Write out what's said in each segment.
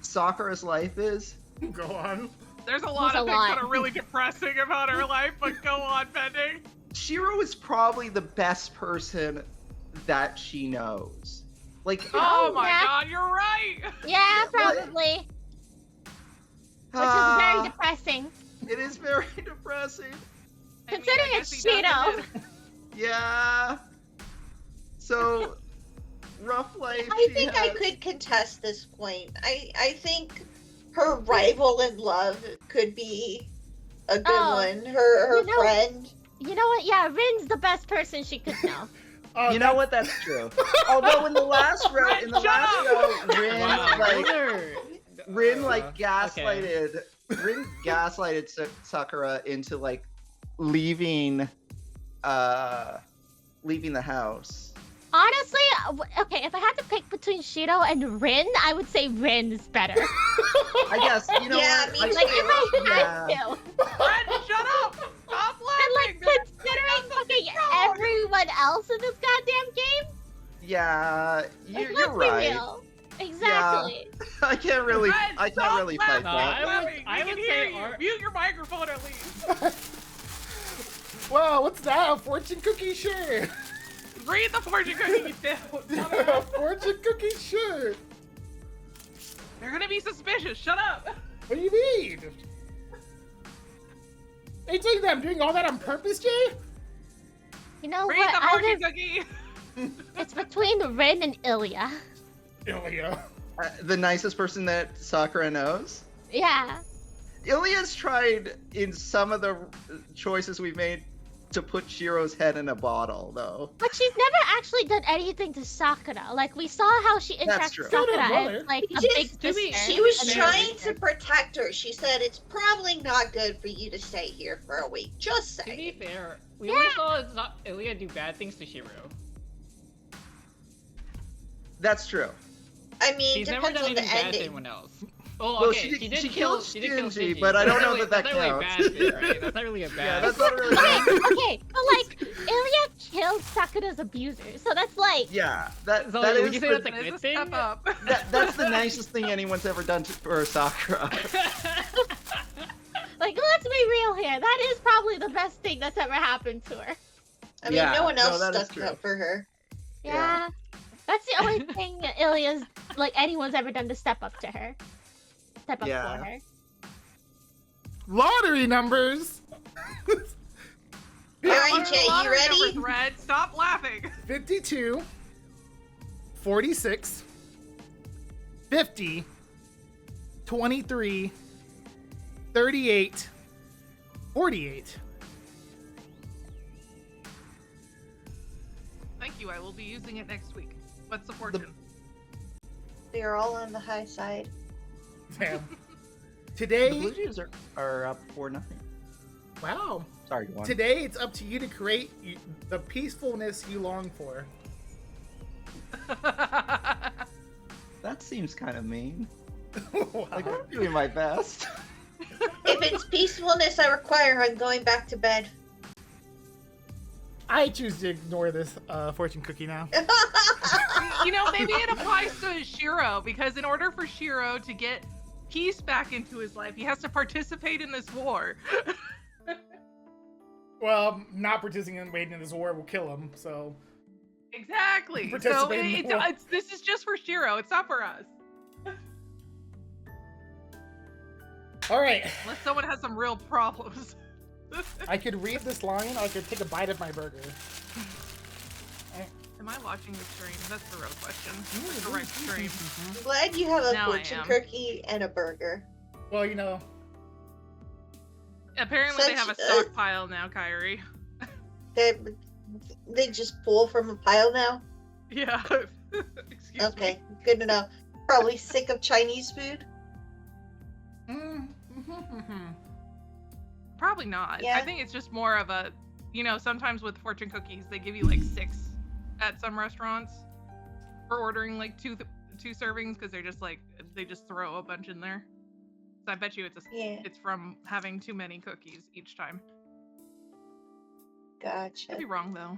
Sakura's life is? Go on. There's a lot of things that are really depressing about her life, but go on, Pending. Shiro is probably the best person that she knows. Like, oh my god, you're right! Yeah, probably. Which is very depressing. It is very depressing. Considering it's Shiro. Yeah. So, rough life. I think I could contest this point. I think her rival in love could be a good one. Her friend. You know what? Yeah, Rin's the best person she could know. You know what? That's true. Although in the last row, Rin gaslighted. Rin gaslighted Sakura into like leaving the house. Honestly, okay, if I had to pick between Shiro and Rin, I would say Rin is better. I guess, you know what? Like, if I had to. Rin, shut up! Stop laughing! And, like, considering fucking everyone else in this goddamn game? Yeah, you're let's right. Be real. Exactly. Yeah. I can't really fight that. I would say mute your microphone at least. Well, what's that? A fortune cookie? Sure. Read the fortune cookie down. A fortune cookie? Sure. They're gonna be suspicious. Shut up. What do you mean? Are you saying that I'm doing all that on purpose, Jay? You know Read what? the fortune cookie. It's between Rin and Ilya. Ilya. The nicest person that Sakura knows? Yeah. Ilya's tried in some of the choices we've made to put Shiro's head in a bottle, though. But she's never actually done anything to Sakura. Like, we saw how she interacts with Sakura as, like, a big sister. She was trying to protect her. She said, it's probably not good for you to stay here for a week. Just saying. To be fair, we always saw Ilya do bad things to Shiro. That's true. I mean, she's never done anything bad to anyone else. Well, okay, she killed Stingy, but I don't know that counts. That's not really a bad. Yeah, that's not really okay, but like, Ilya killed Sakura's abuser, so that's like... Yeah, that is that's a good thing? That's the nicest thing anyone's ever done for Sakura. Like, let's be real here. That is probably the best thing that's ever happened to her. I mean, no one else stuck up for her. Yeah. That's the only thing Ilya's, like, anyone's ever done to step up to her. Step up for her. Lottery numbers! Alright, Jay, you ready? Red, stop laughing! 52, 46, 50, 23, 38, 48. Thank you, I will be using it next week. What's the fortune? They are all on the high side. Damn. Today... The Blue Jays are up 4-0. Wow. Sorry, go on. Today, it's up to you to create the peacefulness you long for. That seems kind of mean. Wow. Like, I'm doing my best. If it's peacefulness I require, I'm going back to bed. I choose to ignore this fortune cookie now. You know, maybe it applies to Shiro, because in order for Shiro to get peace back into his life, he has to participate in this war. Well, not participating in this war will kill him, so... Exactly! So this is just for Shiro, it's not for us. Alright. Unless someone has some real problems. I could read this line, or I could take a bite of my burger. Am I watching the stream? That's the real question. The correct stream. I'm glad you have a Now I fortune am. cookie and a burger. Well, you know. Apparently they have a stockpile now, Kyrie. They just pull from a pile now? Yeah. Excuse okay, me. Good to know. Probably sick of Chinese food? Probably not. Yeah. I think it's just more of a, you know, sometimes with fortune cookies, they give you like 6 at some restaurants for ordering like two servings, because they're just like, they just throw a bunch in there. So I bet you it's from having too many cookies each time. Gotcha. Could be wrong though.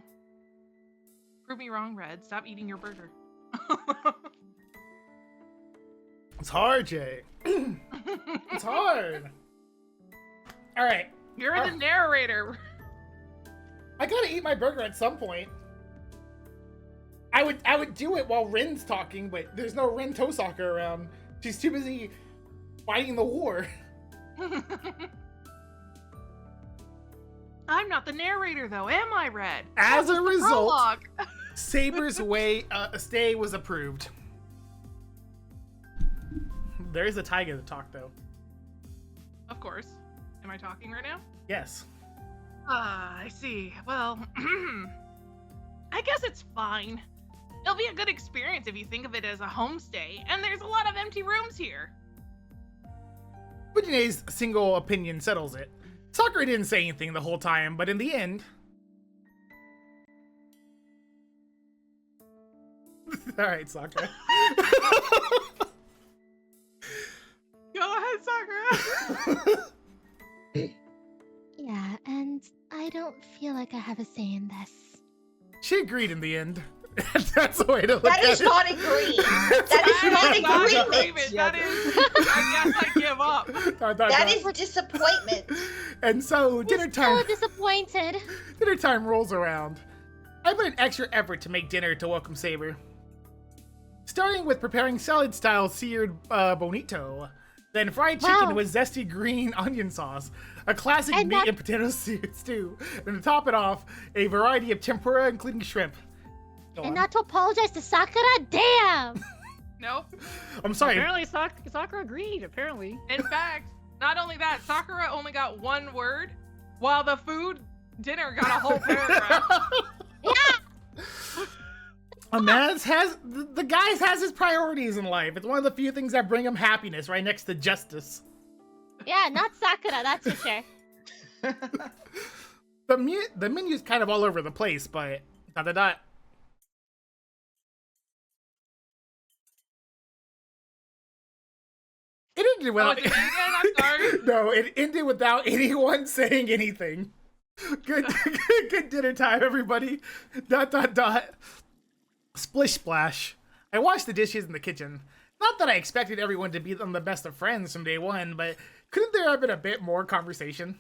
Prove me wrong, Red. Stop eating your burger. It's hard, Jay. It's hard. All right. You're the narrator. I gotta eat my burger at some point. I would do it while Rin's talking, but there's no Rin Tosaka around. She's too busy fighting the war. I'm not the narrator though, am I, Red? As a result, Prologue. Saber's stay was approved. There is a Taiga to talk though. Of course. Am I talking right now? Yes. Ah, I see. Well, I guess it's fine. It'll be a good experience if you think of it as a homestay, and there's a lot of empty rooms here. Fujine's single opinion settles it. Sakura didn't say anything the whole time, but in the end... Alright, Sakura. Go ahead, Sakura. Yeah, and I don't feel like I have a say in this. She agreed in the end. That's the way to look That at is it. not agreeing. That is not agreement. That is, I guess I give up. That is disappointment. And so dinner time. So disappointed. Dinner time rolls around. I put an extra effort to make dinner to welcome Saber. Starting with preparing salad-style seared bonito, then fried chicken with zesty green onion sauce, a classic meat and potato stew, and to top it off, a variety of tempura, including shrimp. And not to apologize to Sakura, damn! Nope. I'm sorry. Apparently, Sakura agreed. Apparently. In fact, not only that, Sakura only got one word, while the dinner got a whole paragraph. Yeah! A man the guy has his priorities in life. It's one of the few things that bring him happiness, right next to justice. Yeah, not Sakura, that's for sure. The menu's kind of all over the place, but It ended without. Oh, I'm sorry. No, it ended without anyone saying anything. Good dinner time, everybody. ... Splish splash. I washed the dishes in the kitchen. Not that I expected everyone to be on the best of friends from day one, but couldn't there have been a bit more conversation?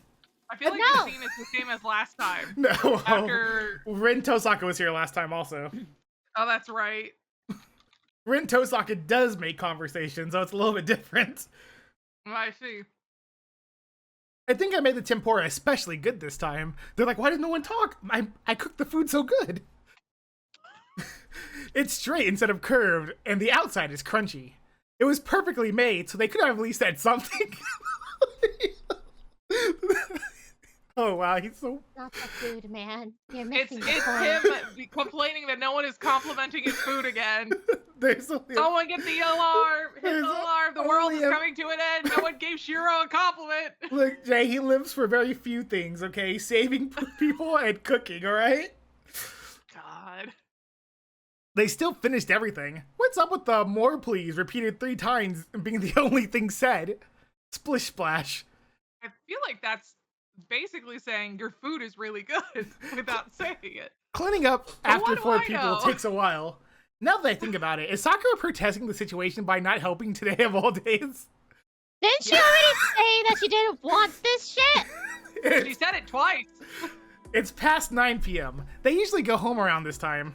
I feel like the scene is the same as last time. No. After Rin Tosaka was here last time also. Oh, that's right. Rin Tosaka does make conversation, so it's a little bit different. I see. I think I made the tempura especially good this time. They're like, why did no one talk? I cooked the food so good. It's straight instead of curved, and the outside is crunchy. It was perfectly made, so they could have at least said something. Oh wow, he's so... Not the food, man. You're It's missing the point. him complaining that no one is complimenting his food again. Someone get the alarm! Hit the alarm! The world is only coming to an end! No one gave Shiro a compliment! Look, Jay, he lives for very few things, okay? Saving people and cooking, alright? God. They still finished everything. What's up with the more please repeated 3 times and being the only thing said? Splish splash. I feel like that's basically saying your food is really good without saying it. Cleaning up But after what do 4 I people know? takes a while. Now that I think about it, is Sakura protesting the situation by not helping today of all days? Didn't she already say that she didn't want this shit? She said it twice. It's past 9 p.m. They usually go home around this time.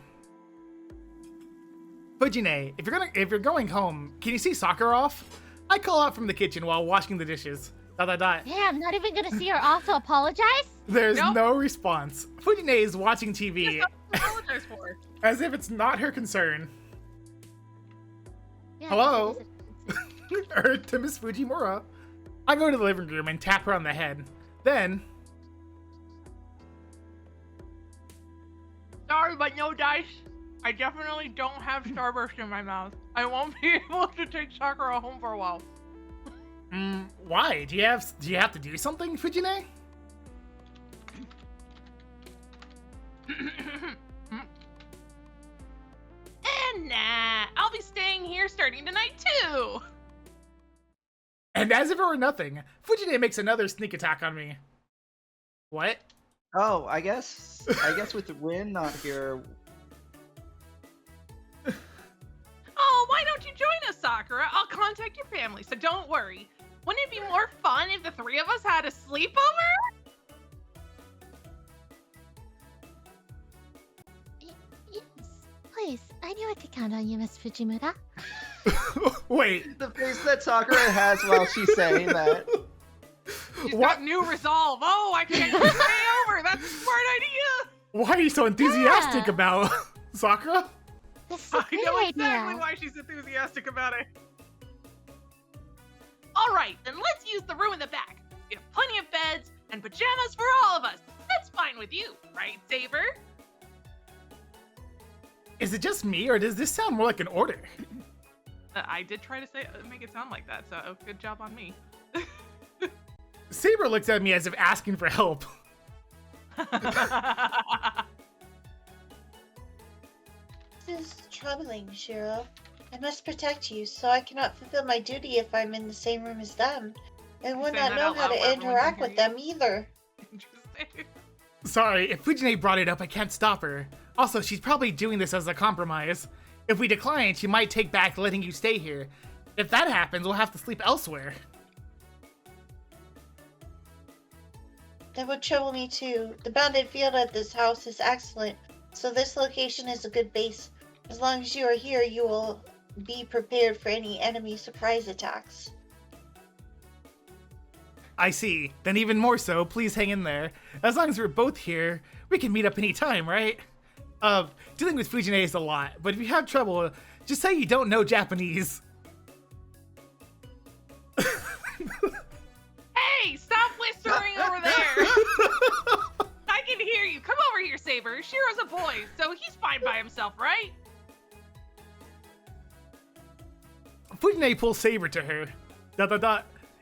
Fujine, if you're going home, can you see Sakura off? I call out from the kitchen while washing the dishes. ... Damn, not even gonna see her off to apologize? There's Nope. no response. Fujine is watching TV Just apologize for it. as if it's not her concern. Yeah, Hello? it is Or to Miss Fujimura. I go to the living room and tap her on the head. Then, Sorry, but no dice. I definitely don't have Starburst in my mouth. I won't be able to take Sakura home for a while. why? Do you have to do something, Fujine? And nah, I'll be staying here starting tonight too. And as if it were nothing, Fujine makes another sneak attack on me. What? Oh, I guess with Rin not here. Oh, why don't you join us, Sakura, I'll contact your family, so don't worry. Wouldn't it be more fun if the three of us had a sleepover? Yes, please. I knew I could count on you, Miss Fujimura. Wait. The face that Sakura has while she's saying that. She's What? got new resolve. Oh, I can't stay over. That's a smart idea. Why are you so enthusiastic about Sakura? This is a I great know exactly idea. why she's enthusiastic about it. All right, then let's use the room in the back. We have plenty of beds and pajamas for all of us. That's fine with you, right, Saber? Is it just me, or does this sound more like an order? I did try to make it sound like that, so good job on me. Saber looks at me as if asking for help. This is troubling, Shiro. I must protect you, so I cannot fulfill my duty if I'm in the same room as them. And would Saying not that know out how loud to where everyone interact can with hear them either. Interesting. Sorry, if Fujine brought it up, I can't stop her. Also, she's probably doing this as a compromise. If we decline, she might take back letting you stay here. If that happens, we'll have to sleep elsewhere. That would trouble me too. The bounded field at this house is excellent, so this location is a good base. As long as you are here, you will be prepared for any enemy surprise attacks. I see. Then even more so, please hang in there. As long as we're both here, we can meet up anytime, right? Dealing with Fujine is a lot, but if you have trouble, just say you don't know Japanese. Hey, stop whispering over there. I can hear you. Come over here, Saber. Shiro's a boy, so he's fine by himself, right? Fujine pulls Saber to her. ...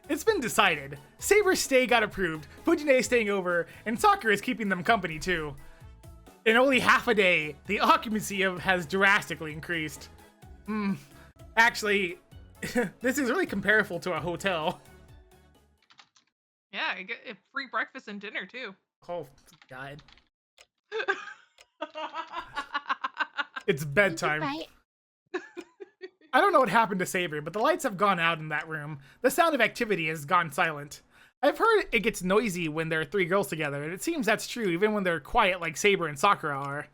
It's been decided. Saber's stay got approved, Fujine is staying over, and Sakura is keeping them company too. In only half a day, the occupancy has drastically increased. Actually, this is really comparable to a hotel. Yeah, you get free breakfast and dinner, too. Oh, God. It's bedtime. Right. I don't know what happened to Saber, but the lights have gone out in that room. The sound of activity has gone silent. I've heard it gets noisy when there are three girls together, and it seems that's true even when they're quiet like Saber and Sakura are.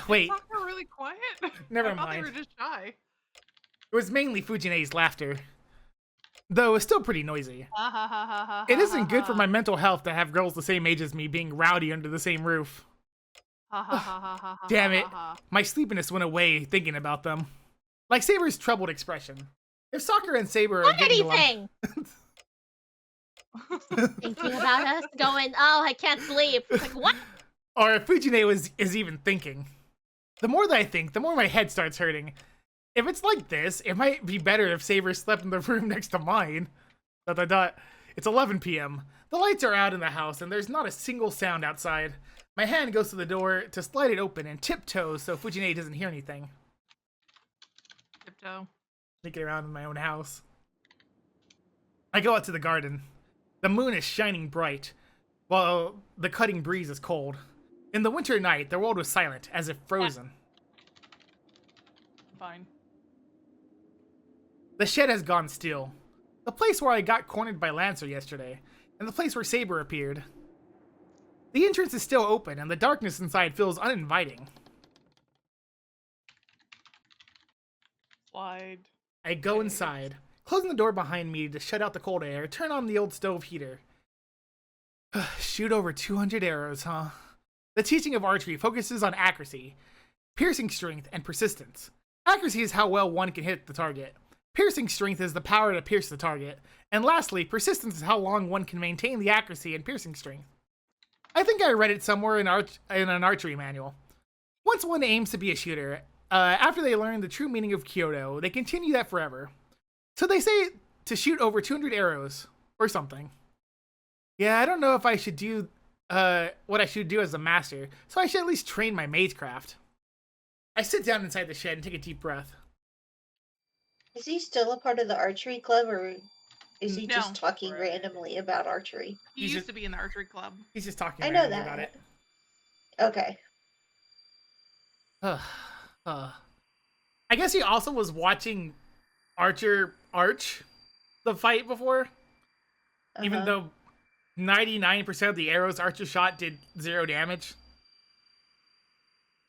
Wait. Is Sakura really quiet? Never I thought mind. they were just shy. It was mainly Fujine's laughter. Though it's still pretty noisy. It isn't good for my mental health to have girls the same age as me being rowdy under the same roof. Damn it. My sleepiness went away thinking about them. Like Saber's troubled expression. If Sakura and Saber are Not getting along... anything! Thinking about us, going, oh, I can't sleep. Like, what? Or if Fujine is even thinking. The more that I think, the more my head starts hurting. If it's like this, it might be better if Saber slept in the room next to mine. ... It's 11 p.m. The lights are out in the house, and there's not a single sound outside. My hand goes to the door to slide it open and tiptoe so Fujine doesn't hear anything. Tiptoe. Sneaking around in my own house. I go out to the garden. The moon is shining bright, while the cutting breeze is cold. In the winter night, the world was silent, as if frozen. Fine. The shed has gone still. The place where I got cornered by Lancer yesterday, and the place where Saber appeared. The entrance is still open, and the darkness inside feels uninviting. Slide. I go inside, closing the door behind me to shut out the cold air, turn on the old stove heater. Shoot over 200 arrows, huh? The teaching of archery focuses on accuracy, piercing strength, and persistence. Accuracy is how well one can hit the target. Piercing strength is the power to pierce the target. And lastly, persistence is how long one can maintain the accuracy and piercing strength. I think I read it somewhere in an archery manual. Once one aims to be a shooter, after they learn the true meaning of Kyoto, they continue that forever. So they say to shoot over 200 arrows, or something. Yeah, I don't know if I should do what I should do as a master, so I should at least train my magecraft. I sit down inside the shed and take a deep breath. Is he still a part of the archery club, or is he No. just talking randomly about archery? He He's used just- to be in the archery club. He's just talking I know randomly that. about it. Okay. I guess he also was watching Archer Arch the fight before, even though 99% of the arrows Archer shot did 0 damage.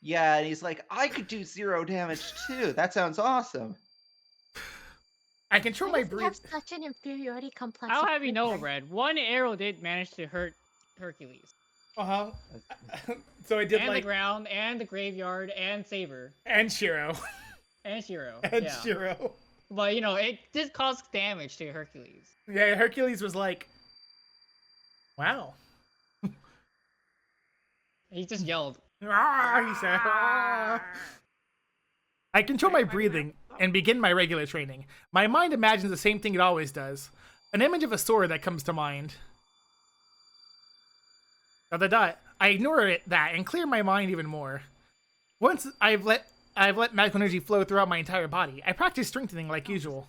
Yeah, and he's like, I could do 0 damage too. That sounds awesome. I control my Why does he breath. have such an inferiority complex? I'll with have you know, Red? Red. One arrow did manage to hurt Hercules. Uh-huh. So I did And like... the ground, and the graveyard, and Saber. And Shiro. And Shiro. And yeah. Shiro. But, you know, it did cause damage to Hercules. Yeah, Hercules was like, wow. He just yelled. "Ah," he said. "Ah." I control my breathing and begin my regular training. My mind imagines the same thing it always does. An image of a sword that comes to mind. ... I ignore that and clear my mind even more. Once I've let magical energy flow throughout my entire body, I practice strengthening like usual.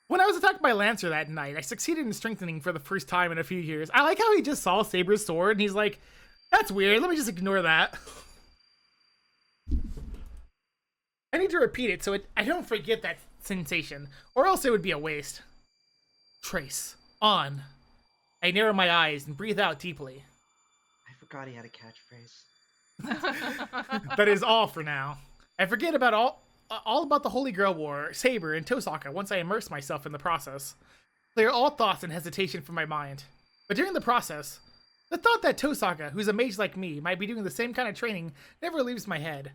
When I was attacked by Lancer that night, I succeeded in strengthening for the first time in a few years. I like how he just saw Saber's sword and he's like, that's weird, let me just ignore that. I need to repeat it so I don't forget that sensation, or else it would be a waste. Trace. On. I narrow my eyes and breathe out deeply. I forgot he had a catchphrase. That is all for now. I forget about all about the Holy Grail War, Saber, and Tosaka once I immerse myself in the process. Clear all thoughts and hesitation from my mind. But during the process, the thought that Tosaka, who's a mage like me, might be doing the same kind of training never leaves my head.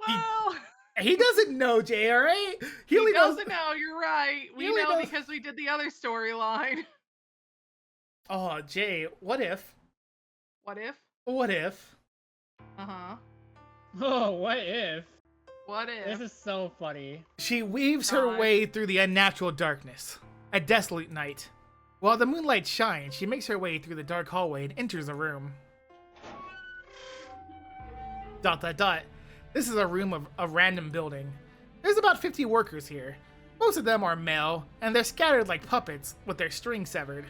Well. He doesn't know, Jay, alright? He only knows... doesn't know, you're right. We only know knows- because we did the other storyline. Oh, Jay, what if? What if? What if? Uh-huh. Oh, what if? What if? This is so funny. She weaves her God. way through the unnatural darkness. A desolate night. While the moonlight shines, she makes her way through the dark hallway and enters a room. ... This is a room of a random building. There's about 50 workers here. Most of them are male, and they're scattered like puppets with their strings severed. ...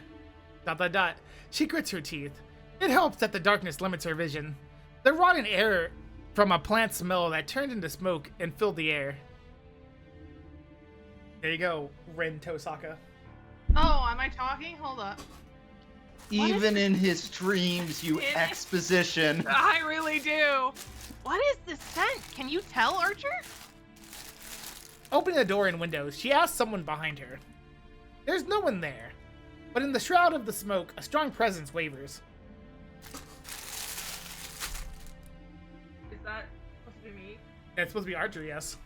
She grits her teeth. It helps that the darkness limits her vision. The rotten air from a plant smell that turned into smoke and filled the air. There you go, Ren Tosaka. Oh, am I talking? Hold up. Even in his dreams, you In- exposition. I really do. What is this scent? Can you tell, Archer? Opening the door and windows, she asks someone behind her. There's no one there, but in the shroud of the smoke, a strong presence wavers. Is that supposed to be me? It's supposed to be Archer, yes.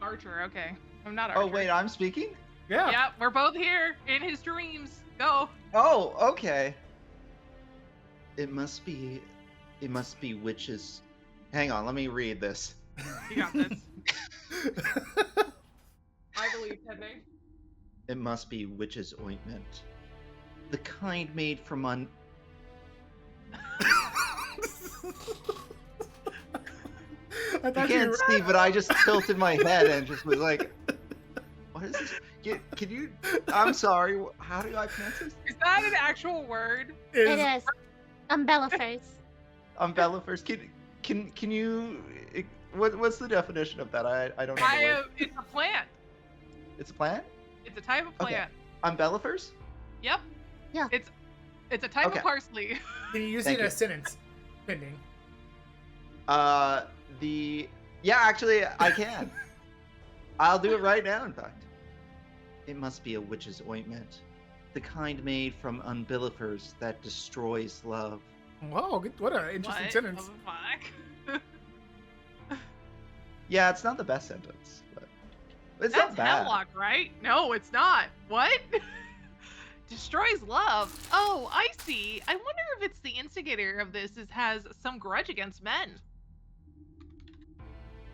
Archer, okay. I'm not Archer. Oh, wait, I'm speaking? Yeah. Yeah, we're both here in his dreams. Go. Oh, okay. It must be witches. Hang on, let me read this. You got this. I believe pending. It must be witch's ointment. The kind made from I You thought can't were... see, but I just tilted my head and just was like, what is this? Can you... I'm sorry, how do I pronounce this? Is that an actual word? is... It is. Umbellifers. Umbellifers. Can you... What's the definition of that? I don't know the word. It's a plant. It's a plant? It's a type of Okay. plant. Umbellifers? Yep. Yeah. It's a type Okay. of parsley. Can you use Thank it in a you. sentence? Pending. Yeah, actually, I can. I'll do it right now, in fact. It must be a witch's ointment. The kind made from umbellifers that destroys love. Whoa, what an interesting What sentence. the fuck? Yeah, it's not the best sentence, but it's That's not bad. hemlock, right? No, it's not. What? Destroys love. Oh, I see. I wonder if it's the instigator of this has some grudge against men.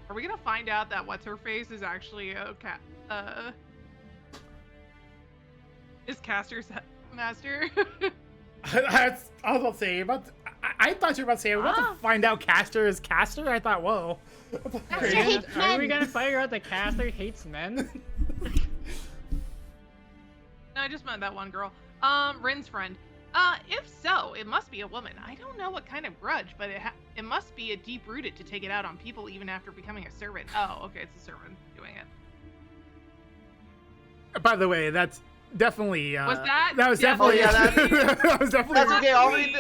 Are we gonna find out that what's her face is actually a cat? Is Caster's master? I was about to say, I thought you were about to say, I'm about Ah. to find out Caster is Caster. I thought, whoa. Caster Are hates men. we gonna figure out that Caster hates men? No, I just meant that one girl. Rin's friend. If so, it must be a woman. I don't know what kind of grudge, but It must be a deep-rooted to take it out on people even after becoming a servant. Oh, okay, it's a servant doing it. By the way, that's definitely. Was that? That was Yeah. definitely. Oh, yeah, that was definitely. That's okay. I'll read.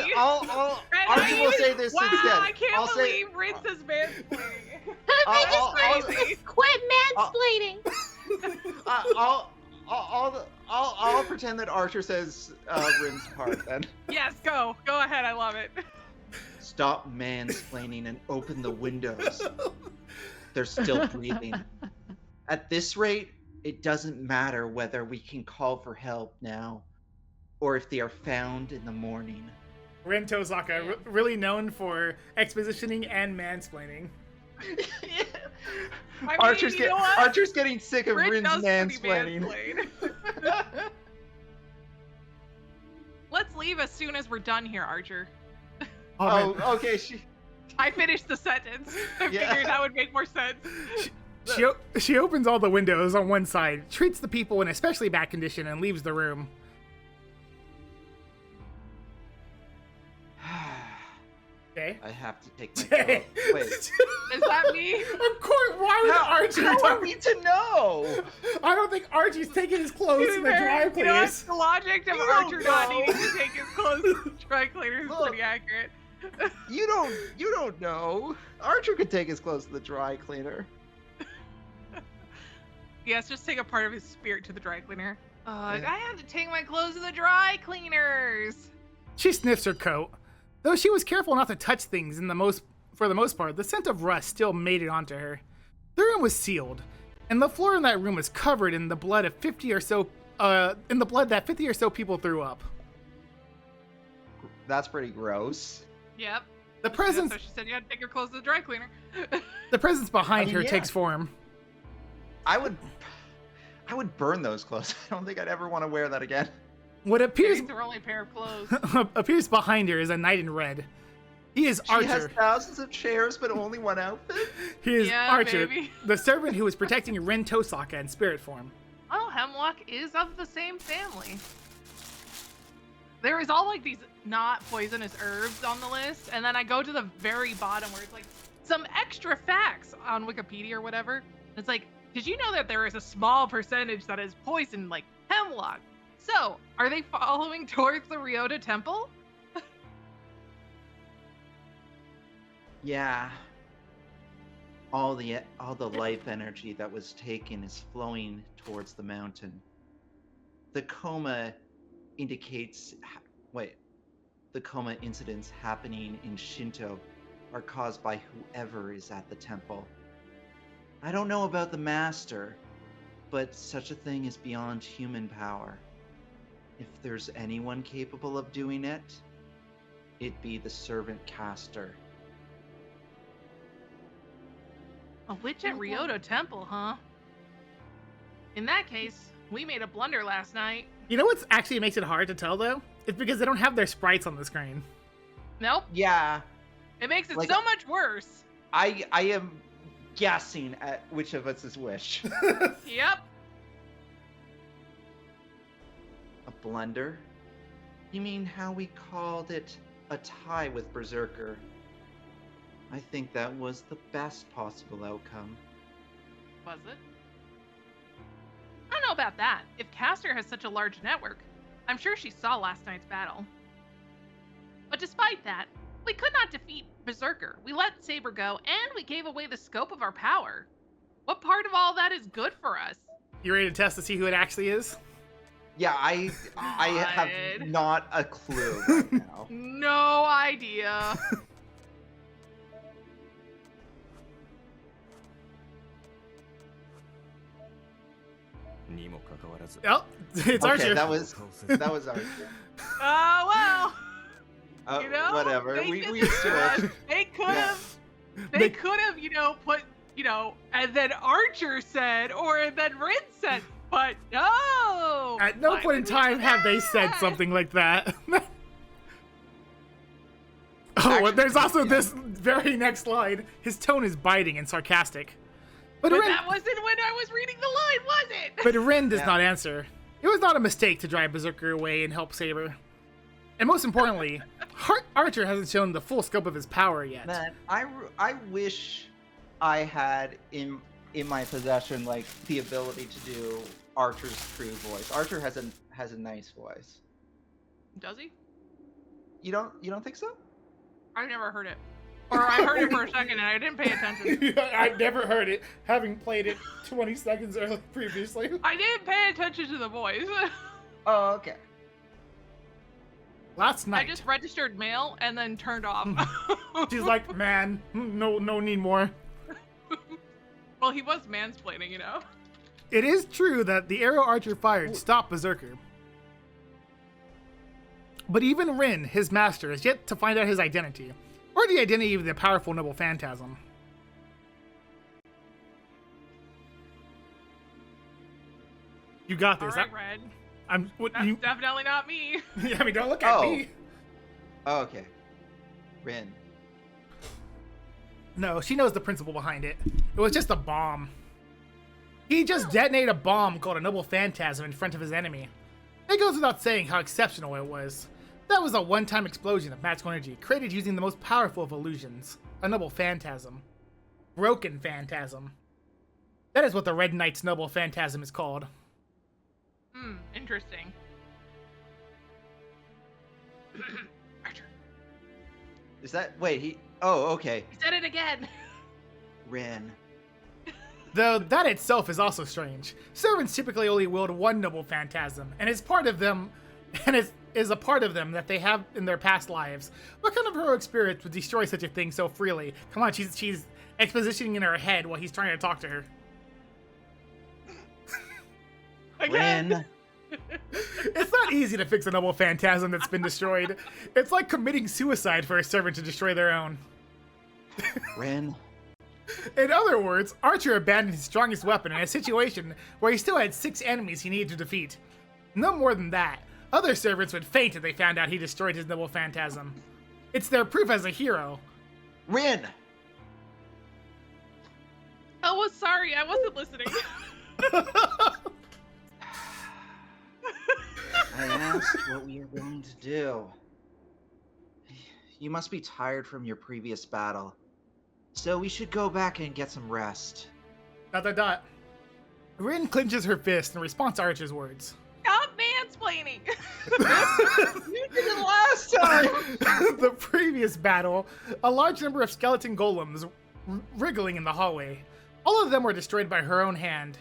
Archie will say this Wow, instead. I can't I'll say. believe Rince is mansplaining. Just quit mansplaining. I'll pretend that Archer says Rin's part then. Yes, go ahead. I love it. Stop mansplaining and open the windows. They're still breathing. At this rate, it doesn't matter whether we can call for help now, or if they are found in the morning. Rin Tozaka, really known for expositioning and mansplaining. I mean, Archer's you know what? Archer's getting sick of Rin Rin's does pretty mansplaining. mansplain. Let's leave as soon as we're done here, Archer. Oh, man. Okay. I finished the sentence. I Yeah. figured that would make more sense. She opens all the windows on one side, treats the people in especially bad condition, and leaves the room. Okay. I have to take my Jay. coat. Wait. Is that me? Of course, why would Archie How are talk? we to know? I don't think Archie's taking his clothes to the dry You know, cleaners. the logic of You don't Archer not know. needing to take his clothes to the dry cleaner is Look. pretty accurate. You don't know. Archer could take his clothes to the dry cleaner. Yes, just take a part of his spirit to the dry cleaner. Yeah. I have to take my clothes to the dry cleaners. She sniffs her coat. Though she was careful not to touch things for the most part, the scent of rust still made it onto her. The room was sealed, and the floor in that room was covered in the blood of 50 or so that 50 or so people threw up. That's pretty gross. Yep. The presence So she said you had to take your clothes to the dry cleaner. the presence behind I mean, her yeah. takes form. I would burn those clothes. I don't think I'd ever want to wear that again. What appears It's her only pair of clothes. appears behind her is a knight in red. He is She has Archer. thousands of chairs, but only one outfit. He is Yeah, Archer, baby. the servant who is protecting Rin Tosaka in spirit form. Oh, Hemlock is of the same family. There is all like these not poisonous herbs on the list, and then I go to the very bottom where it's like some extra facts on Wikipedia or whatever. It's like, did you know that there is a small percentage that is poison, like hemlock? So, are they following towards the Ryota Temple? Yeah. All the life energy that was taken is flowing towards the mountain. The coma indicates the coma incidents happening in Shinto are caused by whoever is at the temple. I don't know about the master, but such a thing is beyond human power. If there's anyone capable of doing it, it'd be the servant caster. A witch at Ryota Temple, huh? In that case, we made a blunder last night. You know what's actually makes it hard to tell though? It's because they don't have their sprites on the screen. Nope. Yeah, It makes it Like- so much worse. I am guessing at which of us is which. Yep. A blunder? You mean how we called it a tie with Berserker? I think that was the best possible outcome. Was it? I don't know about that. If Caster has such a large network, I'm sure she saw last night's battle. But despite that, we could not defeat Berserker. We let Saber go, and we gave away the scope of our power. What part of all that is good for us? You ready to test to see who it actually is? Yeah, I have God. not a clue right now. No idea. Oh, it's Okay, Archer. that was Archer. Oh, well. You know, Whatever. they We did that. switched. They could Yeah. have, they could have, put, and then Archer said, or then Rin said, but no. At no Why point in would we time do have they said that? something like that. Oh, and there's also this very next line. His tone is biting and sarcastic. But But Rin, that wasn't when I was reading the line, was it? but Rin does Yeah. not answer. It was not a mistake to drive Berserker away and help Saber. And most importantly, Archer hasn't shown the full scope of his power yet. Man, I wish I had in my possession like the ability to do Archer's true voice. Archer has a nice voice. Does he? You don't think so? I've never heard it. Or I heard it for a second and I didn't pay attention. I've never heard it, having played it 20 seconds earlier previously. I didn't pay attention to the voice. Oh, okay. Last I night, just registered mail and then turned off. she's like, man, no need more. Well, he was mansplaining, you know? It is true that the arrow Archer fired stopped Berserker. But even Rin, his master, is yet to find out his identity, or the identity of the powerful noble phantasm. You got this. Alright, Red. That's You, definitely not me. I mean, don't look at me. Oh, okay. Rin. No, she knows the principle behind it. It was just a bomb. He just detonated a bomb called a noble phantasm in front of his enemy. It goes without saying how exceptional it was. That was a one-time explosion of magical energy created using the most powerful of illusions, a noble phantasm. Broken phantasm. That is what the Red Knight's noble phantasm is called. Interesting. Archer. Is that wait, oh, okay. He said it again. Rin. Though that itself is also strange. Servants typically only wield one noble phantasm, and is part of them, and is a part of them that they have in their past lives. What kind of heroic spirit would destroy such a thing so freely? Come on, she's expositioning in her head while he's trying to talk to her. Again. Rin. It's not easy to fix a noble phantasm that's been destroyed. It's like committing suicide for a servant to destroy their own. Rin. In other words, Archer abandoned his strongest weapon in a situation where he still had 6 enemies he needed to defeat. No more than that. Other servants would faint if they found out he destroyed his noble phantasm. It's their proof as a hero. Rin. Oh, sorry, I wasn't listening. I asked what we are going to do. You must be tired from your previous battle. So we should go back and get some rest. ... Rin clenches her fist in response to Archer's words. Stop mansplaining. You did it last time! The previous battle, a large number of skeleton golems wriggling in the hallway. All of them were destroyed by her own hand.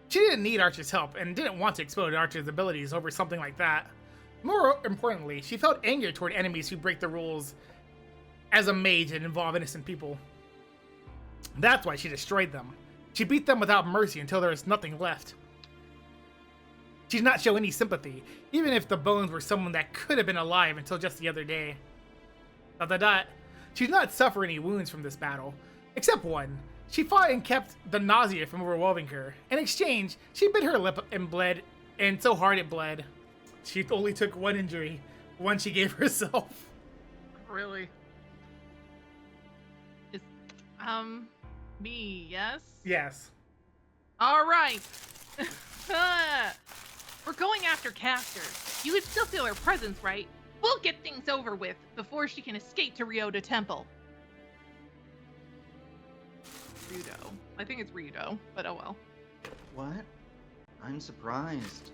She didn't need Archer's help and didn't want to expose Archer's abilities over something like that. More importantly, she felt anger toward enemies who break the rules as a mage and involve innocent people. That's why she destroyed them. She beat them without mercy until there was nothing left. She did not show any sympathy, even if the bones were someone that could have been alive until just the other day. ... She did not suffer any wounds from this battle, except one. She fought and kept the nausea from overwhelming her. In exchange, she bit her lip and bled, and so hard it bled. She only took one injury, one she gave herself. Really? Is, me, yes? Yes. All right. We're going after Caster. You would still feel her presence, right? We'll get things over with before she can escape to Ryudo Temple. Ryudo. I think it's Ryudo, but oh well. What? I'm surprised.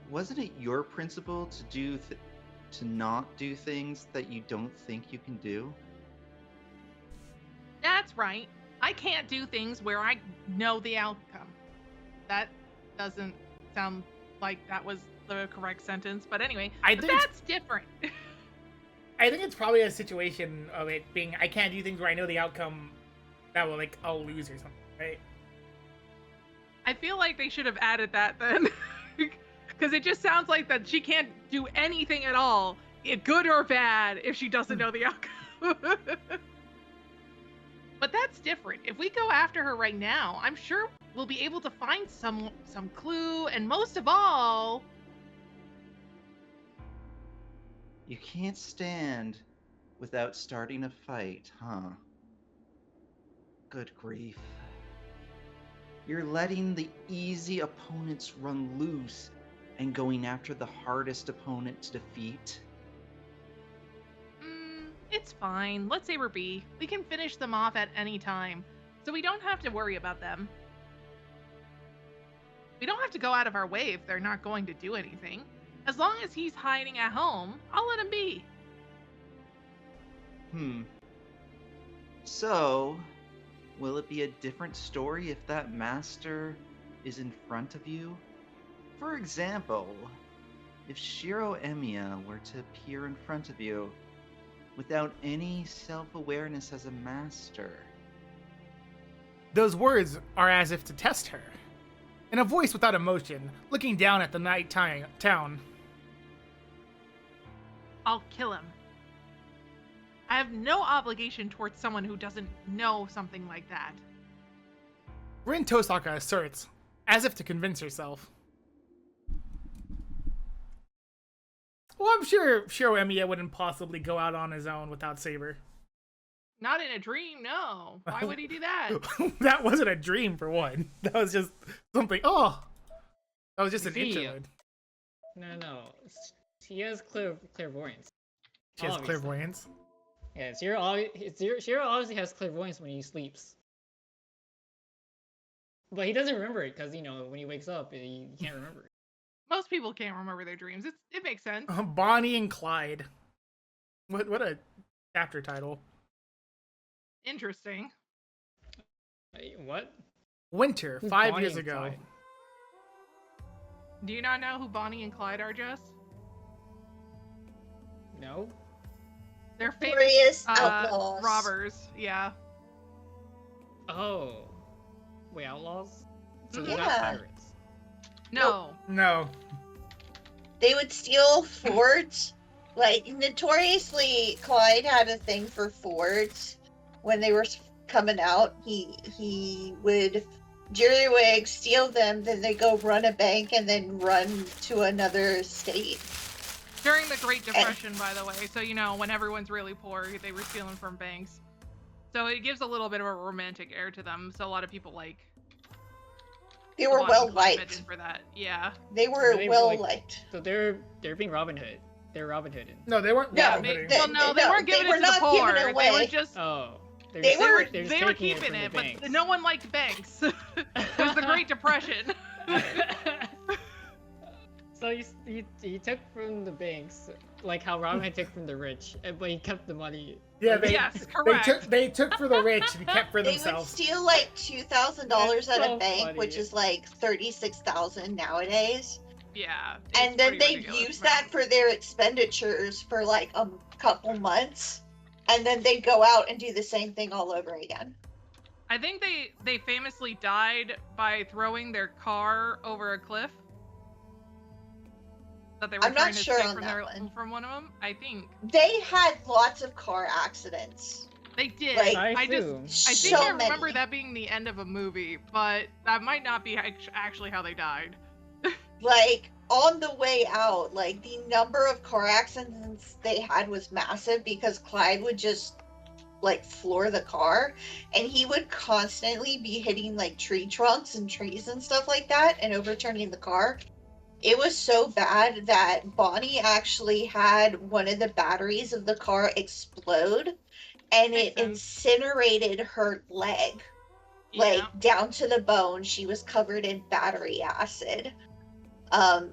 Wasn't it your principle to not do things that you don't think you can do? That's right. I can't do things where I know the outcome. That doesn't sound like that was the correct sentence, but anyway, that's different. I think it's probably a situation of it being, I can't do things where I know the outcome that will, like, I'll lose or something, right? I feel like they should have added that then. Because it just sounds like that she can't do anything at all, good or bad, if she doesn't know the outcome. But that's different. If we go after her right now, I'm sure we'll be able to find some clue, and most of all... You can't stand without starting a fight, huh? Good grief. You're letting the easy opponents run loose and going after the hardest opponent to defeat. It's fine. Let Saber be. We can finish them off at any time, so we don't have to worry about them. We don't have to go out of our way if they're not going to do anything. As long as he's hiding at home, I'll let him be. So, will it be a different story if that master is in front of you? For example, if Shiro Emiya were to appear in front of you without any self-awareness as a master. Those words are as if to test her. In a voice without emotion, looking down at the nighttime town. I'll kill him. I have no obligation towards someone who doesn't know something like that. Rin Tosaka asserts, as if to convince herself. Well, I'm sure Shiro Emiya wouldn't possibly go out on his own without Saber. Not in a dream, no. Why would he do that? That wasn't a dream, for one. That was just something. Oh, that was just an See, interlude. No. He has clairvoyance. She has Obviously. clairvoyance. Yeah, Shiro obviously has clairvoyance when he sleeps. But he doesn't remember it because, when he wakes up, he can't remember it. Most people can't remember their dreams. It makes sense. Bonnie and Clyde. What a chapter title. Interesting. Wait, what? Winter, Who's 5 Bonnie years and ago. Clyde? Do you not know who Bonnie and Clyde are, Jess? No? They're famous Glorious outlaws. robbers. Yeah. Oh. Wait, outlaws? So they're not Yeah. pirates. No. No. They would steal Fords. Like, notoriously, Clyde had a thing for Fords. When they were coming out, he would jerrywig, steal them, then they go run a bank and then run to another state. During the Great Depression, by the way. So, when everyone's really poor, they were stealing from banks. So it gives a little bit of a romantic air to them. So a lot of people like. They were Bonnie well and Clyde liked. mentioned for that. Yeah. They were They were, well like- liked. So they're being Robin Hood. They're Robin Hooding. No, they weren't. No, Robin They, Hooding. well, no, they no, weren't they giving were it to the not poor. giving it They away. were just. Oh. They're They just- were- they're just They were taking it keeping from the it, but banks. no one liked banks. It was the Great Depression. So he took from the banks, like how Robin Hood took from the rich, but he kept the money. Yeah, they, Yes, correct. they took for the rich and kept for They would themselves. steal like $2,000 at so a bank, funny. which is like $36,000 nowadays. Yeah. it's And then pretty they'd ridiculous use that amount. for their expenditures for like a couple months, and then they'd go out and do the same thing all over again. I think they famously died by throwing their car over a cliff. That they were I'm not trying to sure take on from that one. from one of them. I think They had lots of car accidents. they did. Like, I I just assume. I think So I remember many. that being the end of a movie, but that might not be actually how they died. Like on the way out, like the number of car accidents they had was massive because Clyde would just like floor the car, and he would constantly be hitting like tree trunks and trees and stuff like that and overturning the car. It was so bad that Bonnie actually had one of the batteries of the car explode, and it Makes sense. incinerated her leg, like Yeah. down to the bone. She was covered in battery acid.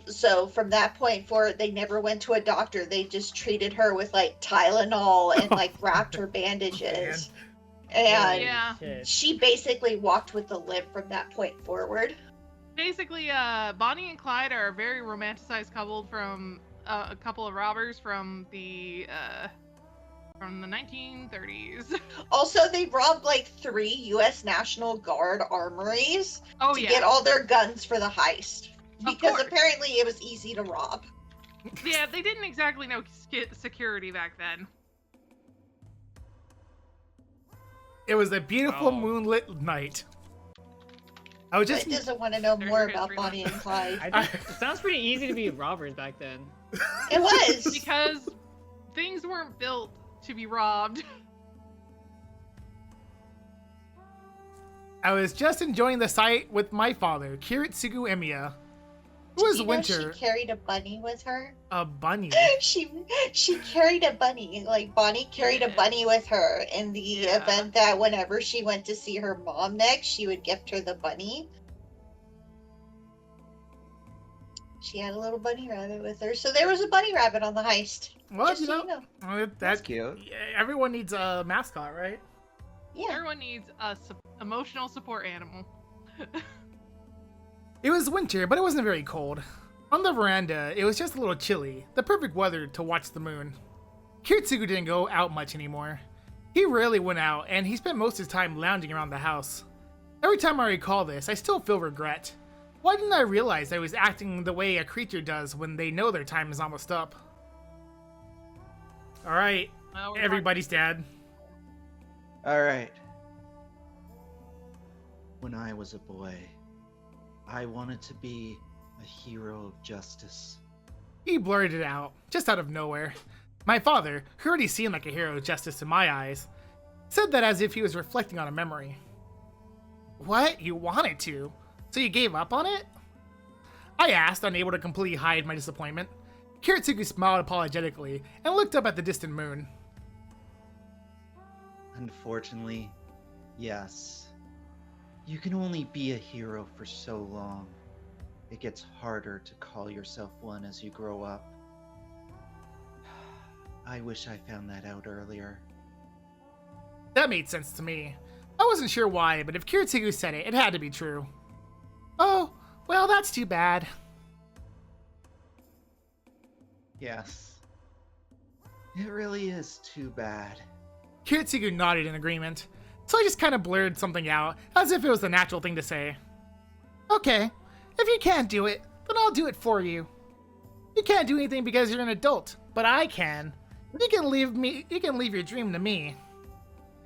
So from that point forward, they never went to a doctor. They just treated her with like Tylenol and like wrapped her bandages. And Yeah. Shit. she basically walked with a limp from that point forward. Basically, Bonnie and Clyde are a very romanticized couple from a couple of robbers from the 1930s. Also, they robbed like 3 U.S. National Guard armories Oh to yeah. get all their guns for the heist. Because course. apparently it was easy to rob. Yeah, they didn't exactly know security back then. It was a beautiful Wow. moonlit night. I was just But doesn't want to know There's more your about history Bonnie and Clyde. I think it sounds pretty easy to be robbers back then. It was. Because things weren't built to be robbed. I was just enjoying the sight with my father, Kiritsugu Emiya. It was You know winter. she carried a bunny with her. A bunny. She carried a bunny. Like Bonnie carried a bunny with her in the Yeah. event that whenever she went to see her mom next, she would gift her the bunny. She had a little bunny rabbit with her, so there was a bunny rabbit on the heist. Well, Just you so know, you know. that's That's cute. Everyone needs a mascot, right? Yeah. Everyone needs a emotional support animal. It was winter, but it wasn't very cold. On the veranda, it was just a little chilly, the perfect weather to watch the moon. Kiritsugu didn't go out much anymore. He rarely went out, and he spent most of his time lounging around the house. Every time I recall this, I still feel regret. Why didn't I realize I was acting the way a creature does when they know their time is almost up? Alright, Well, we're everybody's dad. All right. When I was a boy, I wanted to be a hero of justice. He blurted it out, just out of nowhere. My father, who already seemed like a hero of justice in my eyes, said that as if he was reflecting on a memory. What? You wanted to? So you gave up on it? I asked, unable to completely hide my disappointment. Kiritsugu smiled apologetically and looked up at the distant moon. Unfortunately, yes. You can only be a hero for so long. It gets harder to call yourself one as you grow up. I wish I found that out earlier. That made sense to me. I wasn't sure why, but if Kiritsugu said it, it had to be true. Oh, well, that's too bad. Yes. It really is too bad. Kiritsugu nodded in agreement, so I just kind of blurred something out, as if it was the natural thing to say. Okay, if you can't do it, then I'll do it for you. You can't do anything because you're an adult, but I can. You can leave your dream to me.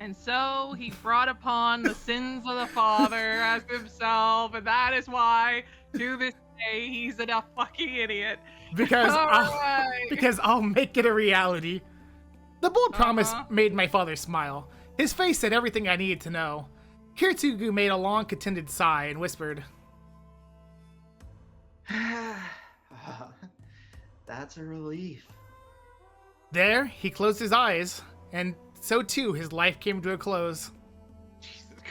And so he brought upon the sins of the father as himself, and that is why, to this day, he's a fucking idiot. Because Alright. I'll make it a reality. The bold promise made my father smile. His face said everything I needed to know. Kiritsugu made a long, contented sigh and whispered, That's a relief. There, he closed his eyes, and so too his life came to a close.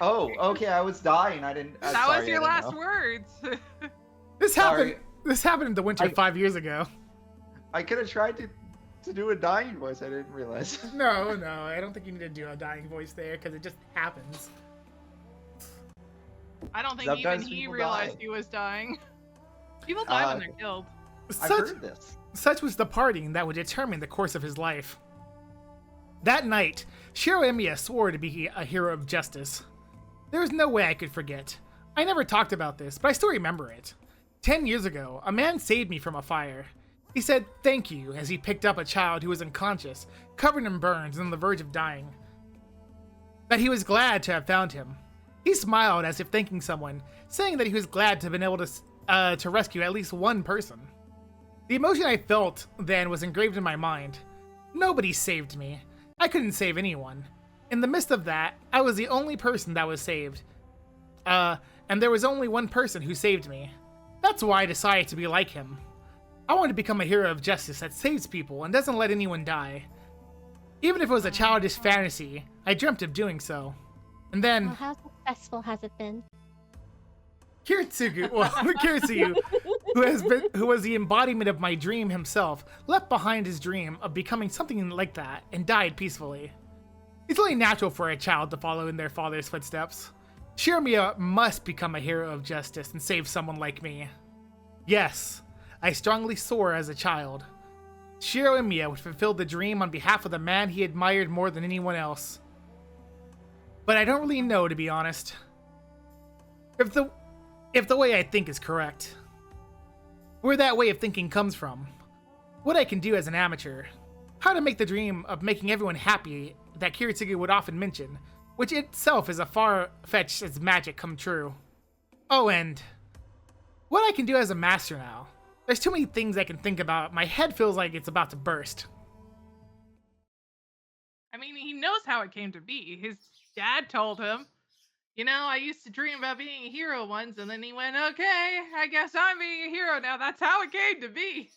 Oh, okay, I was dying. I didn't. That sorry, was your I didn't last know. words. This Sorry. happened in the winter 5 years ago. I could have tried to do a dying voice. I didn't realize. No, I don't think you need to do a dying voice there because it just happens. I don't think even Sometimes he people realized die. he was dying. People die when Uh, they're killed. I've heard this. Such was the parting that would determine the course of his life. That night, Shiro Emiya swore to be a hero of justice. There was no way I could forget. I never talked about this, but I still remember it. 10 years ago, a man saved me from a fire. He said thank you as he picked up a child who was unconscious, covered in burns and on the verge of dying. That he was glad to have found him. He smiled as if thanking someone, saying that he was glad to have been able to rescue at least one person. The emotion I felt then was engraved in my mind. Nobody saved me. I couldn't save anyone. In the midst of that, I was the only person that was saved. And there was only one person who saved me. That's why I decided to be like him. I wanted to become a hero of justice that saves people and doesn't let anyone die. Even if it was a childish fantasy, I dreamt of doing so. And then Well, how successful has it been? Kiritsugu, who was the embodiment of my dream himself, left behind his dream of becoming something like that and died peacefully. It's only natural for a child to follow in their father's footsteps. Shiromia must become a hero of justice and save someone like me. Yes, I strongly swore as a child. Shiro Emiya would fulfill the dream on behalf of the man he admired more than anyone else. But I don't really know, to be honest. If the way I think is correct. Where that way of thinking comes from. What I can do as an amateur. How to make the dream of making everyone happy that Kiritsugu would often mention, which itself is a far-fetched as magic come true. Oh, and what I can do as a master now. There's too many things I can think about. My head feels like it's about to burst. I mean, he knows how it came to be. His dad told him. You know, I used to dream about being a hero once, and then he went, okay, I guess I'm being a hero now. That's how it came to be.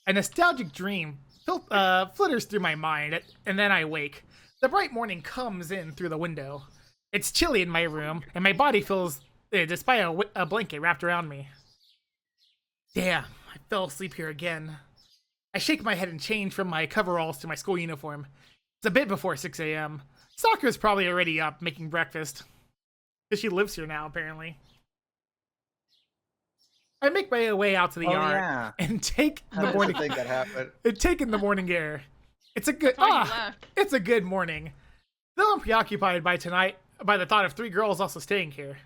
A nostalgic dream flitters through my mind, and then I wake. The bright morning comes in through the window. It's chilly in my room, and my body feels despite a blanket wrapped around me. Damn, I fell asleep here again. I shake my head and change from my coveralls to my school uniform. It's a bit before 6 a.m. Sakura's probably already up making breakfast. Because she lives here now, apparently. I make my way out to the yard and take the morning. Think that happened. And take in the morning air. It's a good. It's a good morning. Though I'm preoccupied by the thought of 3 girls also staying here.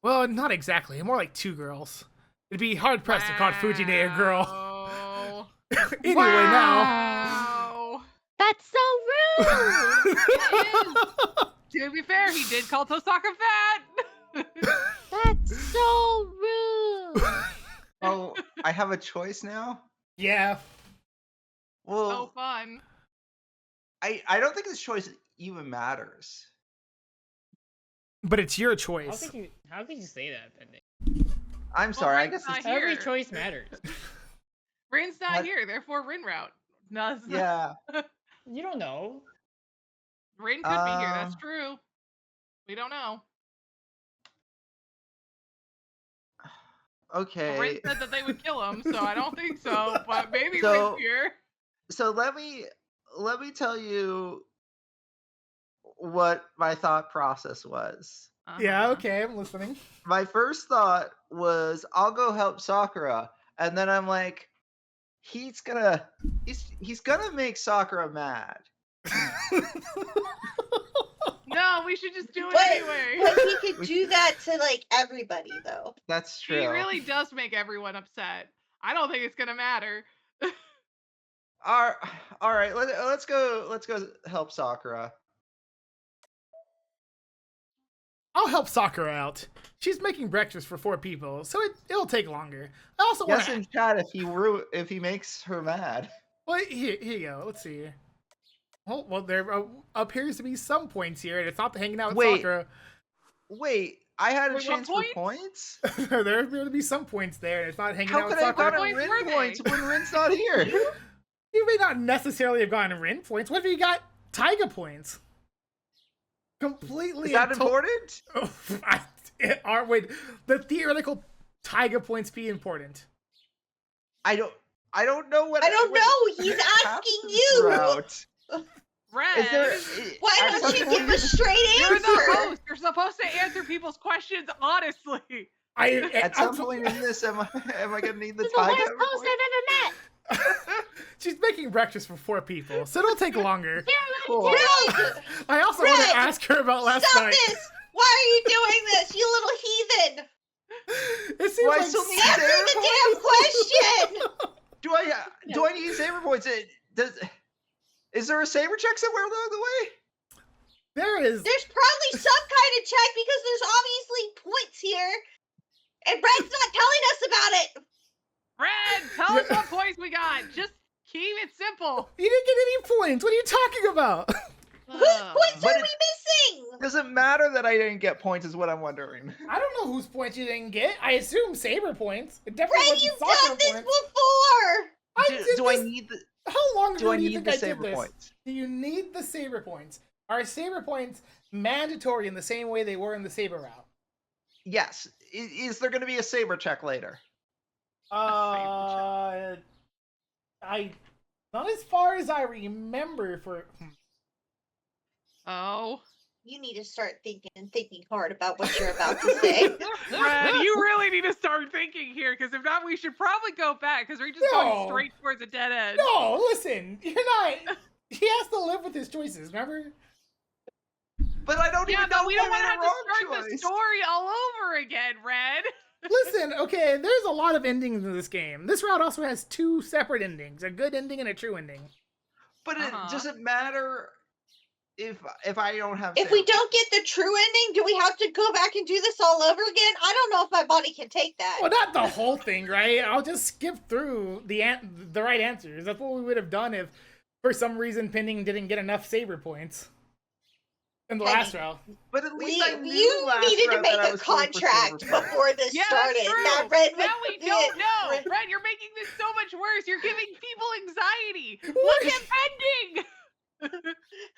Well, not exactly. More like 2 girls. It'd be hard pressed to call Fujine a girl. Anyway, now. That's so rude. To be fair, he did call Tosaka fat. That's so rude. Oh, I have a choice now? Yeah. Well, So fun. I don't think this choice even matters. But it's your How choice. could you say that, Pending? I'm sorry, I Rin's guess not it's... here. Every choice matters. Rin's not What? here, therefore Rin route. No, it's not. Yeah. You don't know. Rin could be here, that's true. We don't know. Okay. Well, Rin said that they would kill him, so I don't think so, but maybe So- Rin's here. So let me tell you what my thought process was. Yeah, Uh-huh. okay, I'm listening. My first thought was I'll go help Sakura, and then I'm like, he's gonna make Sakura mad. No, we should just do it But, anyway. but he could do that to like everybody though. That's true. He really does make everyone upset. I don't think it's gonna matter. All right. Let's go help Sakura. I'll help Sakura out. She's making breakfast for 4 people, so it'll take longer. I also want Yes, to... in chat if he makes her mad. Well, here you go. Let's see. Well, there appears to be some points here, and it's not the hanging out with Wait. Sakura. Wait, I had a Wait, what chance for points? There appear to be some points there, and it's not hanging out How with could I have Sakura. gotten Points Rin were points they? when Rin's not here? You may not necessarily have gotten Rin points. What if you got Taiga points? Completely. Is that important? Would the theoretical Taiga points be important? I don't know what. I don't what know. He's asking happens you. throughout. Red, Is there? Why at don't some you give point- a straight you're the answer? host. You're supposed to answer people's questions honestly. At some point in this, am I gonna need the This is the Taiga? worst host I've ever met. She's making breakfast for 4 people, so it'll take longer. Cool. Red, I also want Red, to ask her about last stop night. this! Why are you doing this, you little heathen? It seems Do I like still need Answer saber the points? damn question! Do I need saber points? Is there a saber check somewhere along the way? there is. There's probably some kind of check because there's obviously points here. And Red's not telling us about it. Red, tell us what points we got. Just keep it simple. You didn't get any points. What are you talking about? Whose points But are we missing? Does it matter that I didn't get points? Is what I'm wondering. I don't know whose points you didn't get. I assume Saber points. It definitely Red, wasn't you've Sakura done this points. before. I Do, did do I this- need the? How long Do ago I do you need think the I did saber this? points? Do you need the Saber points? Are Saber points mandatory in the same way they were in the Saber route? Yes. Is there going to be a saber check later? I not as far as I remember for. Oh. You need to start thinking hard about what you're about to say. Red, you really need to start thinking here, because if not, we should probably go back, because we're just No. going straight towards a dead end. No, listen, you're not. He has to live with his choices. Remember? But I don't Yeah, even know but we don't want want to have to start the story all over again, Red. Listen, okay, there's a lot of endings in this game. This route also has 2 separate endings, a good ending and a true ending. But Uh-huh. it doesn't matter if I don't have. If saber we don't get the true ending, do we have to go back and do this all over again? I don't know if my body can take that. Well, not the whole thing, right? I'll just skip through the right answers. That's what we would have done if, for some reason, Pending didn't get enough Saber points. in the Penny. last route. But at least I knew You last needed to round make that I a was going for contract silver point. before this Yeah, started. that's true. That Red Now we don't know. Red- Red, you're making this so much worse. You're giving people anxiety. What? Look at pending.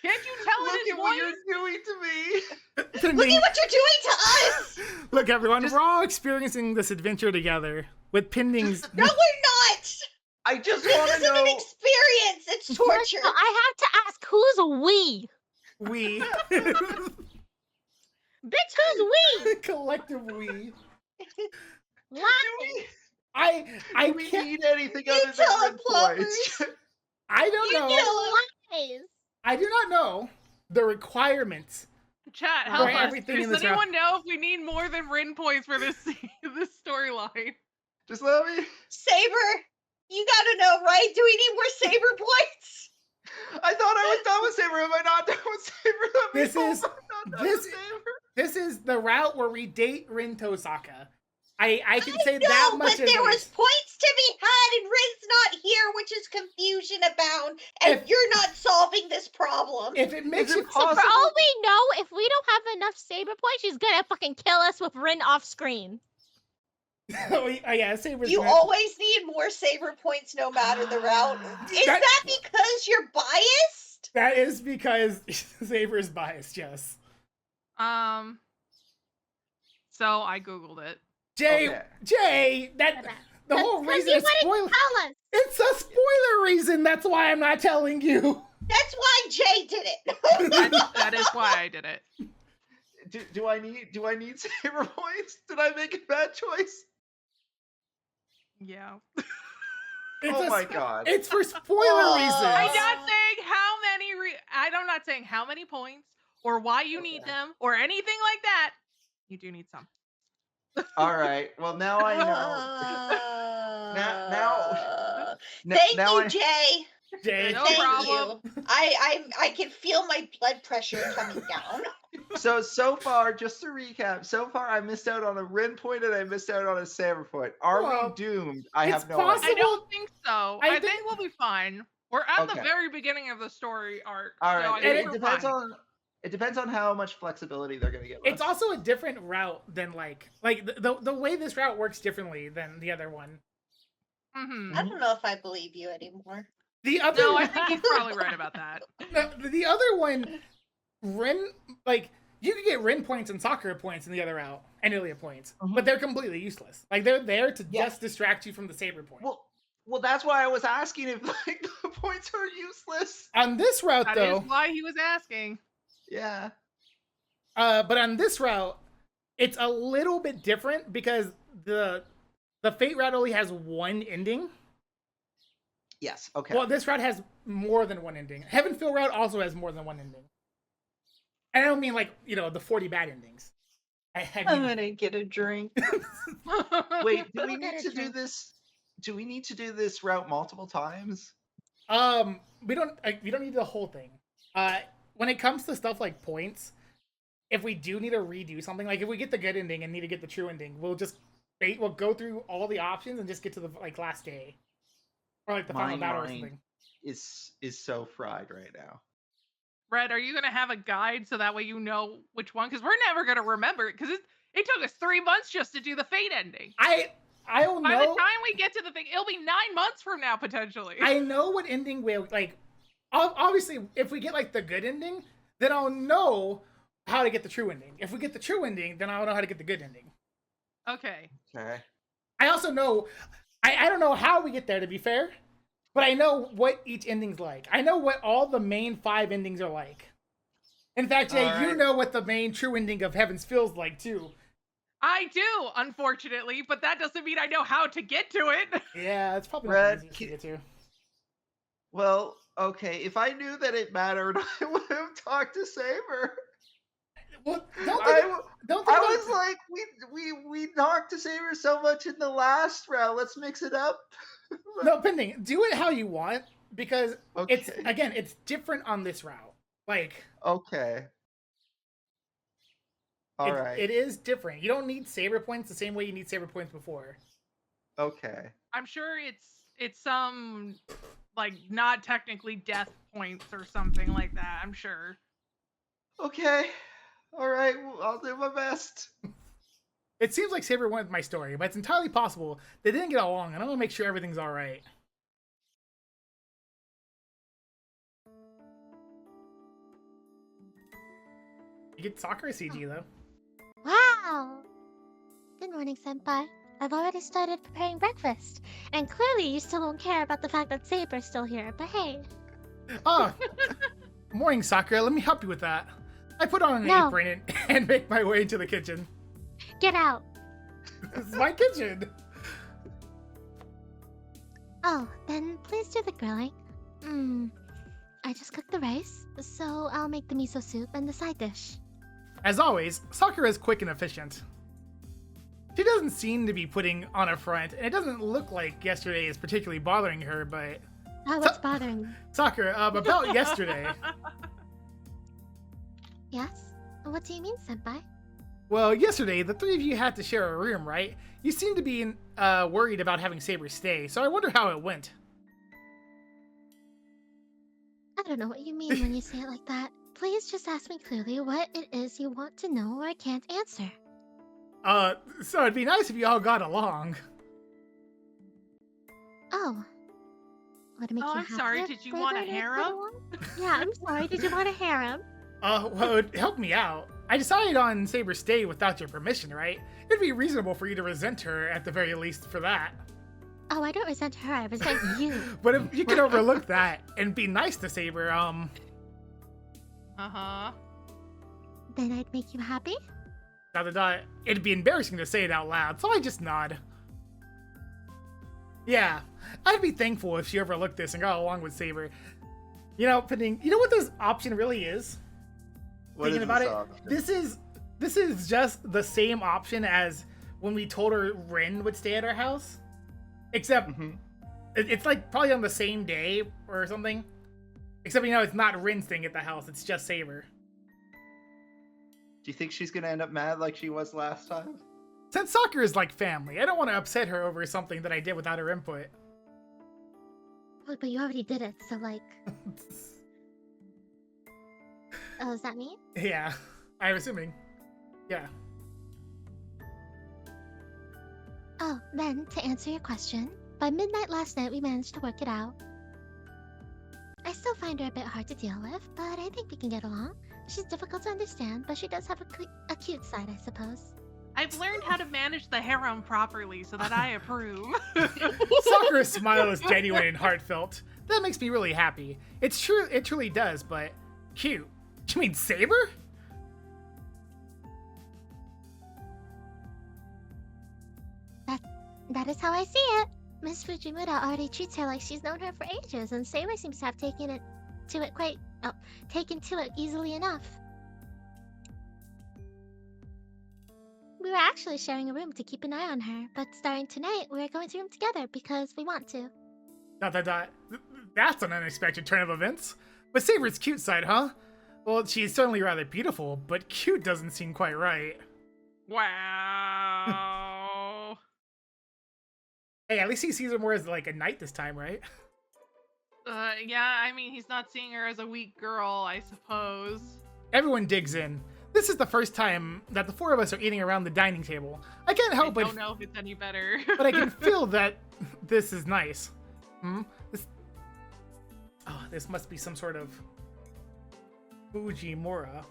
Can't you tell in Look his at what voice? you're doing to me. Look Pending. at what you're doing to us! Look, everyone, Just- we're all experiencing this adventure together with Pending's. No, we're not! I just This want to isn't know. an experience, it's torture. No, I have to ask, who's we? We. Bitch, who's we? Collective we. Laughing. I Do we can't. need anything You other tell than him, red points? I don't You know. know. Lies. I do not know the requirements. Chat, For help us. everything in Does this anyone know if we need more than Rin points for this this storyline? Just let me. Saber, you gotta know, right? Do we need more Saber points? I thought I was done with Saber. Am I not done with Saber? Let me This know is- if I'm not done this- with Saber. This is the route where we date Rin Tosaka. I can say No, that much. but as there it was is. points to be had, and Rin's not here, which is confusion abound, and If- you're not solving this problem. If it makes it you So possible? for all we know, if we don't have enough Saber points, she's gonna fucking kill us with Rin off screen. oh yeah, Saber's You gonna- always need more Saber points no matter the route. Is That- that because you're biased? That is because Saber's biased. Yes. So I googled it. Jay, Okay. Jay, that the whole Because reason you is spoiler. wouldn't tell us. It's a spoiler reason. That's why I'm not telling you. That's why Jay did it. That is why I did it. Do I need Saber points? Did I make a bad choice? Yeah. It's Oh a my sp- god. It's for spoiler Oh. reasons. I'm not saying how many. I'm not saying how many points or why you need them or anything like that. You do need some. All right. Well, now I know. Now Thank now you, I- Jay. Jay, No Thank problem. you. I can feel my blood pressure coming down. So far, just to recap, so far I missed out on a Rin point and I missed out on a Saber point. Are Well, we doomed? I it's have no possible. I idea. don't think so. I I think- think we'll be fine. We're at the Okay. very beginning of the story arc. All so I right. think It we're depends fine. on how much flexibility they're gonna give us. it's also a different route than like the way this route works differently than the other one. Mhm. I don't know if I believe you anymore. The other No, I think he's probably right about that. the other one, Rin, like you can get Rin points and Sakura points in the other route and Ilya points, but they're completely useless. Like they're there to Yeah. just distract you from the Saber point. Well, that's why I was asking if like the points are useless. On this route, That though, is why he was asking. Yeah. but on this route, it's a little bit different because the Fate route only has one ending. Yes. Okay. Well, this route has more than one ending. Heavenfield route also has more than one ending. And I don't mean like the 40 bad endings. I I'm mean, gonna get a drink. Wait, do we Look at need it, to do Jay. this? Do we need to do this route multiple times? we don't need the whole thing. When it comes to stuff like points, if we do need to redo something, like if we get the good ending and need to get the true ending, we'll go through all the options and just get to the last day, or like the final My battle or mind something. is so fried right now. Red, are you gonna have a guide so that way you know which one? Because we're never gonna remember it. Because it took us 3 months just to do the Fate ending. I'll By the know. time we get to the thing, it'll be 9 months from now potentially. I know what ending we'll like. Obviously, if we get like the good ending, then I'll know how to get the true ending. If we get the true ending, then I'll know how to get the good ending. Okay. Okay. I also know, I don't know how we get there, to be fair, but I know what each ending's like. I know what all the main 5 endings are like. In fact, Jay, you Alright. know what the main true ending of Heavens feels like, too. I do, unfortunately, but that doesn't mean I know how to get to it. Yeah, it's probably Red, not the easiest to get to. Well, okay. If I knew that it mattered, I would have talked to Saber. Well, I don't think was like, we talked to Saber so much in the last round. Let's mix it up. no, pending. Do it how you want, because it's, Okay. again, it's different on this route. Like, Okay. All right. it is different. You don't need Saber points the same way you need Saber points before. Okay. I'm sure it's some like not technically death points or something like that. I'm sure. Okay. All right. Well, I'll do my best. It seems like Saber wanted my story, but it's entirely possible they didn't get along, and I want to make sure everything's all right. You get soccer CG though. Wow! Good morning, Senpai. I've already started preparing breakfast. And clearly you still don't care about the fact that Saber's still here, but hey. Oh, morning, Sakura. Let me help you with that. I put on an No. apron and make my way into the kitchen. Get out. This is my kitchen. Oh, then please do the grilling. I just cooked the rice, so I'll make the miso soup and the side dish. As always, Sakura is quick and efficient. She doesn't seem to be putting on a front, and it doesn't look like yesterday is particularly bothering her, but... Oh, what's bothering you? Sakura, about yesterday. Yes? What do you mean, Senpai? Well, yesterday, the three of you had to share a room, right? You seemed to be worried about having Saber stay, so I wonder how it went. I don't know what you mean when you say it like that. Please just ask me clearly what it is you want to know or I can't answer. So it'd be nice if you all got along. Oh. Would it make Oh, you I'm happy sorry, if did you Saber want a and I got harem? along? Yeah, I'm sorry. Did you want a harem? Well, it'd help me out. I decided on Saber's stay without your permission, right? It'd be reasonable for you to resent her at the very least for that. Oh, I don't resent her. I resent you. But if you could overlook that and be nice to Saber, Uh-huh. Then I'd make you happy? It'd be embarrassing to say it out loud, so I just nod. Yeah, I'd be thankful if she overlooked this and got along with Saber. You know, Pending, you know what this option really is? What Thinking is about this it, option? this is just the same option as when we told her Rin would stay at our house. Except, it's like probably on the same day or something. Except, you know, it's not Rin staying at the house, it's just Saber. Do you think she's gonna end up mad like she was last time? Since Sakura is like family, I don't want to upset her over something that I did without her input. Well, but you already did it, so like... Oh, is that me? Yeah, I'm assuming. Yeah. Oh, then, to answer your question, by midnight last night we managed to work it out. I still find her a bit hard to deal with, but I think we can get along. She's difficult to understand, but she does have a cute side, I suppose. I've learned how to manage the harem properly so that I approve. Sakura's smile is genuine and heartfelt. That makes me really happy. It's true, it truly does, but cute. You mean Saber? That is how I see it. Miss Fujimura already treats her like she's known her for ages, and Saber seems to have taken to it easily enough. We were actually sharing a room to keep an eye on her, but starting tonight, we're going to room together because we want to. ... That's an unexpected turn of events. But Saber's cute side, huh? Well, she's certainly rather beautiful, but cute doesn't seem quite right. Wow. Hey, at least he sees her more as like a knight this time, right? Yeah, I mean, he's not seeing her as a weak girl, I suppose. Everyone digs in. This is the first time that the four of us are eating around the dining table. I can't help I but... don't know if it's any better. but I can feel that this is nice. This must be some sort of Fujimura.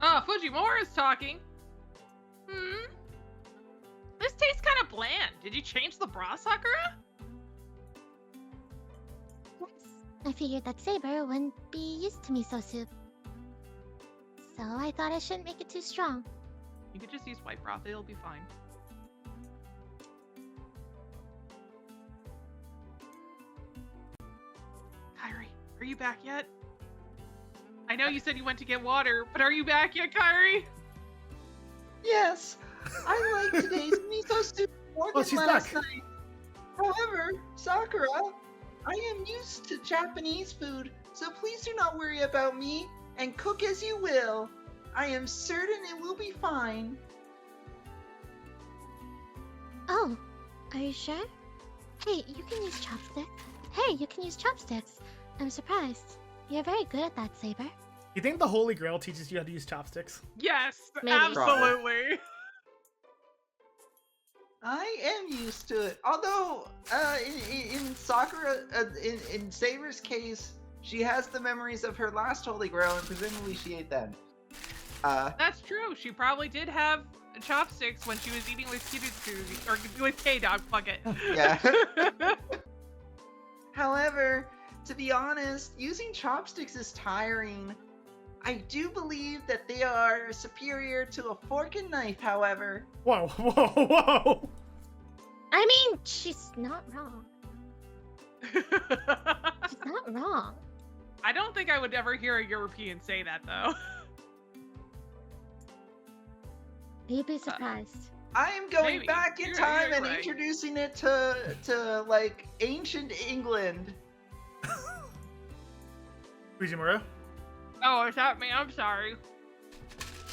Oh, Fujimura's talking. This tastes kind of bland. Did you change the broth, Sakura? Yes, I figured that Saber wouldn't be used to miso soup. So I thought I shouldn't make it too strong. You could just use white broth. It'll be fine. Kyrie, are you back yet? I know you said you went to get water, but are you back yet, Kyrie? Yes, I like today's miso soup more Oh, than she's last back. night. However, Sakura, I am used to Japanese food, so please do not worry about me and cook as you will. I am certain it will be fine. Oh, are you sure? Hey, you can use chopsticks. Hey, you can use chopsticks. I'm surprised. You're very good at that, Saber. You think the Holy Grail teaches you how to use chopsticks? Yes, Maybe. absolutely. I am used to it. Although, in Sakura, in Saber's case, she has the memories of her last Holy Grail, and presumably she ate them. That's true. She probably did have chopsticks when she was eating with Kiryu, or with K-Dog. Fuck it. Yeah. However, to be honest, using chopsticks is tiring. I do believe that they are superior to a fork and knife, however. Whoa, whoa, whoa! I mean, she's not wrong. She's not wrong. I don't think I would ever hear a European say that, though. You'd be surprised. I am going Maybe. back in You're time and right. introducing it to like ancient England. Fujimura? Oh, is that me? I'm sorry.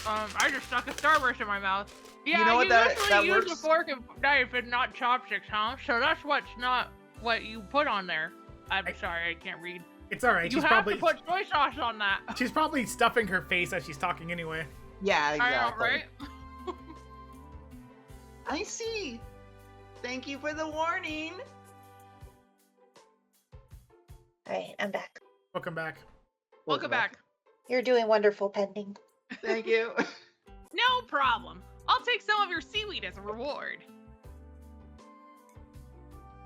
I just stuck a Starburst in my mouth. Yeah, You know what, that usually use a works. fork and knife and not chopsticks, huh? So that's what's not what you put on there. I'm sorry, I can't read. It's alright, You she's have probably to put soy sauce on that. she's probably stuffing her face as she's talking anyway. Yeah, I know, exactly. right? I see. Thank you for the warning. Alright, I'm back. Welcome back. Welcome back. You're doing wonderful, Pending. Thank you. No problem. I'll take some of your seaweed as a reward.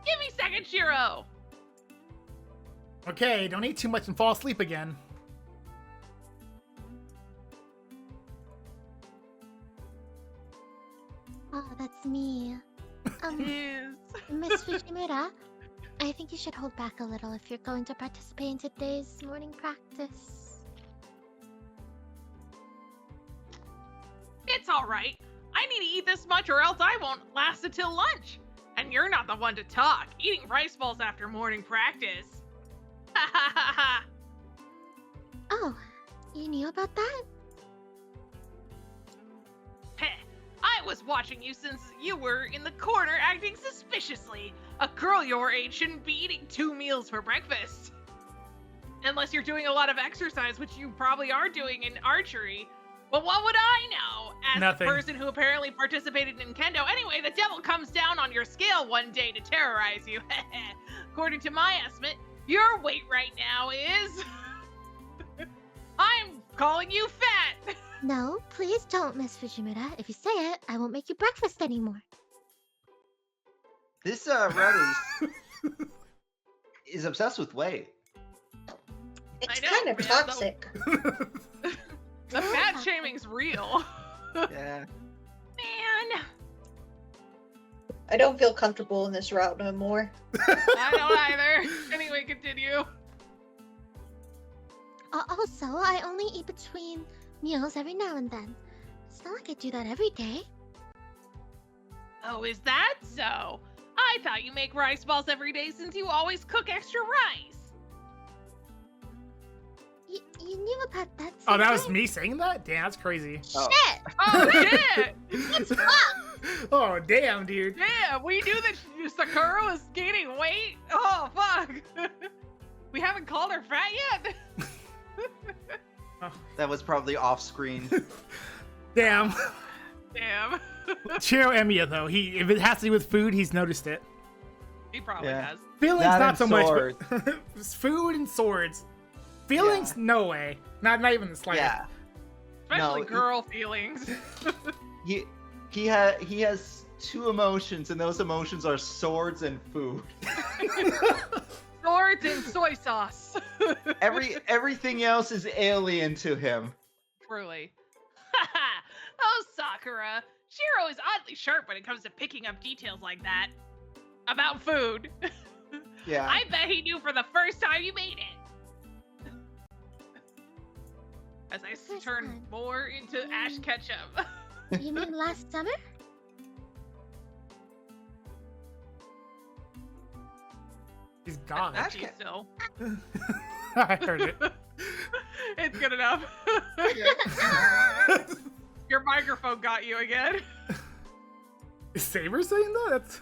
Give me second, Shiro. Okay, don't eat too much and fall asleep again. Oh, that's me. Yes. Miss Fujimura, I think you should hold back a little if you're going to participate in today's morning practice. It's all right. I need to eat this much or else I won't last until lunch. And you're not the one to talk, eating rice balls after morning practice. Ha ha ha ha. Oh, you knew about that? Heh. I was watching you since you were in the corner acting suspiciously. A girl your age shouldn't be eating 2 meals for breakfast. Unless you're doing a lot of exercise, which you probably are doing in archery. But what would I know, as Nothing. the person who apparently participated in kendo? Anyway, the devil comes down on your scale one day to terrorize you. According to my estimate, your weight right now is... I'm calling you fat. No, please don't, Miss Fujimura. If you say it, I won't make you breakfast anymore. This red is obsessed with weight. It's know, kind of man, toxic. The fat shaming's real. Yeah. Man, I don't feel comfortable in this route no more. I don't either. Anyway, continue. Also, I only eat between meals every now and then. It's not like I do that every day. Oh, is that so? I thought you make rice balls every day since you always cook extra rice. You knew about that. Oh, that was sometime? me saying that? Damn, that's crazy. Oh. Shit! Oh, shit! What's up? Oh, damn, dude. Yeah, we knew that Sakura was gaining weight. Oh, fuck. We haven't called her fat yet. That was probably off screen. Damn. Damn. Chiro Emiya, though, if it has to do with food, he's noticed it. He probably Yeah. has. Feelings, That not and so swords. much. But it's food and swords. Feelings, no way. Not even the slightest. Yeah. Especially No, girl feelings. He has 2 emotions, and those emotions are swords and food. Swords and soy sauce. Everything else is alien to him. Truly. Oh, Sakura. Shiro is oddly sharp when it comes to picking up details like that. About food. Yeah. I bet he knew for the first time you made it. As I First turn time. more into Ash Ketchum. You mean last summer? He's gone. Ash She's still. I heard it. It's good enough. Your microphone got you again. Is Saber saying that? That's...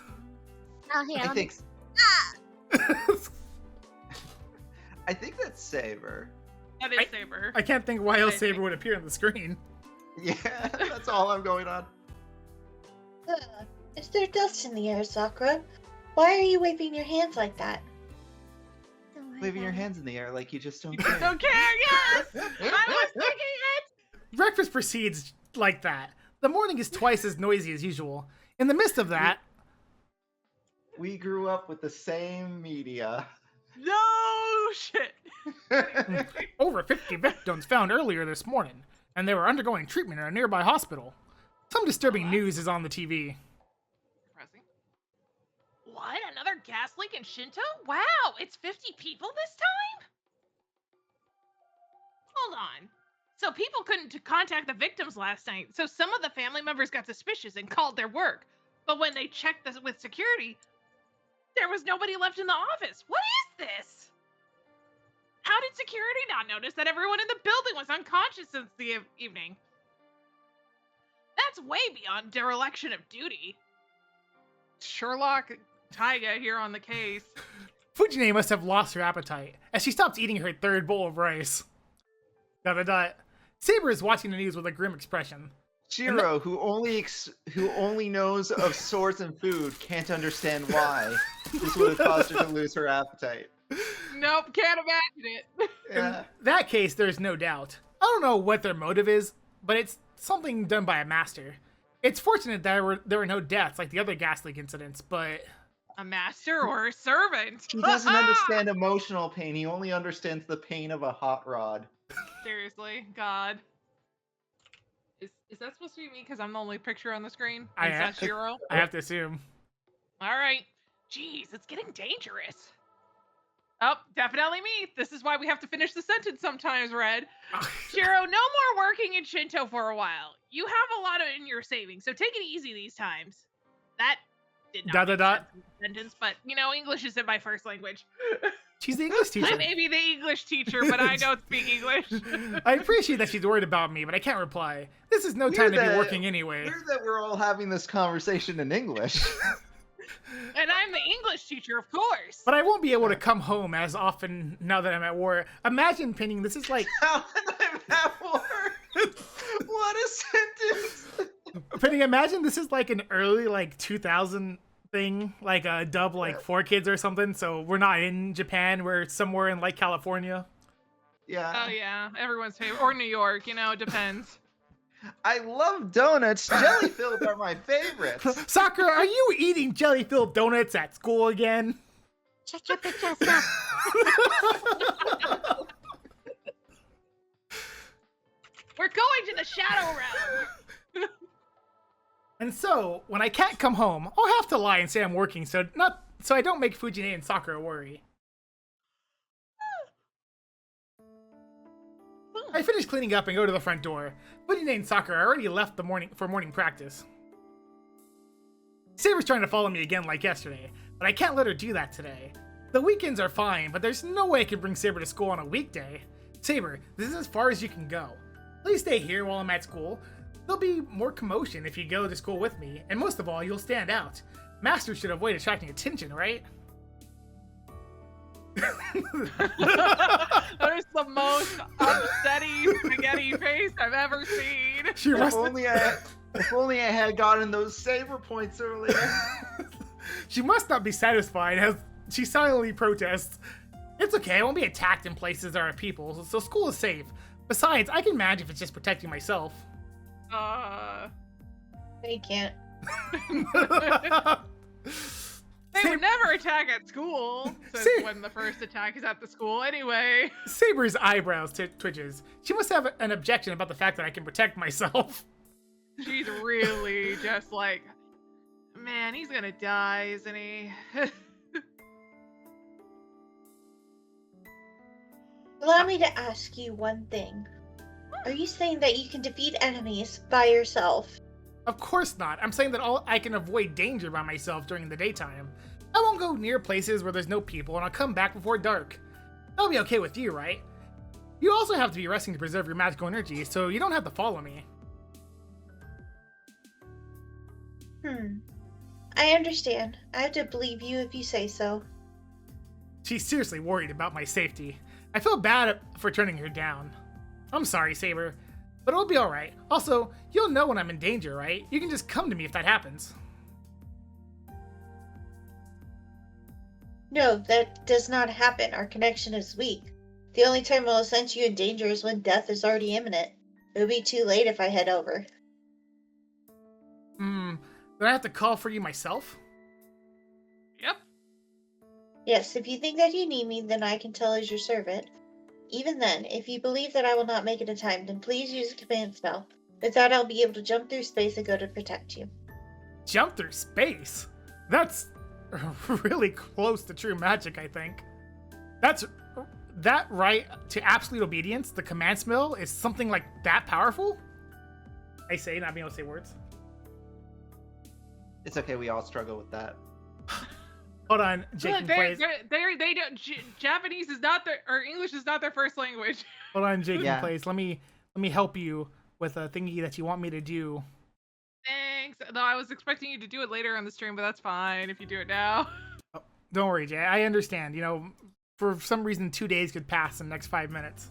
Oh, here. I let me- think I think that's Saber. That is Saber. I can't think why else I Saber think- would appear on the screen. Yeah, that's all I'm going on. Is there dust in the air, Sakura? Why are you waving your hands like that? Don't worry Waving your about it. hands in the air like you just don't care. Don't care, yes! I was thinking it! Breakfast proceeds like that. The morning is twice as noisy as usual. In the midst of that, We grew up with the same media. No shit! over 50 victims found earlier this morning, and they were undergoing treatment in a nearby hospital. Some disturbing news is on the TV. Depressing. What? Another gas leak in Shinto? Wow, it's 50 people this time? Hold on. So people couldn't contact the victims last night, so some of the family members got suspicious and called their work. But when they checked this with security, there was nobody left in the office. What is this? How did security not notice that everyone in the building was unconscious since the evening? That's way beyond dereliction of duty. Sherlock Taiga here on the case. Fujine must have lost her appetite, as she stops eating her third bowl of rice. ... Saber is watching the news with a grim expression. Shiro, who only knows of swords and food, can't understand why. This would have caused her to lose her appetite. Nope, can't imagine it. Yeah. In that case, there's no doubt. I don't know what their motive is, but it's something done by a master. It's fortunate that there were no deaths like the other gas leak incidents, but... A master or a servant? He doesn't understand emotional pain. He only understands the pain of a hot rod. Seriously, God. Is that supposed to be me? Because I'm the only picture on the screen. I Is am. that Shiro? I have to assume. All right. Jeez, it's getting dangerous. Oh, definitely me. This is why we have to finish the sentence sometimes, Red. Shiro, no more working in Shinto for a while. You have a lot in your savings, so take it easy these times. That did not make sense in the sentence, but, you know, English isn't my first language. She's the English teacher. I may be the English teacher, but I don't speak English. I appreciate that she's worried about me, but I can't reply. This is no time to be working anyway. Weird that we're all having this conversation in English. And I'm the English teacher, of course. But I won't be able to come home as often now that I'm at war. Imagine, Pinning, this is like... How am I at war? What a sentence! Pinning, imagine this is like an early, like, 2000 thing, like a dub, like, 4Kids or something, so we're not in Japan, we're somewhere in, like, California. Yeah. Oh, yeah. Everyone's favorite. Or New York, you know, it depends. I love donuts. Jelly-filled are my favorites. Sakura, are you eating jelly-filled donuts at school again? Check your big ass out. We're going to the shadow realm. And so, when I can't come home, I'll have to lie and say I'm working so I don't make Fujine and Sakura worry. I finish cleaning up and go to the front door. Fujine and Sakura already left for morning practice. Saber's trying to follow me again like yesterday, but I can't let her do that today. The weekends are fine, but there's no way I can bring Saber to school on a weekday. Saber, this is as far as you can go. Please stay here while I'm at school. There'll be more commotion if you go to school with me, and most of all, you'll stand out. Masters should avoid attracting attention, right? That is the most upsetting spaghetti face I've ever seen. She If must only I had gotten those saber points earlier. She must not be satisfied as she silently protests. It's okay, I won't be attacked in places there are people, so school is safe. Besides, I can manage if it's just protecting myself. They can't. They would never attack at school, since See- when the first attack is at the school anyway. Saber's eyebrows twitches. She must have an objection about the fact that I can protect myself. She's really just like, man, he's gonna die, isn't he? Allow me to ask you one thing. Are you saying that you can defeat enemies by yourself? Of course not. I'm saying that I can avoid danger by myself during the daytime. I won't go near places where there's no people, and I'll come back before dark. That'll be okay with you, right? You also have to be resting to preserve your magical energy, so you don't have to follow me. I understand. I have to believe you if you say so. She's seriously worried about my safety. I feel bad for turning her down. I'm sorry, Saber, but it'll be alright. Also, you'll know when I'm in danger, right? You can just come to me if that happens. No, that does not happen. Our connection is weak. The only time I'll sense you in danger is when death is already imminent. It would be too late if I head over. Then I have to call for you myself? Yep. Yes, if you think that you need me, then I can tell as your servant. Even then, if you believe that I will not make it in time, then please use a command spell. With that, I'll be able to jump through space and go to protect you. Jump through space? That's really close to true magic, I think. That right to absolute obedience, the command spell, is something like that powerful? I say, not being able to say words. It's okay. We all struggle with that. Hold on, Look, JayKingPlays. they don't. Japanese is not their, or English is not their first language. Hold on, Yeah. JayKingPlays. Let me help you with a thingy that you want me to do. Thanks. Though I was expecting you to do it later on the stream, but that's fine if you do it now. Oh, don't worry, Jay. I understand. You know, for some reason, 2 days could pass in the next 5 minutes.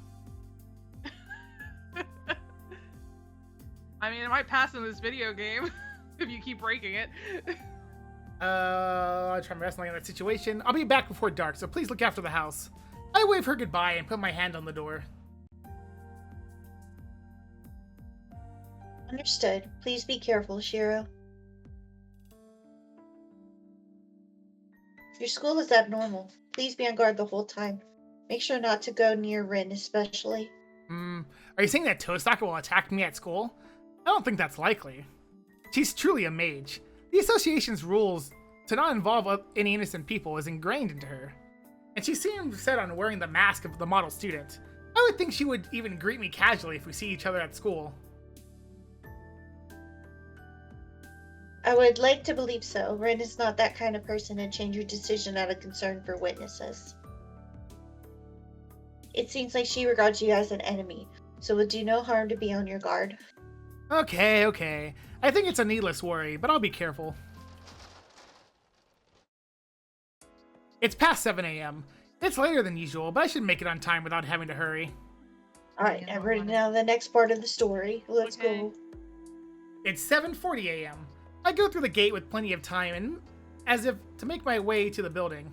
I mean, it might pass in this video game if you keep breaking it. I'll try my best on that situation. I'll be back before dark, so please look after the house. I wave her goodbye and put my hand on the door. Understood. Please be careful, Shiro. Your school is abnormal. Please be on guard the whole time. Make sure not to go near Rin, especially. Are you saying that Tosaka will attack me at school? I don't think that's likely. She's truly a mage. The association's rules to not involve any innocent people is ingrained into her. And she seems set on wearing the mask of the model student. I would think she would even greet me casually if we see each other at school. I would like to believe so. Rin is not that kind of person and change your decision out of concern for witnesses. It seems like she regards you as an enemy, so it would do no harm to be on your guard. Okay. I think it's a needless worry, but I'll be careful. It's past 7 a.m. It's later than usual, but I should make it on time without having to hurry. Alright, I'm ready now the next part of the story. Let's Okay. go. It's 7:40 a.m. I go through the gate with plenty of time and as if to make my way to the building.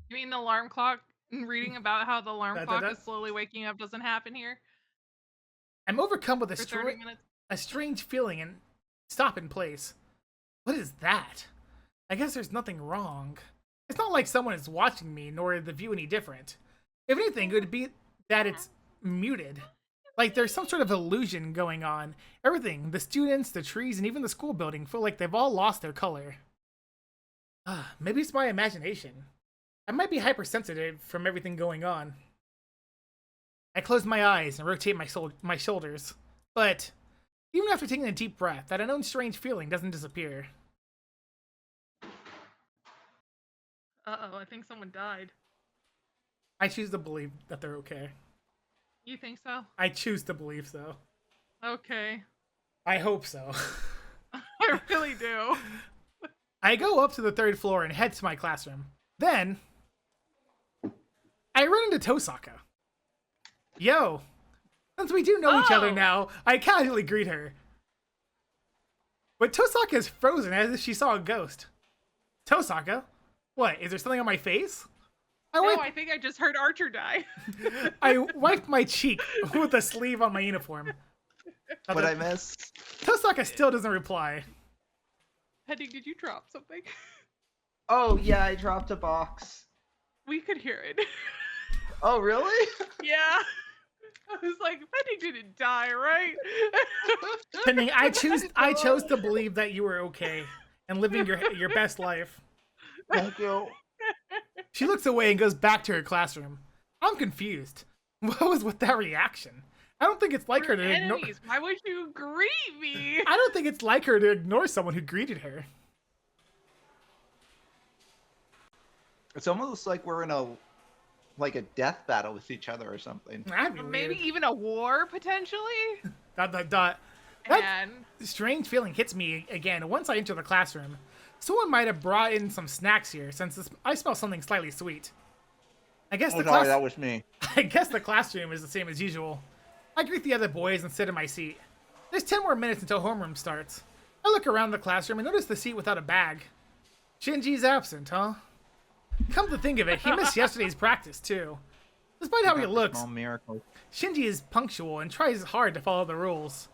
You mean the alarm clock? And reading about how the alarm Da, da, clock da. is slowly waking up doesn't happen here I'm overcome with for 30 minutes. a strange feeling and stop in place. What is that? I guess there's nothing wrong. It's not like someone is watching me, nor is the view any different. If anything, it would be that it's muted. Like there's some sort of illusion going on. Everything, the students, the trees, and even the school building feel like they've all lost their color. Maybe it's my imagination. I might be hypersensitive from everything going on. I close my eyes and rotate my shoulders. But even after taking a deep breath, that unknown strange feeling doesn't disappear. Uh-oh, I think someone died. I choose to believe that they're okay. You think so? I choose to believe so. Okay. I hope so. I really do. I go up to the 3rd floor and head to my classroom. Then, I run into Tosaka. Yo! Since we do know each other Oh. now, I casually greet her. But Tosaka is frozen as if she saw a ghost. Tosaka? What, is there something on my face? No, I think I just heard Archer die. I wiped my cheek with the sleeve on my uniform. What I miss? Tosaka still doesn't reply. Hetty, did you drop something? Oh yeah, I dropped a box. We could hear it. Oh really? Yeah. I was like, Hetty didn't die, right? Pending, I chose to believe that you were okay and living your best life. Thank you. She looks away and goes back to her classroom. I'm confused. What was with that reaction? I don't think it's like her We're to ignore. enemies. Why would you greet me? I don't think it's like her to ignore someone who greeted her. It's almost like we're in a death battle with each other or something. That'd be Or maybe weird. even a war, potentially? That That strange feeling hits me again once I enter the classroom. Someone might have brought in some snacks here, since I smell something slightly sweet. I guess Oh, the sorry, class. that was me. I guess the classroom is the same as usual. I greet the other boys and sit in my seat. There's 10 more minutes until homeroom starts. I look around the classroom and notice the seat without a bag. Shinji's absent, huh? Come to think of it, he missed yesterday's practice too. Despite how he looks, Small miracle. Shinji is punctual and tries hard to follow the rules.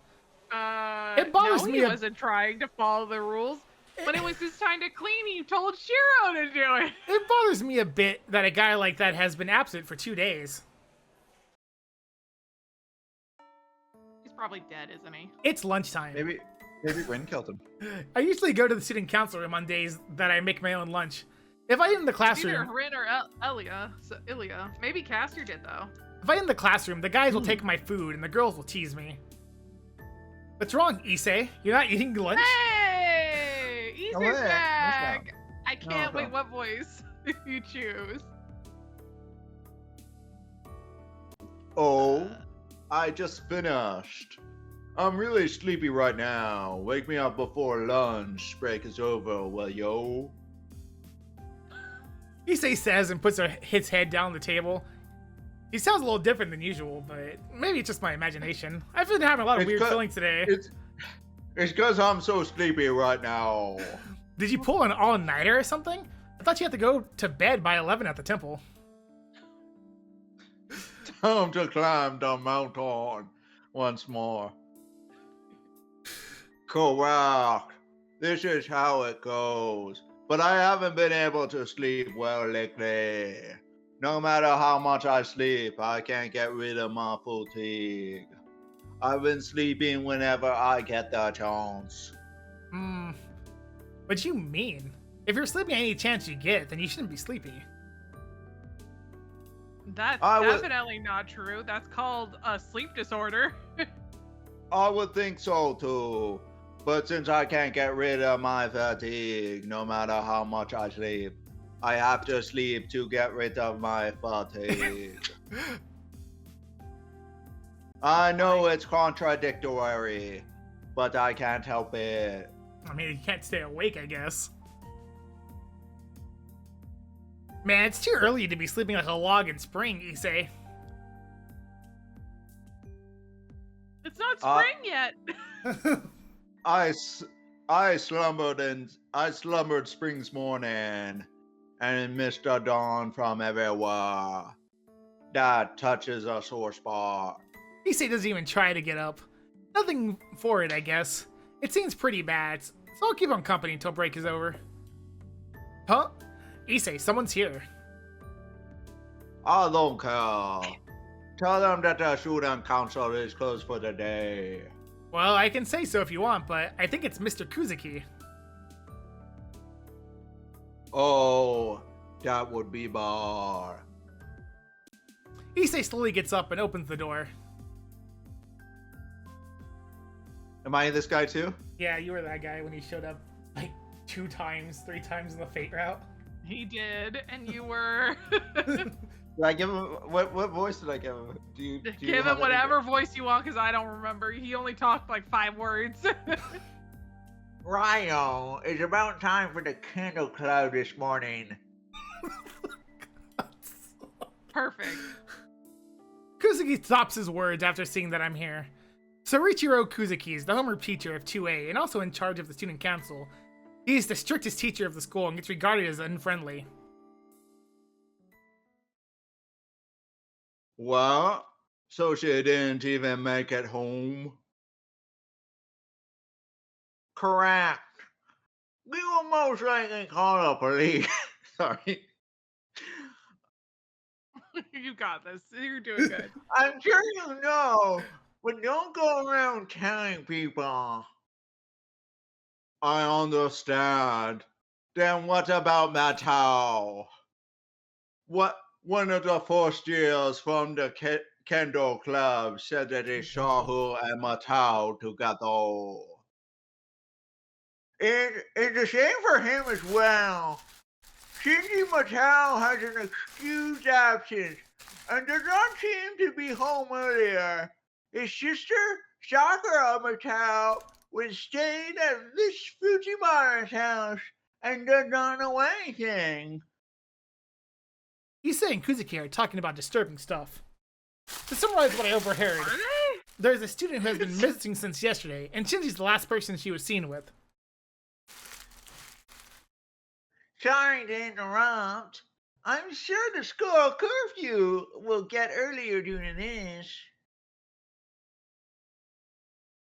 It bothers no, me he a- wasn't trying to follow the rules. When it was his time to clean, he told Shiro to do it. It bothers me a bit that a guy like that has been absent for 2 days. He's probably dead, isn't he? It's lunchtime. Maybe Rin killed him. I usually go to the student council room on days that I make my own lunch. If I am in the Either classroom, Rin or Ilya. Maybe Caster did though. if I am in the classroom, the guys will take my food and the girls will tease me. What's wrong, Issei? You're not eating lunch? Hey, Easter's Oh, yeah. back. I No, can't no. wait. What voice you choose? Oh, I just finished. I'm really sleepy right now. Wake me up before lunch break is over, will yo? Issei says and puts his head down on the table. He sounds a little different than usual, but maybe it's just my imagination. I've been having a lot of It's weird cut- feelings today. It's because I'm so sleepy right now. Did you pull an all-nighter or something? I thought you had to go to bed by 11 at the temple. Time to climb the mountain once more. Correct. This is how it goes. But I haven't been able to sleep well lately. No matter how much I sleep, I can't get rid of my fatigue. I've been sleeping whenever I get the chance. What you mean? If you're sleeping any chance you get, then you shouldn't be sleepy. That's I would- definitely not true. That's called a sleep disorder. I would think so too. But since I can't get rid of my fatigue, no matter how much I sleep, I have to sleep to get rid of my fatigue. I know it's contradictory, but I can't help it. I mean, you can't stay awake, I guess. Man, it's too early to be sleeping like a log in spring, Issei. It's not spring yet. I slumbered spring's morning and missed the dawn from everywhere. That touches a sore spot. Issei doesn't even try to get up. Nothing for it, I guess. It seems pretty bad, so I'll keep him company until break is over. Huh? Issei, someone's here. I don't care. Tell them that the student council is closed for the day. Well, I can say so if you want, but I think it's Mr. Kuzuki. Oh, that would be bar. Issei slowly gets up and opens the door. Am I this guy too? Yeah, you were that guy when he showed up like 2 times, 3 times in the Fate route. He did, and you were. Did I give him what voice did I give him? Do you Give have him whatever voice you want, because I don't remember. He only talked like 5 words. Ryo, it's about time for the candle cloud this morning. Perfect. Kuzuki stops his words after seeing that I'm here. Soichiro Kuzuki is the homeroom teacher of 2A and also in charge of the student council. He is the strictest teacher of the school and gets regarded as unfriendly. What? So she didn't even make it home? Correct. We will most likely call the police. Sorry. You got this. You're doing good. I'm sure you know, but don't go around telling people. I understand. Then what about Matao? What? One of the first years from the Kendo Club said that they saw her and Matao together. It's a shame for him as well. Shinji Matao has an excused absence and does not seem to be home earlier. His sister, Sakura Matao, was staying at this Fujiwara's house and does not know anything. Issei and Kuzuki are talking about disturbing stuff. To summarize what I overheard, Are they? there's a student who has been missing since yesterday, and Shinji's the last person she was seen with. Sorry to interrupt. I'm sure the school curfew will get earlier during this.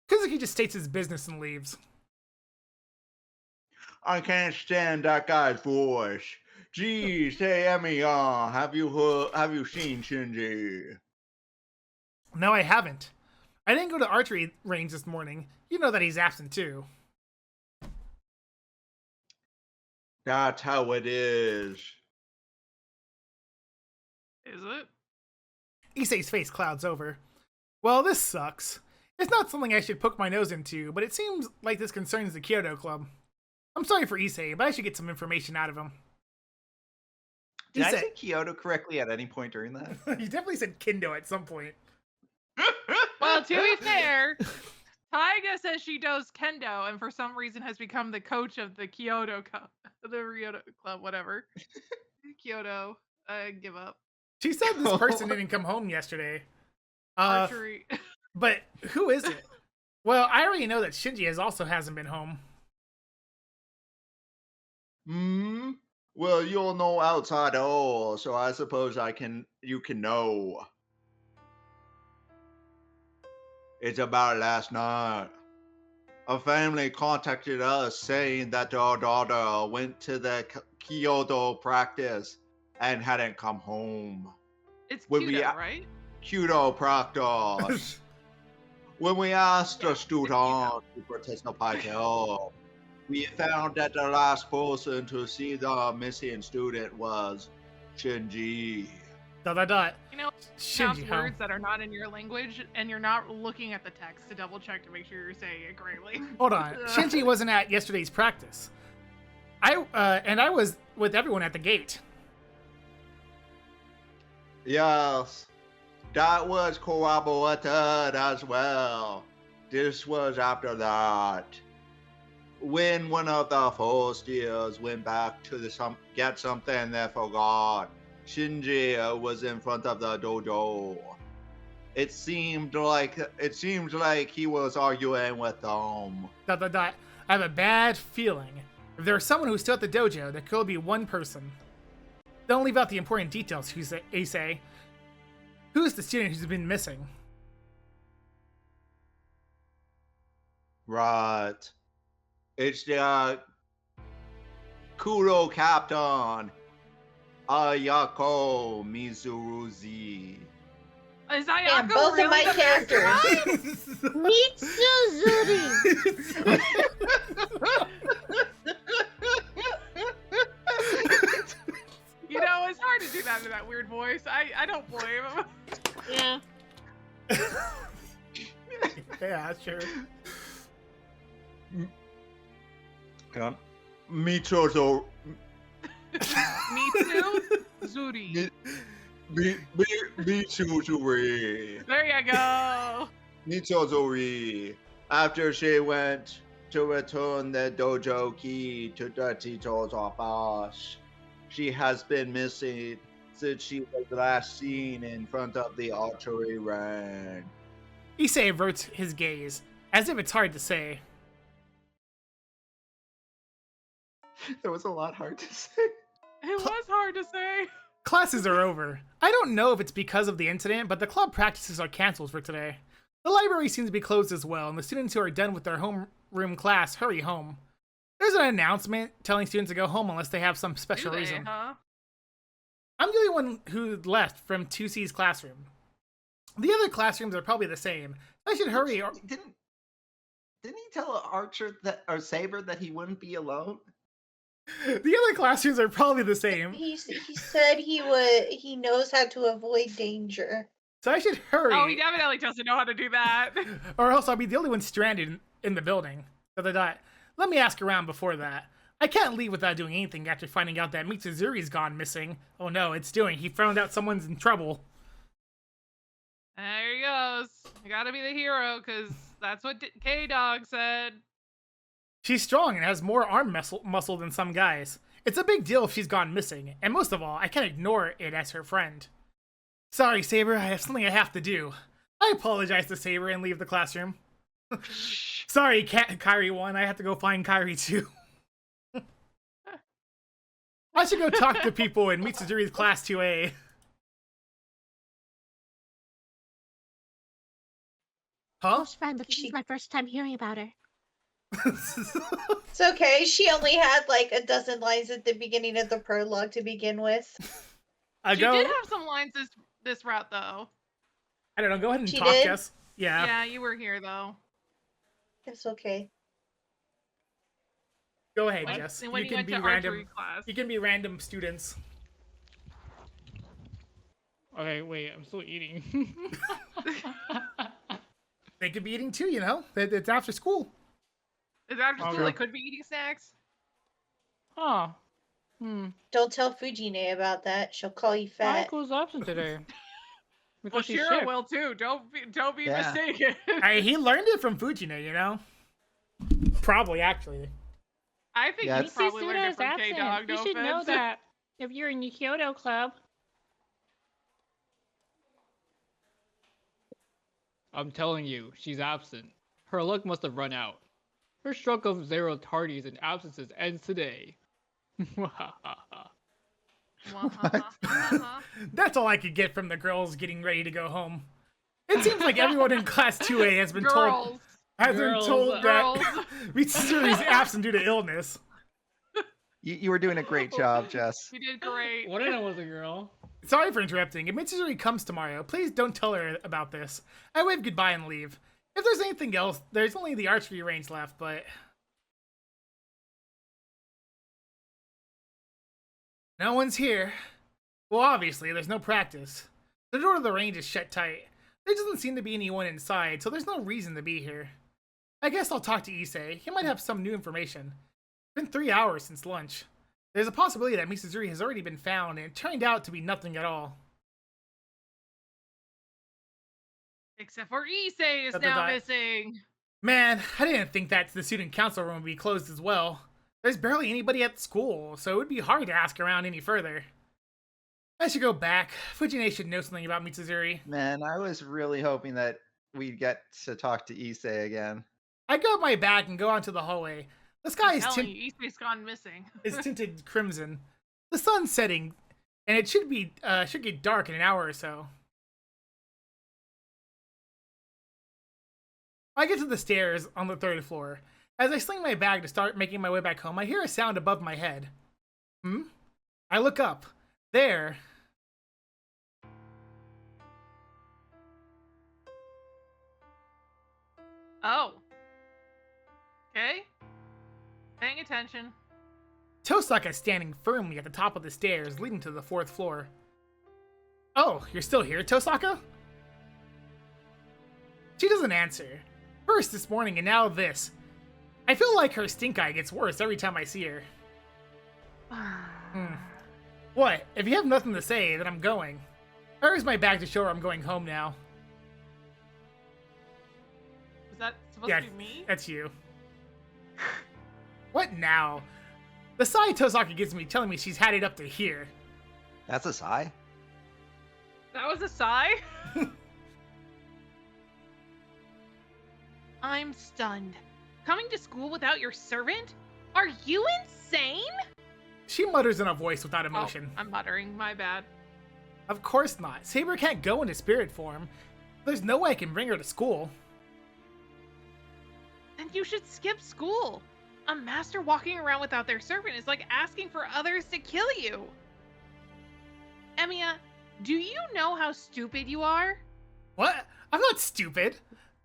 Kuzuki just states his business and leaves. I can't stand that guy's voice. Geez, hey Emiya, have you seen Shinji? No, I haven't. I didn't go to archery range this morning. You know that he's absent too. That's how it is. Is it? Issei's face clouds over. Well, this sucks. It's not something I should poke my nose into, but it seems like this concerns the Kyoto Club. I'm sorry for Issei, but I should get some information out of him. Did I Issei- say Kyoto correctly at any point during that? You definitely said Kendo at some point. Well, to be fair, Taiga says she does kendo and for some reason has become the coach of the Kyoto Club, whatever. Kyoto, I give up. She said this person didn't come home yesterday. Archery. But who is it? Well, I already know that Shinji hasn't been home. Well, you'll know outside all, so I suppose you can know. It's about last night. A family contacted us saying that their daughter went to the Kyoto practice and hadn't come home. It's When Kyoto, we- right? Kyoto practice. When we asked the Yeah, it's student Kyoto. to participate, we found that the last person to see the missing student was Shinji. ... You know, Shinji, pronounce huh? words that are not in your language, and you're not looking at the text to double check to make sure you're saying it correctly. Hold on. Shinji wasn't at yesterday's practice. I was with everyone at the gate. Yes, that was corroborated as well. This was after that. When one of the first years went back to get something they forgot, Shinji was in front of the dojo. It seemed like he was arguing with them. ... I have a bad feeling. If there's someone who's still at the dojo, there could be one person. Don't leave out the important details, Issei. Who's the student who's been missing? Right. It's the Kuro captain, Ayako Mizuruzi. Is that Yeah, Yako both of really my the best characters. one? Mitsuzuri! You know, it's hard to do that in that weird voice. I don't blame him. Yeah. Yeah, sure. Michozo. Mitsu Zuri. Michuzuri. There you go. Michuzuri. After she went to return the dojo key to the teacher's office, she has been missing since she was last seen in front of the archery range. Issei averts his gaze, as if it's hard to say. That was a lot hard to say. It was hard to say. Classes are over. I don't know if it's because of the incident, but the club practices are canceled for today. The library seems to be closed as well, and the students who are done with their homeroom class hurry home. There's an announcement telling students to go home unless they have some special Do they, reason. huh? I'm the only one who left from 2C's classroom. The other classrooms are probably the same. I should hurry. Didn't he tell Archer or Saber that he wouldn't be alone? The other classrooms are probably the same. He said he knows how to avoid danger. So I should hurry. Oh, he definitely doesn't know how to do that. Or else I'll be the only one stranded in the building. Let me ask around before that. I can't leave without doing anything after finding out that Mitsuzuri's gone missing. Oh no, it's doing. He found out someone's in trouble. There he goes. You gotta be the hero, because that's what K-Dog said. She's strong and has more arm muscle than some guys. It's a big deal if she's gone missing, and most of all, I can't ignore it as her friend. Sorry, Saber, I have something I have to do. I apologize to Saber and leave the classroom. Sorry, Kyrie 1, I have to go find Kyrie 2. I should go talk to people in Mitsuzuri's class 2A. Huh? Close friend, but this is my first time hearing about her. It's okay. She only had like a dozen lines at the beginning of the prologue to begin with. I She go. did have some lines this route though. I don't know. Go ahead and She talk, did? Jess. Yeah. Yeah, you were here though. It's okay. Go ahead, When, Jess. when You you can went be to random. archery class. You can be random students. Okay, wait, I'm still eating. They could be eating too. You know, it's after school. Is after Oh, school yeah. they could be eating snacks? Huh. Don't tell Fujine about that. She'll call you fat. Michael's absent today. Well, Because she's Shiro sick. will too. Don't be Yeah. mistaken. He learned it from Fujine. You know. Probably, actually. I think Yeah, he it's- probably learned it Suda's from K Dog. You No should know offense. that if you're in the Kyoto Club. I'm telling you, she's absent. Her luck must have run out. Her stroke of 0 tardies and absences ends today. That's all I could get from the girls getting ready to go home. It seems like everyone in class 2A has been told Girls. that Girls. Mitsuri is absent due to illness. You were doing a great job, Jess. You did great. What did I was a girl? Sorry for interrupting. If Mitsuri comes tomorrow, please don't tell her about this. I wave goodbye and leave. If there's anything else, there's only the archery range left, but... No one's here. Well, obviously, there's no practice. The door to the range is shut tight. There doesn't seem to be anyone inside, so there's no reason to be here. I guess I'll talk to Issei. He might have some new information. It's been 3 hours since lunch. There's a possibility that Mitsuzuri has already been found, and it turned out to be nothing at all. Except for Issei is Except now that- missing. Man, I didn't think that the student council room would be closed as well. There's barely anybody at the school, so it would be hard to ask around any further. I should go back. Fujine should know something about Mitsuzuri. Man, I was really hoping that we'd get to talk to Issei again. I grab my bag and go out to the hallway. The sky I'm is, telling you, Issei's gone missing. is tinted crimson. The sun's setting, and it should get dark in an hour or so. I get to the stairs on the 3rd floor. As I sling my bag to start making my way back home, I hear a sound above my head. I look up. There. Oh. Okay. Paying attention. Tosaka is standing firmly at the top of the stairs leading to the 4th floor. Oh, you're still here, Tosaka? She doesn't answer. First this morning and now this. I feel like her stink eye gets worse every time I see her. What? If you have nothing to say, then I'm going. I raise my bag to show her I'm going home now. Is that supposed Yeah, to be me? that's you. What now? The sigh Tosaka gives me telling me she's had it up to here. That's a sigh. That was a sigh? I'm stunned. Coming to school without your servant? Are you insane? She mutters in a voice without emotion. Oh, I'm muttering. My bad. Of course not. Saber can't go into spirit form. There's no way I can bring her to school. Then you should skip school. A master walking around without their servant is like asking for others to kill you. Emiya, do you know how stupid you are? What? I'm not stupid.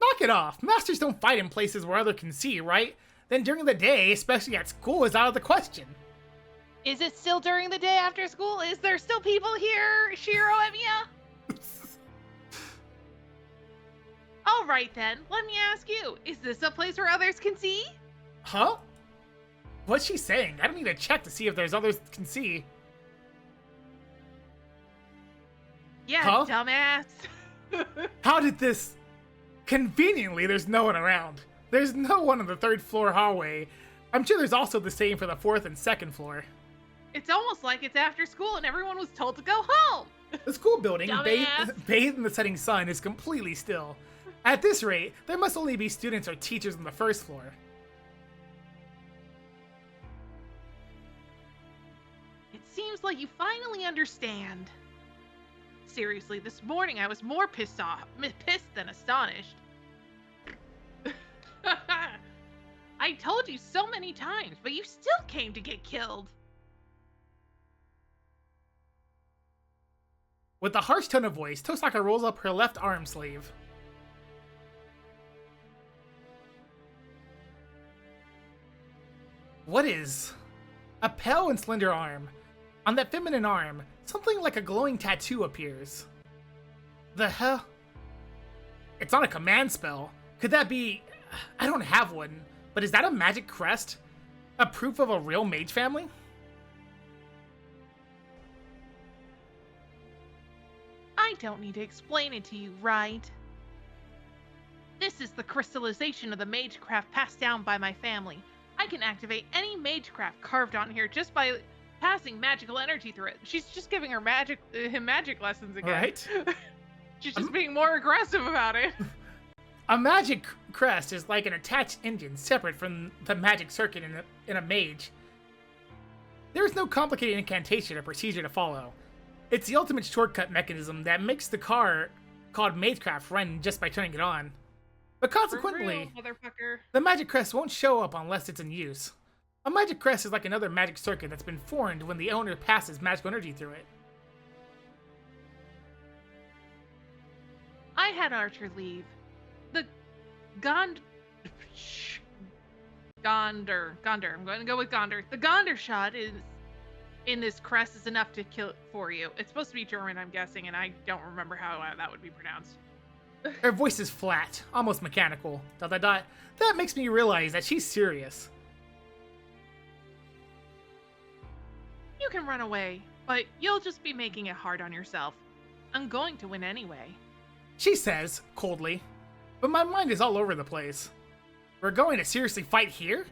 Knock it off. Masters don't fight in places where others can see, right? Then during the day, especially at school, is out of the question. Is it still during the day after school? Is there still people here, Shiro, Emiya? All right then, let me ask you. Is this a place where others can see? Huh? What's she saying? I don't need to check to see if there's others can see. Yeah, Huh? dumbass. How did this... Conveniently, there's no one around. There's no one on the 3rd floor hallway. I'm sure there's also the same for the 4th and 2nd floor. It's almost like it's after school and everyone was told to go home. The school building, Dumbass. bathed in the setting sun, is completely still. At this rate, there must only be students or teachers on the first floor. It seems like you finally understand. Seriously, this morning I was more pissed than astonished. I told you so many times, but you still came to get killed. With a harsh tone of voice, Tosaka rolls up her left arm sleeve. What is? A pale and slender arm. On that feminine arm, something like a glowing tattoo appears. The hell? It's not a command spell. Could that be... I don't have one, but is that a magic crest? A proof of a real mage family? I don't need to explain it to you, right? This is the crystallization of the magecraft passed down by my family. I can activate any magecraft carved on here just by passing magical energy through it. She's just giving him magic lessons again. Right? She's just being more aggressive about it. A magic crest is like an attached engine separate from the magic circuit in a mage. There is no complicated incantation or procedure to follow. It's the ultimate shortcut mechanism that makes the car called Magecraft run just by turning it on. But consequently, For real, motherfucker. the magic crest won't show up unless it's in use. A magic crest is like another magic circuit that's been formed when the owner passes magical energy through it. I had Archer leave. The Gonder. I'm going to go with Gonder. The Gonder shot is in this crest is enough to kill it for you. It's supposed to be German, I'm guessing, and I don't remember how that would be pronounced. Her voice is flat, almost mechanical. ... That makes me realize that she's serious. You can run away, but you'll just be making it hard on yourself. I'm going to win anyway. She says, coldly. But my mind is all over the place. We're going to seriously fight here?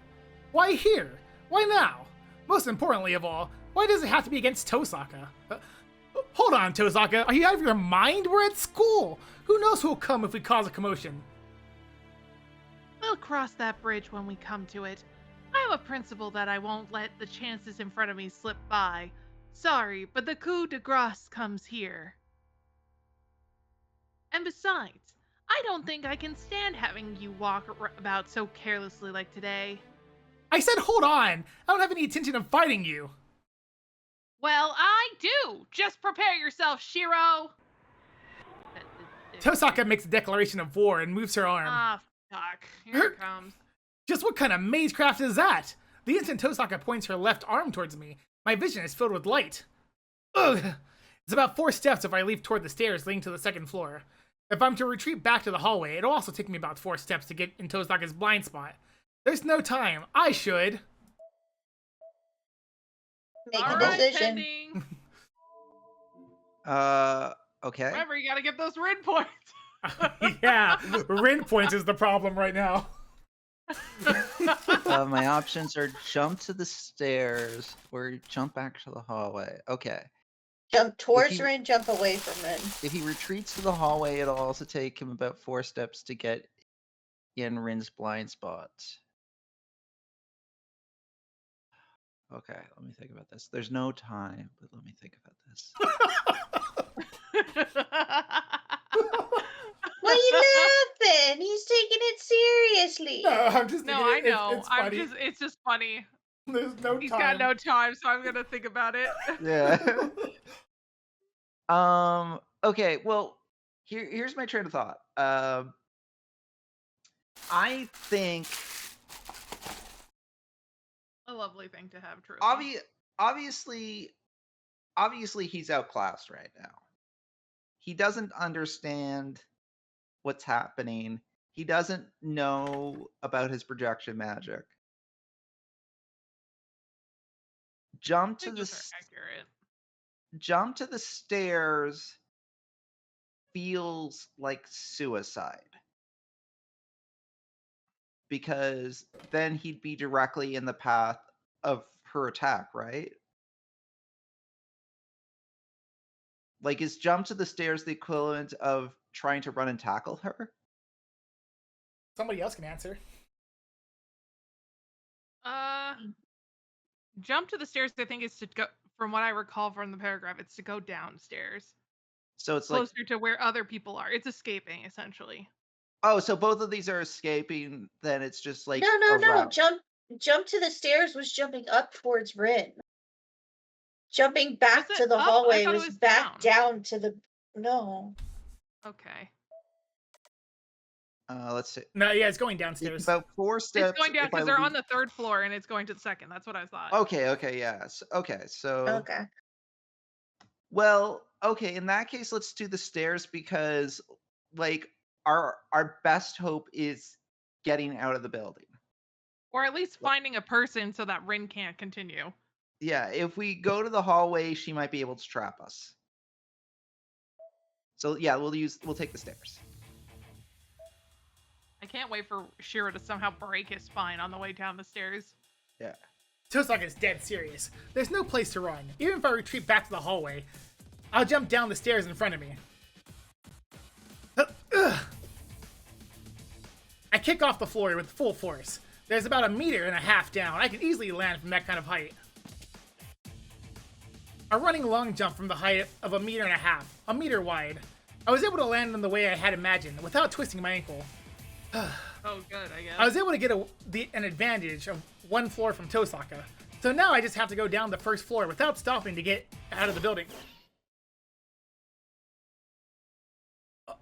Why here? Why now? Most importantly of all, why does it have to be against Tosaka? Hold on, Tosaka. Are you out of your mind? We're at school. Who knows who'll come if we cause a commotion? We'll cross that bridge when we come to it. I have a principle that I won't let the chances in front of me slip by. Sorry, but the coup de grace comes here. And besides, I don't think I can stand having you walk about so carelessly like today. I said hold on. I don't have any intention of fighting you. Well, I do! Just prepare yourself, Shiro! Tosaka makes a declaration of war and moves her arm. Ah, fuck. Here it comes. Just what kind of magecraft is that? The instant Tosaka points her left arm towards me, my vision is filled with light. Ugh! It's about 4 steps if I leave toward the stairs leading to the second floor. If I'm to retreat back to the hallway, it'll also take me about 4 steps to get in Tosaka's blind spot. There's no time. I should... Make All a right, decision. pending. Okay. Remember, you gotta get those Rin points. Yeah, Rin points is the problem right now. My options are jump to the stairs or jump back to the hallway. Okay. Jump towards he- Rin, jump away from Rin. If he retreats to the hallway, it'll also take him about 4 steps to get in Rin's blind spot. Okay, let me think about this. There's no time, but let me think about this. Why are you laughing? He's taking it seriously. No, I'm just No, thinking I know. It's funny. It's just funny. There's no He's time. got no time, so I'm gonna think about it. Yeah. Okay, well, here's my train of thought. I think A lovely thing to have, truly. obviously he's outclassed right now. He doesn't understand what's happening. He doesn't know about his projection magic. I think those are accurate. Jump to the stairs feels like suicide. Because then he'd be directly in the path of her attack, right? Like, is jump to the stairs the equivalent of trying to run and tackle her? Somebody else can answer. Jump to the stairs, I think, is to go, from what I recall from the paragraph, it's to go downstairs. So it's like, Closer to where other people are. It's escaping, essentially. oh, so both of these are escaping, then it's just like No. a route. Jump to the stairs was jumping up towards Rin. Jumping back Was to it the up? I hallway thought it was was back down. down to the. No. Okay. Let's see. No, yeah, it's going It's downstairs. about 4 steps. It's going down if I because they're leave- on the 3rd floor and it's going to the 2nd. That's what I thought. Okay, yeah. Okay, so Okay. well, okay, in that case, let's do the stairs because like our best hope is getting out of the building. Or at least finding a person so that Rin can't continue. Yeah, if we go to the hallway, she might be able to trap us. So yeah, we'll take the stairs. I can't wait for Shiro to somehow break his spine on the way down the stairs. Yeah. Tosaka is dead serious. There's no place to run. Even if I retreat back to the hallway, I'll jump down the stairs in front of me. I kick off the floor with full force. There's about 1.5 meters down. I can easily land from that kind of height. A running long jump from the height of 1.5 meters, 1 meter wide. I was able to land in the way I had imagined, without twisting my ankle. Oh, good, I guess. I was able to get an advantage of 1 floor from Tosaka. So now I just have to go down the 1st floor without stopping to get out of the building.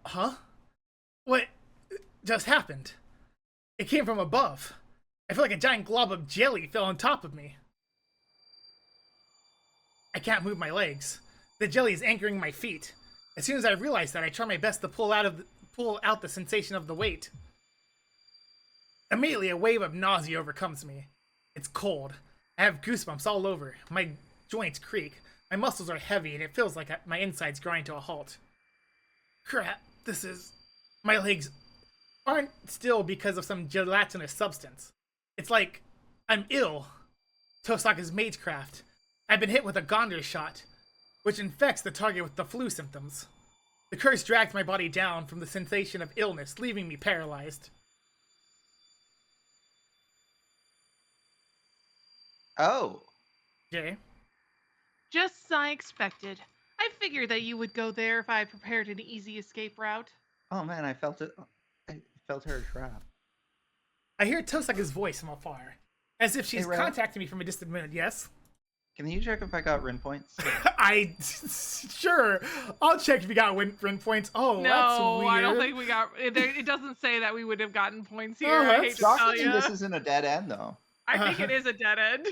Huh? What just happened? It came from above. I feel like a giant glob of jelly fell on top of me. I can't move my legs. The jelly is anchoring my feet. As soon as I realize that, I try my best to pull out the sensation of the weight. Immediately, a wave of nausea overcomes me. It's cold. I have goosebumps all over. My joints creak. My muscles are heavy, and it feels like my insides grind to a halt. Crap, my legs aren't still because of some gelatinous substance. It's like I'm ill. Tosaka's magecraft. I've been hit with a Gondor shot, which infects the target with the flu symptoms. The curse drags my body down from the sensation of illness, leaving me paralyzed. Oh. Jay? Just as I expected. I figured that you would go there if I prepared an easy escape route. Oh man, I felt it. I felt her trap. I hear Tosaka's voice from afar, as if she's Hey, Ren. contacting me from a distant moon. Yes? Can you check if I got Rin points? Sure. I'll check if you got win points. Oh, that's No, weird. I don't think we got. It doesn't say that we would have gotten points here. Oh, I hate that's to tell Shocking you. this isn't a dead end though. I think it is a dead end.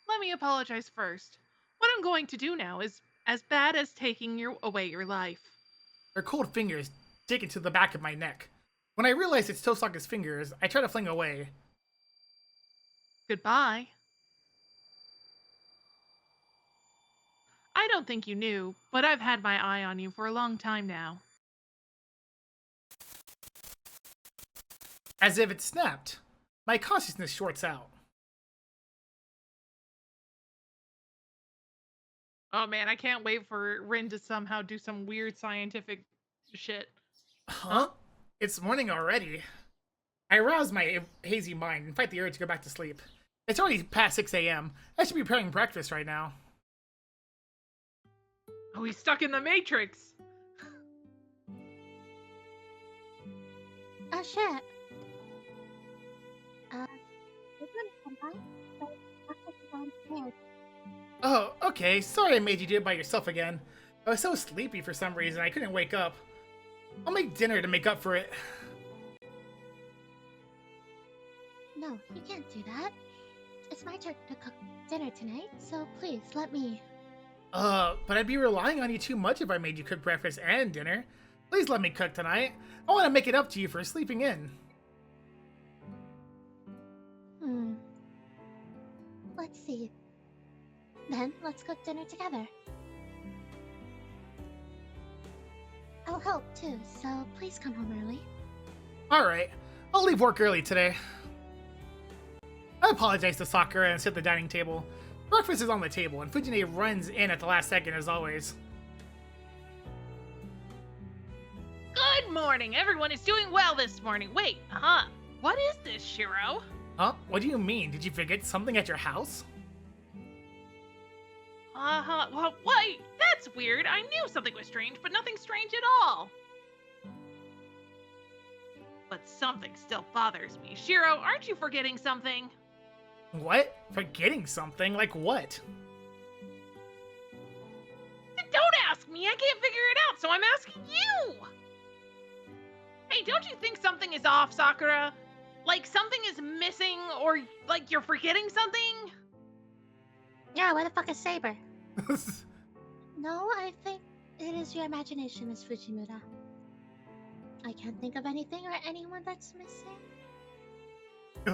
Let me apologize first. What I'm going to do now is as bad as taking away your life. Her cold fingers dig into the back of my neck. When I realize it's Tosaka's fingers, I try to fling away. Goodbye. I don't think you knew, but I've had my eye on you for a long time now. As if it snapped, my consciousness shorts out. Oh man, I can't wait for Rin to somehow do some weird scientific shit. Huh? It's morning already. I arouse my hazy mind and fight the urge to go back to sleep. It's already past 6 a.m. I should be preparing breakfast right now. Oh, he's stuck in the Matrix. Oh shit. You're gonna come back, so breakfast is downstairs. Oh, okay. Sorry I made you do it by yourself again. I was so sleepy for some reason I couldn't wake up. I'll make dinner to make up for it. No, you can't do that. It's my turn to cook dinner tonight, so please let me. But I'd be relying on you too much if I made you cook breakfast and dinner. Please let me cook tonight. I want to make it up to you for sleeping in. Let's see. Then let's cook dinner together. I'll help too, so please come home early. Alright, I'll leave work early today. I apologize to Sakura and sit at the dining table. Breakfast is on the table, and Fujine runs in at the last second as always. Good morning. Everyone is doing well this morning. Wait, what is this, Shiro? Huh? What do you mean? Did you forget something at your house? Well, wait, that's weird. I knew something was strange, but nothing strange at all. But something still bothers me. Shiro, aren't you forgetting something? What? Forgetting something? Like what? Don't ask me. I can't figure it out, so I'm asking you. Hey, don't you think something is off, Sakura? Like something is missing, or like you're forgetting something? Yeah, where the fuck is Saber? No, I think it is your imagination, Miss Fujimura. I can't think of anything or anyone that's missing.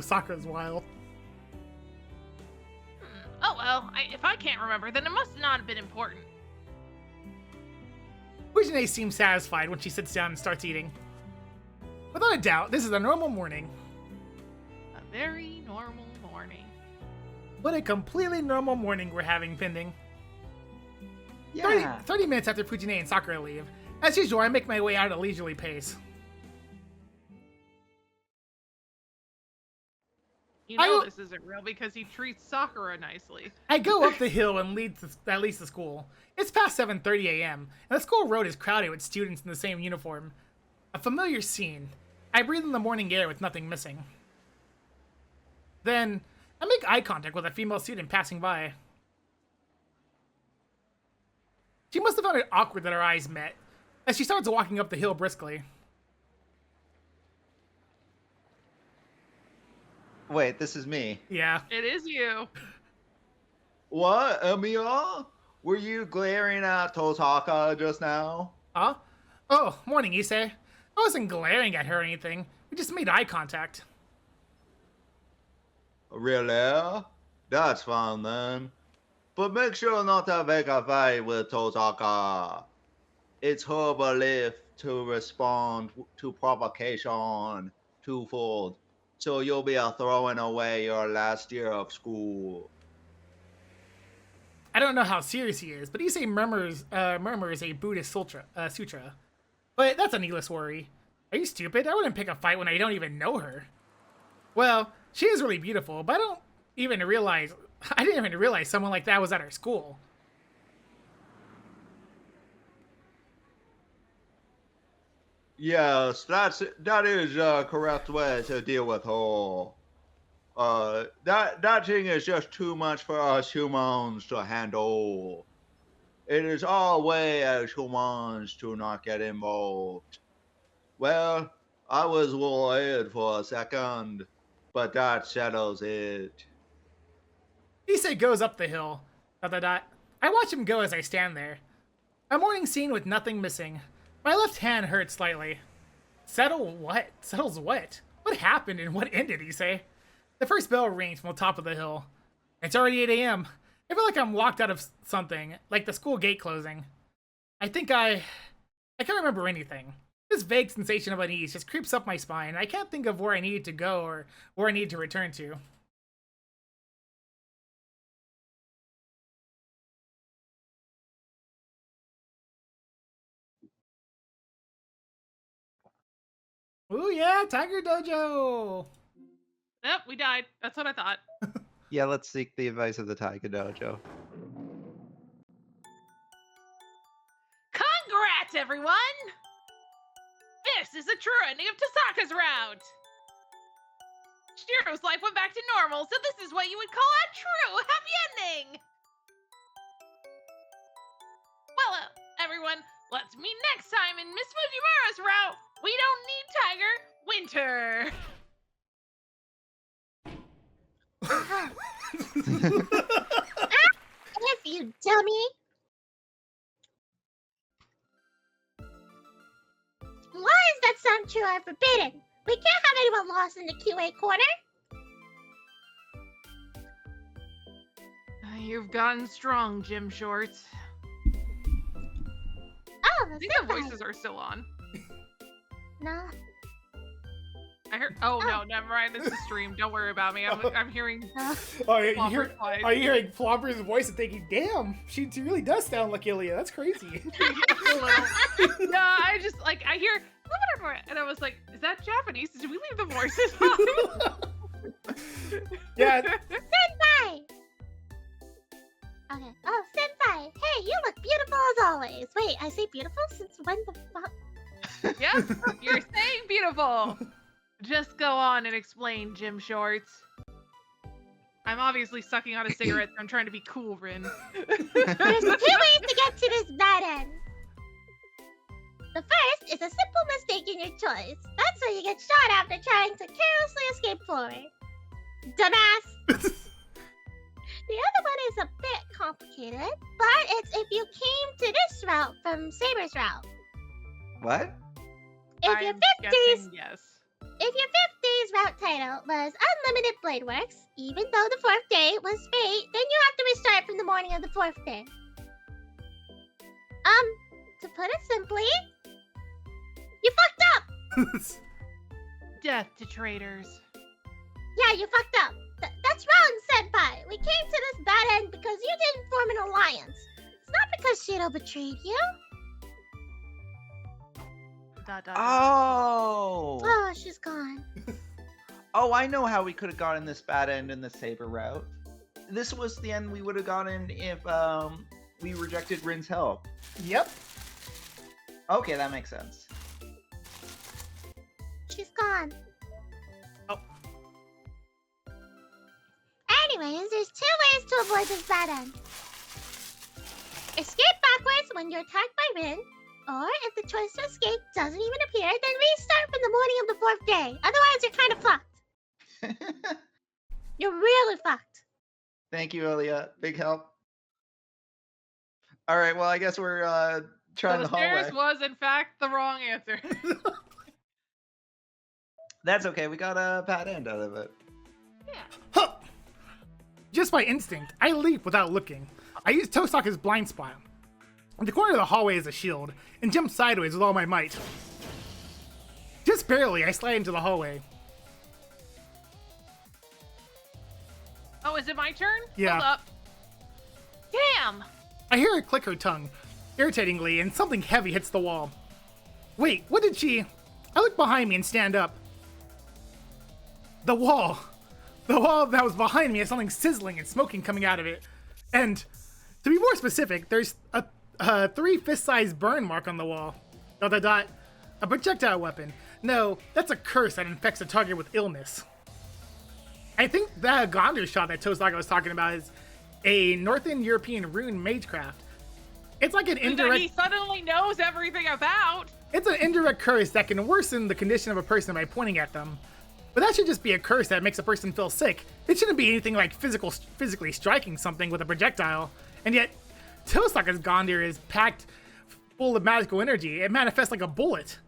Sakura's wild. Oh well, if I can't remember, then it must not have been important. Fujine seems satisfied when she sits down and starts eating. Without a doubt, this is a normal morning. A very normal morning. What a completely normal morning we're having, Pending. Yeah. 30 minutes after Fujine and Sakura leave. As usual, I make my way out at a leisurely pace. You know this isn't real because he treats Sakura nicely. I go up the hill and that leads to school. It's past 7:30 a.m., and the school road is crowded with students in the same uniform. A familiar scene. I breathe in the morning air with nothing missing. Then, I make eye contact with a female student passing by. She must have found it awkward that our eyes met, as she starts walking up the hill briskly. Wait, this is me. Yeah. It is you. What, Emiya? Were you glaring at Totaka just now? Huh? Oh, morning, Issei. I wasn't glaring at her or anything. We just made eye contact. Really? That's fine then. But make sure not to make a fight with Totaka. It's her belief to respond to provocation twofold. So you'll be throwing away your last year of school. I don't know how serious he is, but Issei murmurs a Buddhist sutra. But that's a needless worry. Are you stupid? I wouldn't pick a fight when I don't even know her. Well, she is really beautiful, but I didn't even realize someone like that was at our school. Yes, that is the correct way to deal with her. That thing is just too much for us humans to handle. It is our way as humans to not get involved. Well, I was worried for a second, but that settles it. Issei goes up the hill. ... I watch him go as I stand there. A morning scene with nothing missing. My left hand hurts slightly. Settle what? Settles what? What happened and what ended, Issei? The first bell rings from the top of the hill. It's already 8 a.m. I feel like I'm locked out of something, like the school gate closing. I can't remember anything. This vague sensation of unease just creeps up my spine. I can't think of where I needed to go or where I need to return to. Ooh yeah, Tiger Dojo! Yep, we died. That's what I thought. Yeah, let's seek the advice of the Taiga Dojo. Congrats, everyone! This is a true ending of Tasaka's route! Shiro's life went back to normal, so this is what you would call a true happy ending! Well, everyone, let's meet next time in Miss Fujimura's route! We don't need Tiger, Winter! If you dummy! Why is that sound true or forbidden? We can't have anyone lost in the QA corner. You've gotten strong, Gym Shorts. Oh, I think the voices are still on. No. I heard. Oh no, never mind. It's the stream. Don't worry about me. I'm hearing. Oh, yeah, Plompers twice. are you hearing Plompers' voice and thinking, "Damn, she really does sound like Ilya. That's crazy." No, I just like I hear, and I was like, "Is that Japanese? Did we leave the voices on?" Yeah. Senpai! Okay. Oh, Senpai! Hey, you look beautiful as always. Wait, I say beautiful? Since when the fuck? Yes, you're saying beautiful. Just go on and explain, Gym Shorts. I'm obviously sucking on a cigarette, so I'm trying to be cool, Rin. There's 2 ways to get to this bad end. The first is a simple mistake in your choice. That's where you get shot after trying to carelessly escape forward. Dumbass! The other one is a bit complicated, but it's if you came to this route from Saber's route. What? If your I'm 50s guessing yes. If your 50s route title was Unlimited Blade Works, even though the 4th day was Fate, then you have to restart from the morning of the 4th day. To put it simply, you fucked up! Death to traitors. Yeah, you fucked up. That's wrong, Senpai. We came to this bad end because you didn't form an alliance. It's not because Shido betrayed you. Oh! Oh, she's gone. Oh, I know how we could have gotten this bad end in the Saber route. This was the end we would have gotten if we rejected Rin's help. Yep. Okay, that makes sense. She's gone. Oh. Anyways, there's 2 ways to avoid this bad end. Escape backwards when you're attacked by Rin, or if the choice to escape doesn't even appear, then restart from the morning of the 4th day. Otherwise, you're kind of fucked. You're really fucked. Thank you, Ilya. Big help. All right, well, I guess we're trying So the the stairs hallway. was, in fact, the wrong answer. That's okay. We got a bad end out of it. Yeah. Huh. Just by instinct, I leap without looking. I use Tosaki's blind spot. In the corner of the hallway is a shield, and jump sideways with all my might. Just barely, I slide into the hallway. Oh, is it my turn? Yeah. Hold up. Damn! I hear her click her tongue, irritatingly, and something heavy hits the wall. Wait, what did she... I look behind me and stand up. The wall that was behind me has something sizzling and smoking coming out of it. And, to be more specific, there's a 3 fist-sized burn mark on the wall. ... A projectile weapon. No, that's a curse that infects a target with illness. I think that Gondor shot that Tosaka was talking about is a Northern European rune magecraft. It's like an That indirect... he suddenly knows everything about. It's an indirect curse that can worsen the condition of a person by pointing at them. But that should just be a curse that makes a person feel sick. It shouldn't be anything like physically striking something with a projectile. And yet, Tosaka's Gondir is packed full of magical energy. It manifests like a bullet.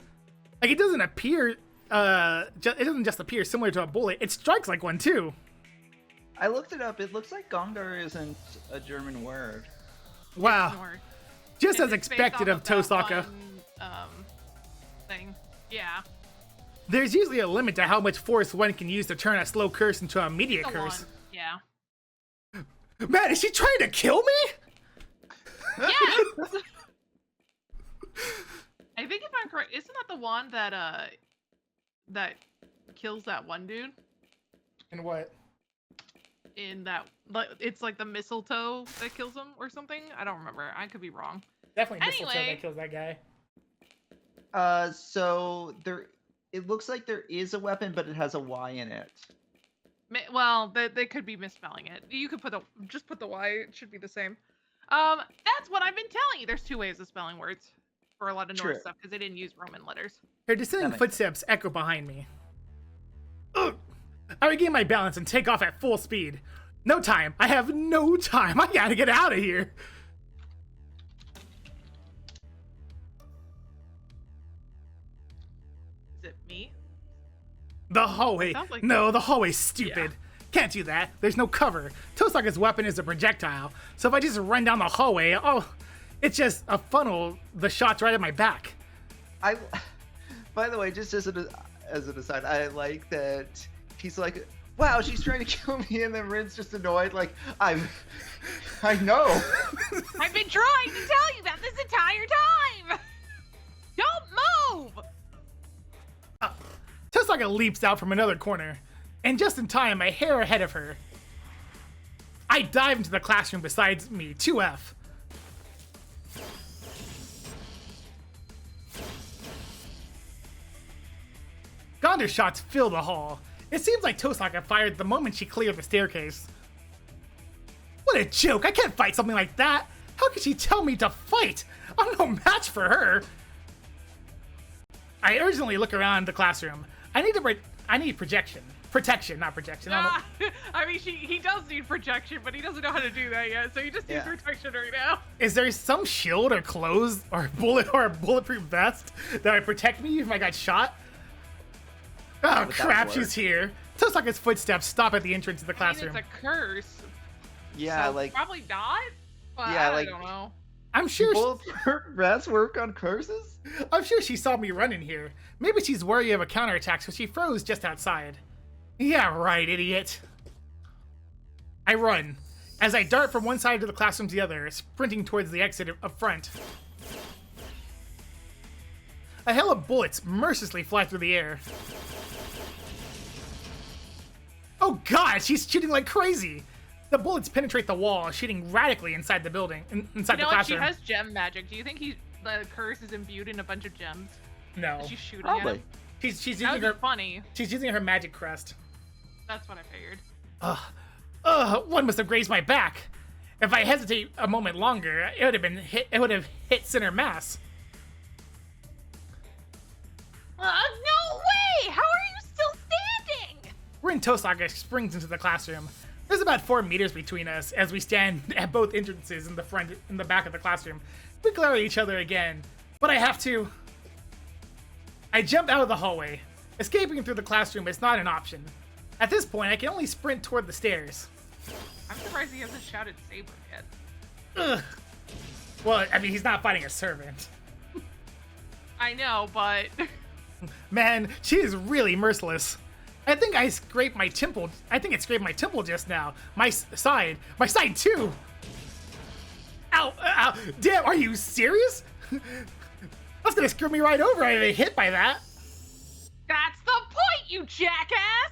Like, it doesn't appear, it doesn't just appear similar to a bullet. It strikes like one, too. I looked it up. It looks like Gondor isn't a German word. Wow. Ignore. Just as It's based expected off of that Tosaka. one, thing. Yeah. There's usually a limit to how much force one can use to turn a slow curse into an immediate The curse. one. Yeah. Man, is she trying to kill me? Yes! I think if I'm correct, isn't that the one that that kills that one dude And what? in that? It's like the mistletoe that kills him or something. I don't remember. I could be wrong. Definitely mistletoe Anyway. that kills that guy. So it looks like there is a weapon, but it has a Y in it. Well, they could be misspelling it. You could just put the Y. It should be the same. That's what I've been telling you. There's 2 ways of spelling words for a lot of Norse True. stuff because they didn't use Roman letters. Her descending makes footsteps echo behind me. Ugh. I regain my balance and take off at full speed. No time. I have no time. I gotta get out of here. Is it me? The hallway. Sounds like- No, the hallway's stupid. Can't do that. There's no cover. Tosaka's weapon is a projectile. So if I just run down the hallway, it's just a funnel. The shot's right at my back. By the way, just as as an aside, I like that he's like, wow, she's trying to kill me, and then Rin's just annoyed, like, I know. I've been trying to tell you that this entire time. Don't move. Tosaka leaps out from another corner, and just in time, a hair ahead of her. I dive into the classroom beside me, 2F. Gondor shots fill the hall. It seems like Tosaka fired the moment she cleared the staircase. What a joke! I can't fight something like that! How could she tell me to fight? I'm no match for her! I urgently look around the classroom. I need protection, not projection. I mean, he does need protection, but he doesn't know how to do that yet, so he just needs protection right now. Is there some shield or clothes or a bulletproof vest that would protect me if I got shot? Oh crap, she's here. Tosaka's footsteps stop at the entrance of the classroom. I mean, it's a curse. Yeah, so like probably not. But yeah, I don't know. I'm sure bulletproof vests work on curses? I'm sure she saw me run in here. Maybe she's wary of a counterattack, so she froze just outside. Yeah, right, idiot. I run. As I dart from one side of the classroom to the other, sprinting towards the exit up front. A hail of bullets mercilessly fly through the air. Oh god, she's shooting like crazy! The bullets penetrate the wall, shooting radically inside the building, inside the classroom. She has gem magic. Do you think the curse is imbued in a bunch of gems? No. She's shooting Probably. at him? She's That using would her be funny. She's using her magic crest. That's what I figured. One must have grazed my back. If I hesitate a moment longer, it would have hit center mass. No way! How are you still standing? Rin Tosaka springs into the classroom. There's about 4 meters between us as we stand at both entrances in the back of the classroom. We glare at each other again, but I have to. I jump out of the hallway. Escaping through the classroom is not an option. At this point, I can only sprint toward the stairs. I'm surprised he hasn't shouted Saber yet. Ugh. Well, I mean, he's not fighting a servant. I know, but Man, she is really merciless. I think it scraped my temple just now. My side too. Ow, ow, damn, are you serious? That's gonna screw me right over. I get hit by that. that's the point, you jackass!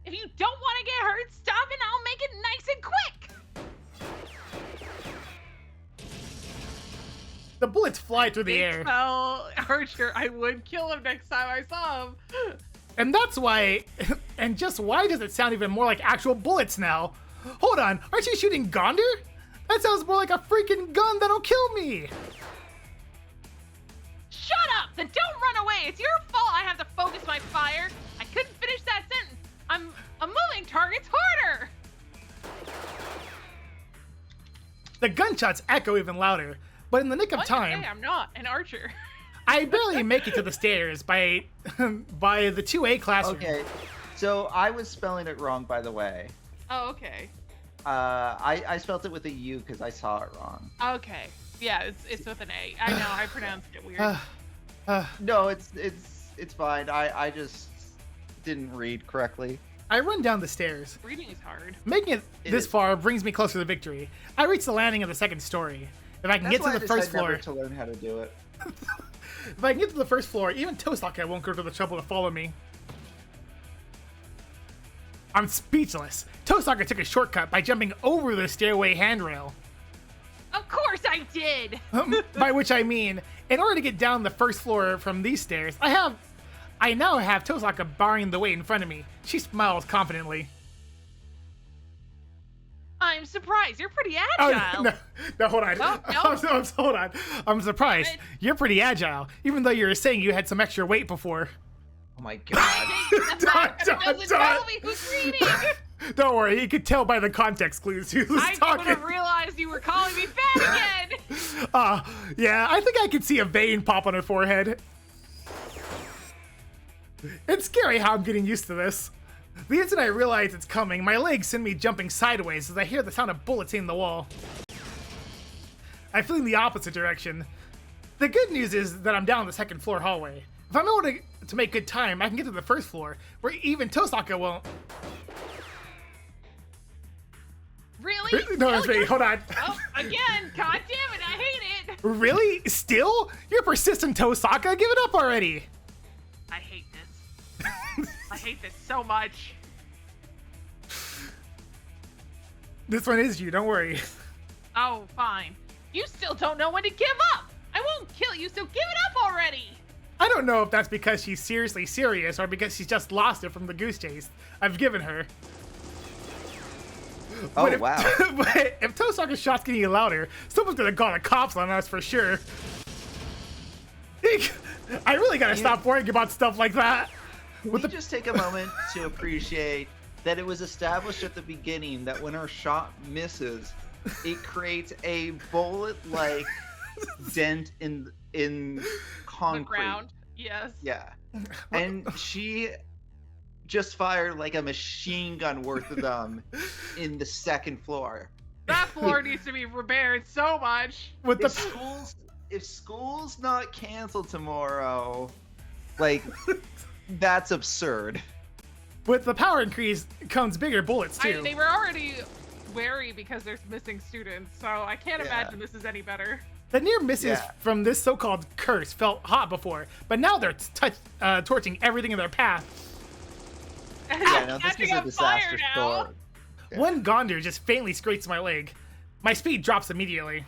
If you don't want to get hurt, stop and I'll make it nice and quick! The bullets fly through the air. Well, Archer, I would kill him next time I saw him. And that's why, and just why does it sound even more like actual bullets now? Hold on, aren't you shooting Gondor? That sounds more like a freaking gun that'll kill me. Shut up! Then don't run away! It's your fault I have to focus my fire! I couldn't finish that sentence! I'm moving targets harder! The gunshots echo even louder, but in the nick of time, Hey, I'm not an archer. I barely make it to the stairs by the 2A classroom. Okay, so I was spelling it wrong, by the way. Oh, okay. I spelled it with a U because I saw it wrong. Okay. Yeah, it's with an A. I know, I pronounced it weird. No, it's fine. I just didn't read correctly. I run down the stairs. Reading is hard. Making it It this is. far brings me closer to victory. I reach the landing of the second story. If I can That's get why to I the first decided floor, never to learn how to do it. if I can get to the first floor, even Tosaka won't go to the trouble to follow me. I'm speechless. Tosaka took a shortcut by jumping over the stairway handrail. Of course I did! By which I mean, in order to get down the first floor from these stairs, I now have Tosaka barring the way in front of me. She smiles confidently. I'm surprised. You're pretty agile. No, hold on. Oh, no. Hold on. I'm surprised. What? You're pretty agile, even though you were saying you had some extra weight before. Oh my god. Doesn't tell me who's reading. Don't worry, you could tell by the context clues who was I would talking. have realized you were calling me fat again. Yeah, I think I could see a vein pop on her forehead. It's scary how I'm getting used to this. The instant I realize it's coming, my legs send me jumping sideways as I hear the sound of bullets hitting the wall. I flee in the opposite direction. The good news is that I'm down the second floor hallway. If I'm able to make good time, I can get to the first floor, where even Tosaka won't. Really? No, Still? it's me. Hold on. Oh, again! God damn it! I hate it. Really? Still? You're persistent, Tosaka. Give it up already. I hate this. I hate this so much. This one is you. Don't worry. Oh, fine. You still don't know when to give up. I won't kill you, so give it up already. I don't know if that's because she's seriously serious or because she's just lost it from the goose chase I've given her. Oh, But if, wow. but if Tosaka's shots getting louder, someone's gonna call the cops on us for sure. I really gotta stop worrying about stuff like that. Can we just take a moment to appreciate that it was established at the beginning that when our shot misses, it creates a bullet-like dent in concrete. The ground. Yes. Yeah. And she just fired like a machine gun worth of them in the second floor. That floor needs to be repaired so much. With If school's not canceled tomorrow, like, that's absurd. With the power increase comes bigger bullets too. They were already wary because there's missing students, so I can't Yeah. imagine this is any better. The near misses Yeah. from this so-called curse felt hot before, but now they're torching everything in their path. Yeah, no, this Catching is a on disaster fire now. storm. Yeah. One Gondor just faintly scrapes my leg. My speed drops immediately.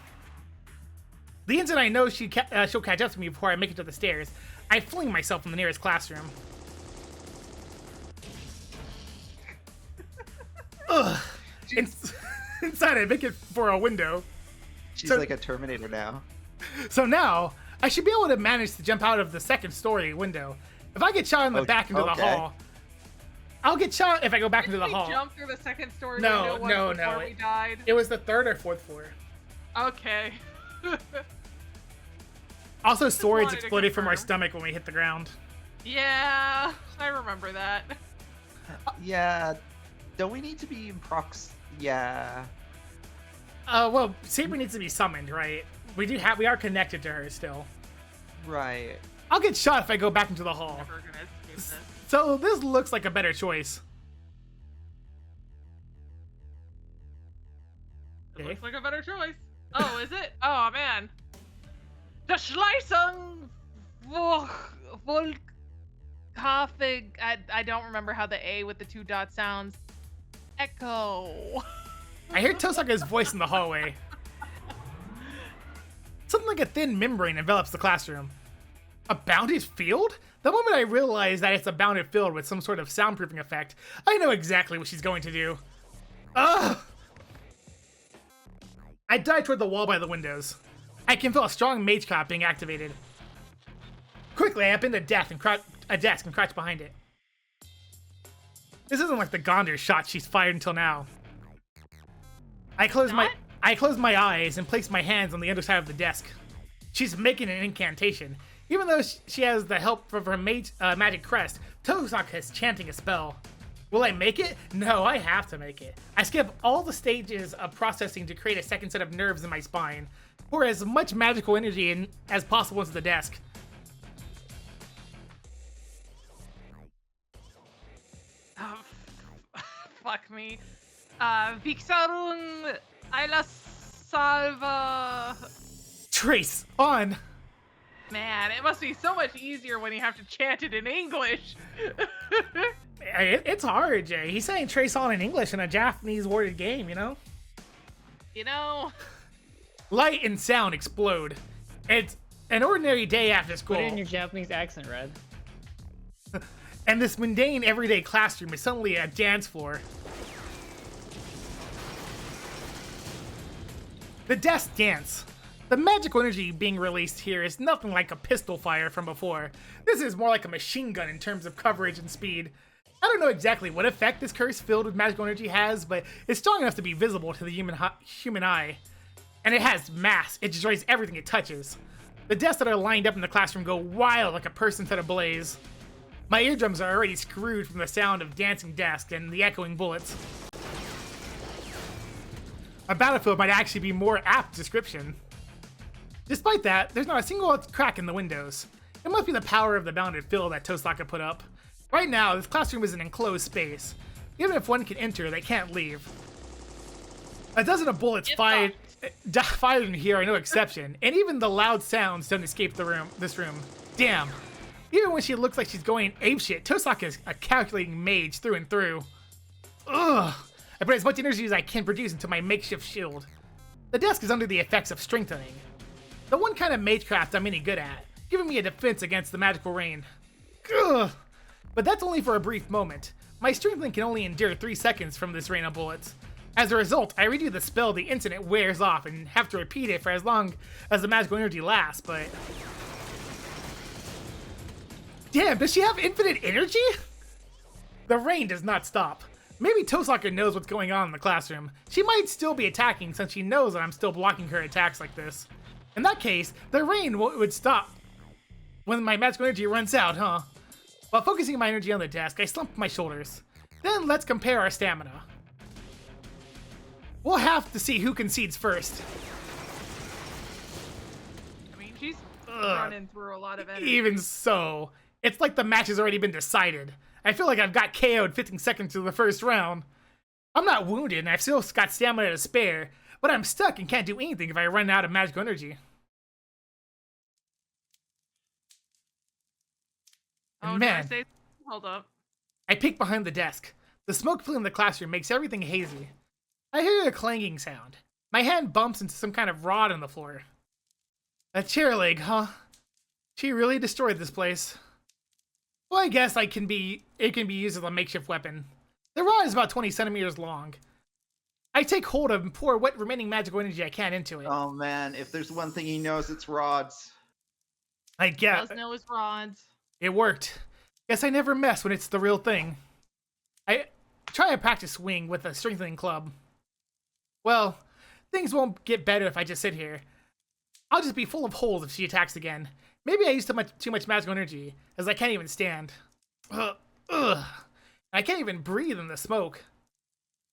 The instant I know she'll catch up to me before I make it to the stairs, I fling myself from the nearest classroom. Ugh. Inside, I make it for a window. She's So- like a Terminator now. So now, I should be able to manage to jump out of the second story window. If I get shot in the back into the okay. hall, I'll get shot if I go back into the Did we hall. jump through the second story No, window no, once no, before we died? It was the third or fourth floor. Okay. Also, swords wanted to exploded from our confirm. stomach when we hit the ground. Yeah, I remember that. Yeah. Don't we need to be in Yeah. Well, Saber needs to be summoned, right? We are connected to her still. Right. I'll get shot if I go back into the hall. Never gonna escape this. So this looks like a better choice. It Okay. looks like a better choice. Oh, is it? Oh man. The Schleisung Volkafig. I don't remember how the A with the 2 dots sounds. Echo. I hear Tosaka's voice in the hallway. Something like a thin membrane envelops the classroom. A bounded field? The moment I realize that it's a bounded field with some sort of soundproofing effect, I know exactly what she's going to do. Ugh! I dive toward the wall by the windows. I can feel a strong mage cloud being activated. Quickly, I up in the desk and crouch behind it. This isn't like the Gondor shot she's fired until now. I close my eyes and place my hands on the underside of the desk. She's making an incantation. Even though she has the help of her magic crest, Tosaka is chanting a spell. Will I make it? No, I have to make it. I skip all the stages of processing to create a second set of nerves in my spine. Pour as much magical energy as possible into the desk. Oh, fuck me. Vixarung Ayla Salva. Trace on. Man, it must be so much easier when you have to chant it in English. It's hard, Jay. He's saying trace on in English in a Japanese worded game, you know? You know? Light and sound explode. It's an ordinary day after school. Put it in your Japanese accent, Red. And this mundane everyday classroom is suddenly a dance floor. The desk dance. The magical energy being released here is nothing like a pistol fire from before. This is more like a machine gun in terms of coverage and speed. I don't know exactly what effect this curse filled with magical energy has, but it's strong enough to be visible to the human eye. And it has mass. It destroys everything it touches. The desks that are lined up in the classroom go wild like a person set ablaze. My eardrums are already screwed from the sound of dancing desks and the echoing bullets. A battlefield might actually be more apt description. Despite that, there's not a single crack in the windows. It must be the power of the bounded field that Tosaka put up. Right now, this classroom is an enclosed space. Even if one can enter, they can't leave. A dozen of bullets fired in here are no exception, and even the loud sounds don't escape this room. Damn. Even when she looks like she's going apeshit, Tosaka is a calculating mage through and through. Ugh. I put as much energy as I can produce into my makeshift shield. The desk is under the effects of strengthening. The one kind of magecraft I'm any good at, giving me a defense against the magical rain. Ugh. But that's only for a brief moment. My strengthening can only endure 3 seconds from this rain of bullets. As a result, I redo the spell the instant it wears off and have to repeat it for as long as the magical energy lasts, but... Damn, does she have infinite energy? The rain does not stop. Maybe Tosaka knows what's going on in the classroom. She might still be attacking since she knows that I'm still blocking her attacks like this. In that case, the rain would stop when my magical energy runs out, huh? While focusing my energy on the desk, I slump my shoulders. Then let's compare our stamina. We'll have to see who concedes first. I mean, she's running through a lot of energy. Even so, it's like the match has already been decided. I feel like I've got KO'd 15 seconds through the first round. I'm not wounded and I've still got stamina to spare, but I'm stuck and can't do anything if I run out of magical energy. Oh, man, did I say... Hold up. I peek behind the desk. The smoke filling the classroom makes everything hazy. I hear a clanging sound. My hand bumps into some kind of rod on the floor. A chair leg, huh? She really destroyed this place. Well, I guess it can be used as a makeshift weapon. The rod is about 20 centimeters long. I take hold of and pour what remaining magical energy I can into it. Oh man, if there's one thing he knows, it's rods. I guess. Does know his rods. It worked. Guess I never mess when it's the real thing. I try a practice swing with a strengthening club. Well, things won't get better if I just sit here. I'll just be full of holes if she attacks again. Maybe I used too much magical energy, as I can't even stand. Ugh. I can't even breathe in the smoke.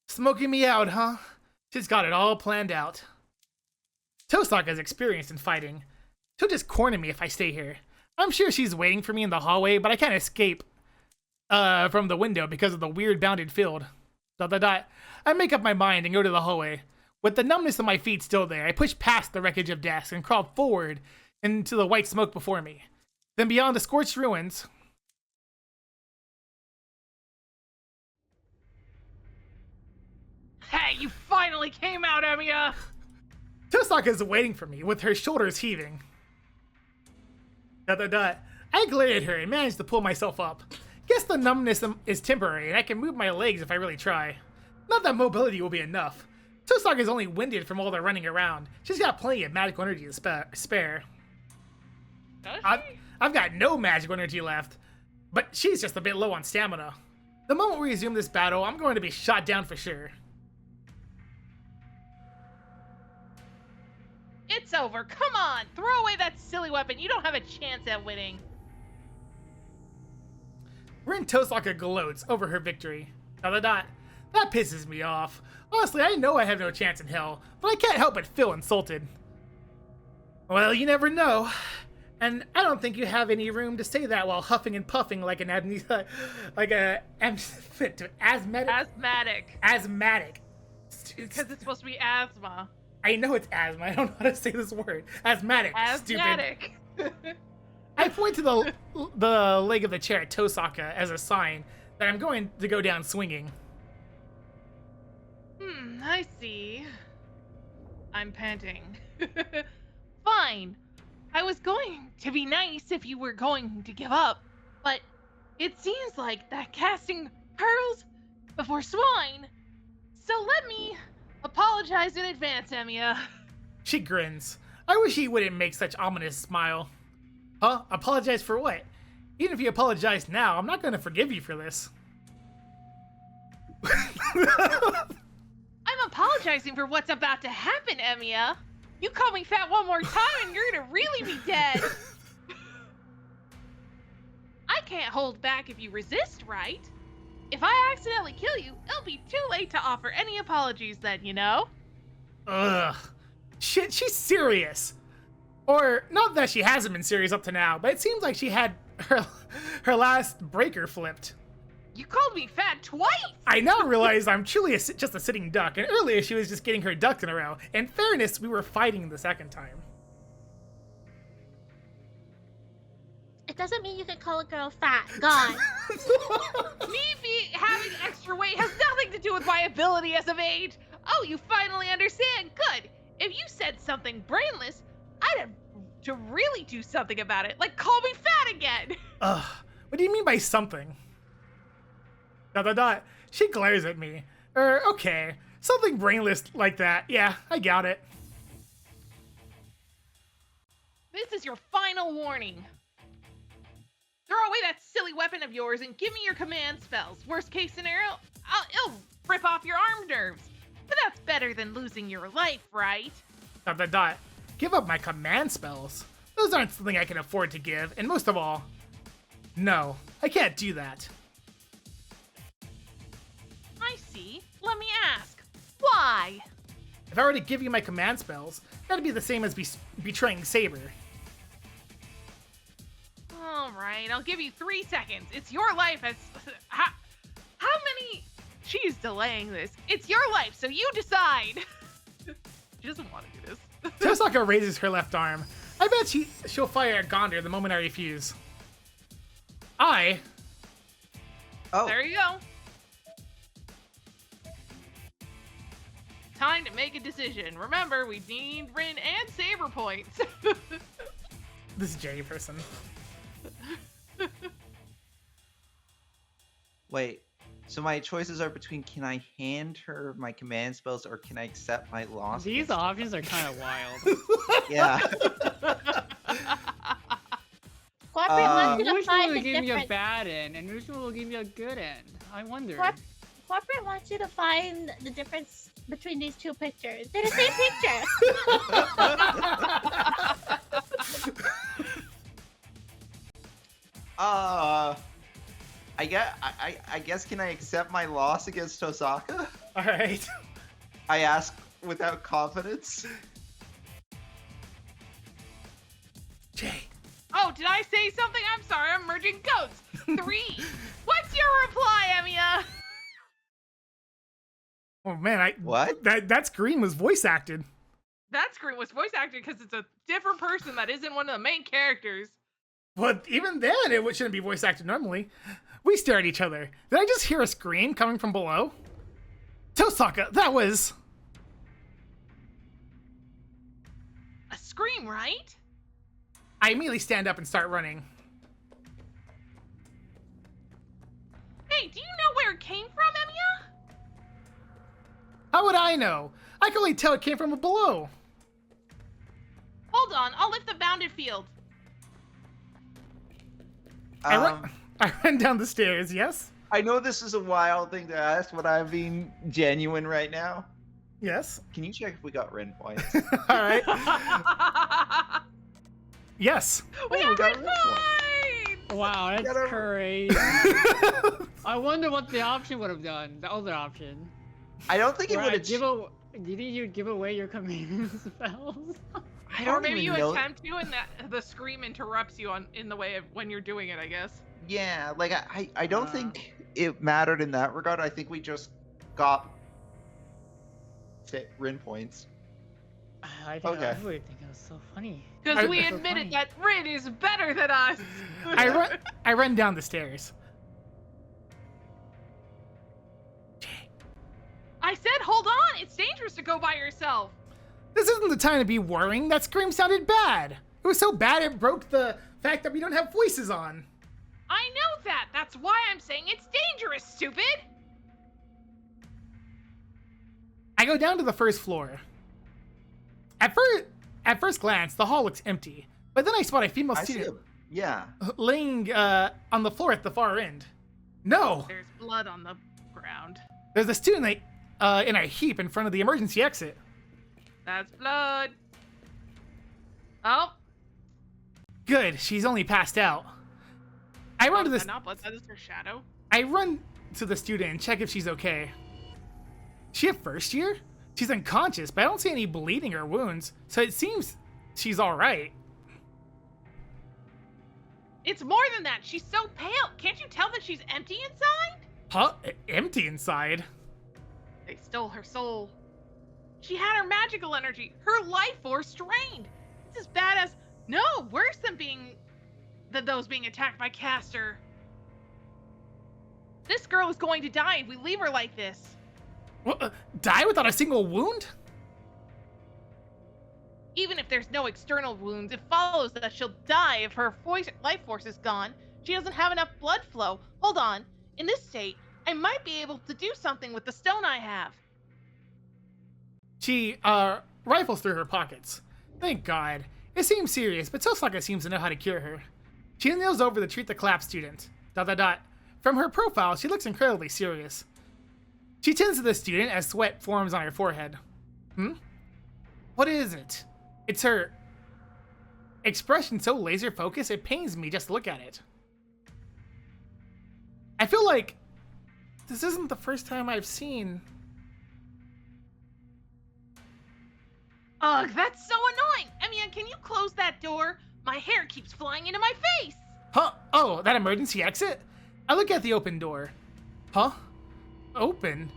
Smoking me out, huh? She's got it all planned out. Tosaka is experienced in fighting. She'll just corner me if I stay here. I'm sure she's waiting for me in the hallway, but I can't escape from the window because of the weird bounded field. ... I make up my mind and go to the hallway. With the numbness of my feet still there, I push past the wreckage of desks and crawl forward into the white smoke before me. Then beyond the scorched ruins... Hey, you finally came out, Emiya! Tosaka is waiting for me, with her shoulders heaving. ... I glare at her and manage to pull myself up. Guess the numbness is temporary and I can move my legs if I really try. Not that mobility will be enough. Tosaka is only winded from all the running around. She's got plenty of magical energy to spare. Does she? I've got no magical energy left, but she's just a bit low on stamina. The moment we resume this battle, I'm going to be shot down for sure. It's over. Come on. Throw away that silly weapon. You don't have a chance at winning. Rin Tosaka gloats over her victory. ... That pisses me off. Honestly, I know I have no chance in hell, but I can't help but feel insulted. Well, you never know. And I don't think you have any room to say that while huffing and puffing like an asthmatic. Asthmatic. Because it's supposed to be asthma. I know it's asthma. I don't know how to say this word. Asthmatic. Asthmatic. I point to the leg of the chair at Tosaka as a sign that I'm going to go down swinging. I see. I'm panting. Fine. I was going to be nice if you were going to give up, but it seems like that casting pearls before swine. So let me apologize in advance, Emiya. She grins. I wish he wouldn't make such ominous smile. Huh? Apologize for what? Even if you apologize now, I'm not going to forgive you for this. I'm apologizing for what's about to happen, Emiya. You call me fat one more time and you're gonna really be dead. I can't hold back if you resist, right? If I accidentally kill you, it'll be too late to offer any apologies then, you know? Ugh. Shit, she's serious. Or, not that she hasn't been serious up to now, but it seems like she had her last breaker flipped. You called me fat twice! I now realize I'm truly just a sitting duck, and earlier she was just getting her ducks in a row. In fairness, we were fighting the second time. It doesn't mean you can call a girl fat. God. Me having extra weight has nothing to do with my ability as a maid. Oh, you finally understand. Good. If you said something brainless, I'd have to really do something about it. Like call me fat again. Ugh, what do you mean by something? ... She glares at me. Okay. Something brainless like that. Yeah, I got it. This is your final warning. Throw away that silly weapon of yours and give me your command spells. Worst case scenario, it'll rip off your arm nerves. But that's better than losing your life, right? ... Give up my command spells. Those aren't something I can afford to give, and most of all, no, I can't do that. I see. Let me ask. Why? If I were to give you my command spells, that'd be the same as betraying Saber. All right, I'll give you 3 seconds. It's your life as... How many... She's delaying this. It's your life, so you decide. She doesn't want to do this. Tosaka raises her left arm. I bet she'll fire at Gondor the moment I refuse. Oh. There you go. Time to make a decision. Remember, we need Rin and Saber points. This Jay person. Wait. So my choices are between can I hand her my command spells or can I accept my loss? These options are kind of wild. Yeah. Corporate wants you to Which one find will the give me a difference. bad end, and which one will give me a good end? I wonder. Corporate wants you to find the difference between these two pictures. They're the same picture. I guess can I accept my loss against Tosaka? All right. I ask without confidence. Jay. Oh, did I say something? I'm sorry, I'm merging goats. 3. What's your reply, Emiya? Oh man, What? That scream was voice acted. That screen was voice acted because it's a different person that isn't one of the main characters. But even then, it shouldn't be voice acted normally. We stare at each other. Did I just hear a scream coming from below? Tosaka, that was... A scream, right? I immediately stand up and start running. Hey, do you know where it came from, Emiya? How would I know? I can only tell it came from below. Hold on, I'll lift the bounded field. I run down the stairs, yes? I know this is a wild thing to ask, but I'm being genuine right now. Yes. Can you check if we got Rin points? All right. Yes. We Oh, got Rin red points. points! Wow, that's Get over- crazy. I wonder what the option would have done. The other option. I don't think it Where would I have. give a, do you think you'd give away your command spells? I Or don't maybe you even know. attempt to, and the scream interrupts you in the way of when you're doing it, I guess. Yeah, like I don't think it mattered in that regard. I think we just got Rin points. I Okay. really think it was so funny. Because we That's so admitted funny. that Rin is better than us. I run down the stairs. I said, hold on, it's dangerous to go by yourself. This isn't the time to be worrying. That scream sounded bad. It was so bad it broke the fact that we don't have voices on. I know that. That's why I'm saying it's dangerous, stupid. I go down to the first floor. At first glance, the hall looks empty, but then I spot a female I see student it. Yeah. laying on the floor at the far end. No, There's blood on the ground. there's a student in a heap in front of the emergency exit. That's blood. Oh. Good, she's only passed out. I run to Is this. that not blood? That is her shadow. I run to the student and check if she's okay. She a first year? She's unconscious, but I don't see any bleeding or wounds, so it seems she's all right. It's more than that. She's so pale. Can't you tell that she's empty inside? Huh? Empty inside? They stole her soul. She had her magical energy, her life force drained. It's as bad as, no, worse than those being attacked by Castor. This girl is going to die if we leave her like this. What, die without a single wound? Even if there's no external wounds, it follows that she'll die if her life force is gone. She doesn't have enough blood flow. Hold on. In this state, I might be able to do something with the stone I have. She, rifles through her pockets. Thank God. It seems serious, but Tosaka seems to know how to cure her. She kneels over to treat the clap student. ... From her profile, she looks incredibly serious. She tends to the student as sweat forms on her forehead. What is it? It's her expression so laser focused it pains me just to look at it. I feel like this isn't the first time I've seen... Ugh, that's so annoying! Emiya, can you close that door? My hair keeps flying into my face! Huh? Oh, that emergency exit? I look at the open door. Huh? Open?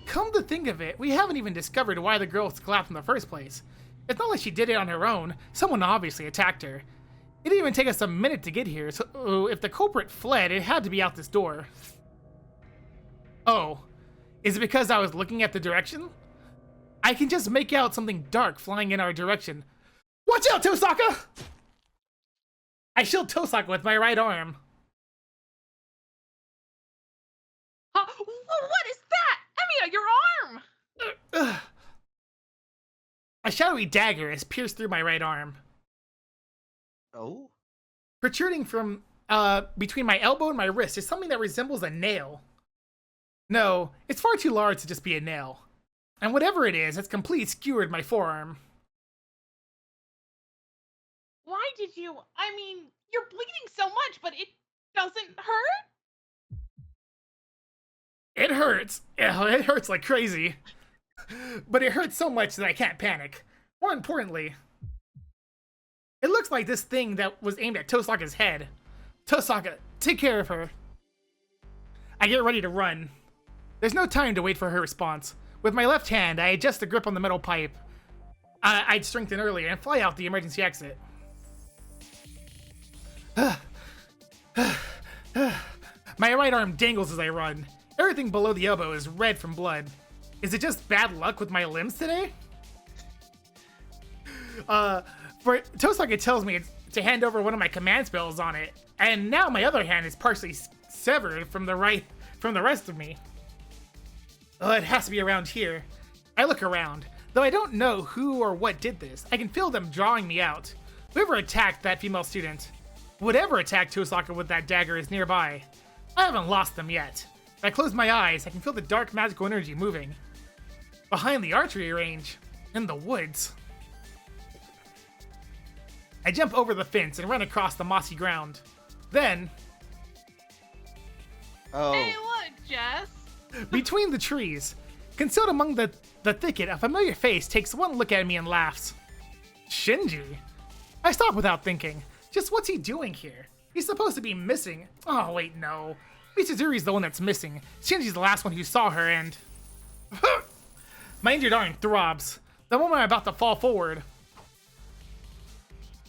Come to think of it, we haven't even discovered why the girl collapsed in the first place. It's not like she did it on her own. Someone obviously attacked her. It didn't even take us a minute to get here, so if the culprit fled, it had to be out this door. Oh, is it because I was looking at the direction? I can just make out something dark flying in our direction. Watch out, Tosaka! I shield Tosaka with my right arm. What is that? Emiya, your arm! A shadowy dagger has pierced through my right arm. Oh? Protruding from between my elbow and my wrist is something that resembles a nail. No, it's far too large to just be a nail. And whatever it is, it's completely skewered my forearm. Why did you... I mean, you're bleeding so much, but it doesn't hurt? It hurts. It hurts like crazy. But it hurts so much that I can't panic. More importantly, it looks like this thing that was aimed at Tosaka's head. Tosaka, take care of her. I get ready to run. There's no time to wait for her response. With my left hand, I adjust the grip on the metal pipe I'd strengthened earlier and fly out the emergency exit. My right arm dangles as I run. Everything below the elbow is red from blood. Is it just bad luck with my limbs today? For Tosaka tells me to hand over one of my command spells on it, and now my other hand is partially severed from the rest of me. It has to be around here. I look around. Though I don't know who or what did this, I can feel them drawing me out. Whoever attacked that female student, whatever attacked Tosaka with that dagger is nearby. I haven't lost them yet. If I close my eyes, I can feel the dark magical energy moving. Behind the archery range, in the woods. I jump over the fence and run across the mossy ground. Then... Oh. Hey, look, Jess. Between the trees, concealed among the thicket, a familiar face takes one look at me and laughs. Shinji? I stop without thinking. Just what's he doing here? He's supposed to be missing. Oh, wait, no. Mitsuzuri's the one that's missing. Shinji's the last one who saw her and... My injured arm throbs. The moment I'm about to fall forward,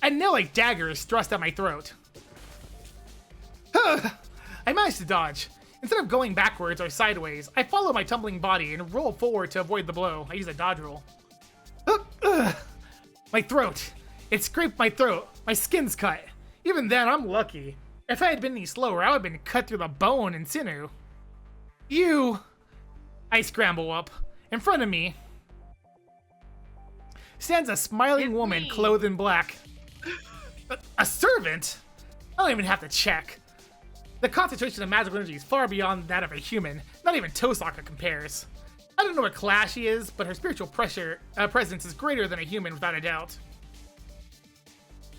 a nail-like dagger is thrust at my throat. I manage to dodge. Instead of going backwards or sideways, I follow my tumbling body and roll forward to avoid the blow. I use a dodge roll. My throat. It scraped my throat. My skin's cut. Even then, I'm lucky. If I had been any slower, I would have been cut through the bone and sinew. You... I scramble up. In front of me stands a smiling It's woman me. clothed in black. A servant? I don't even have to check. The concentration of magical energy is far beyond that of a human. Not even Tosaka compares. I don't know what class she is, but her spiritual presence is greater than a human without a doubt.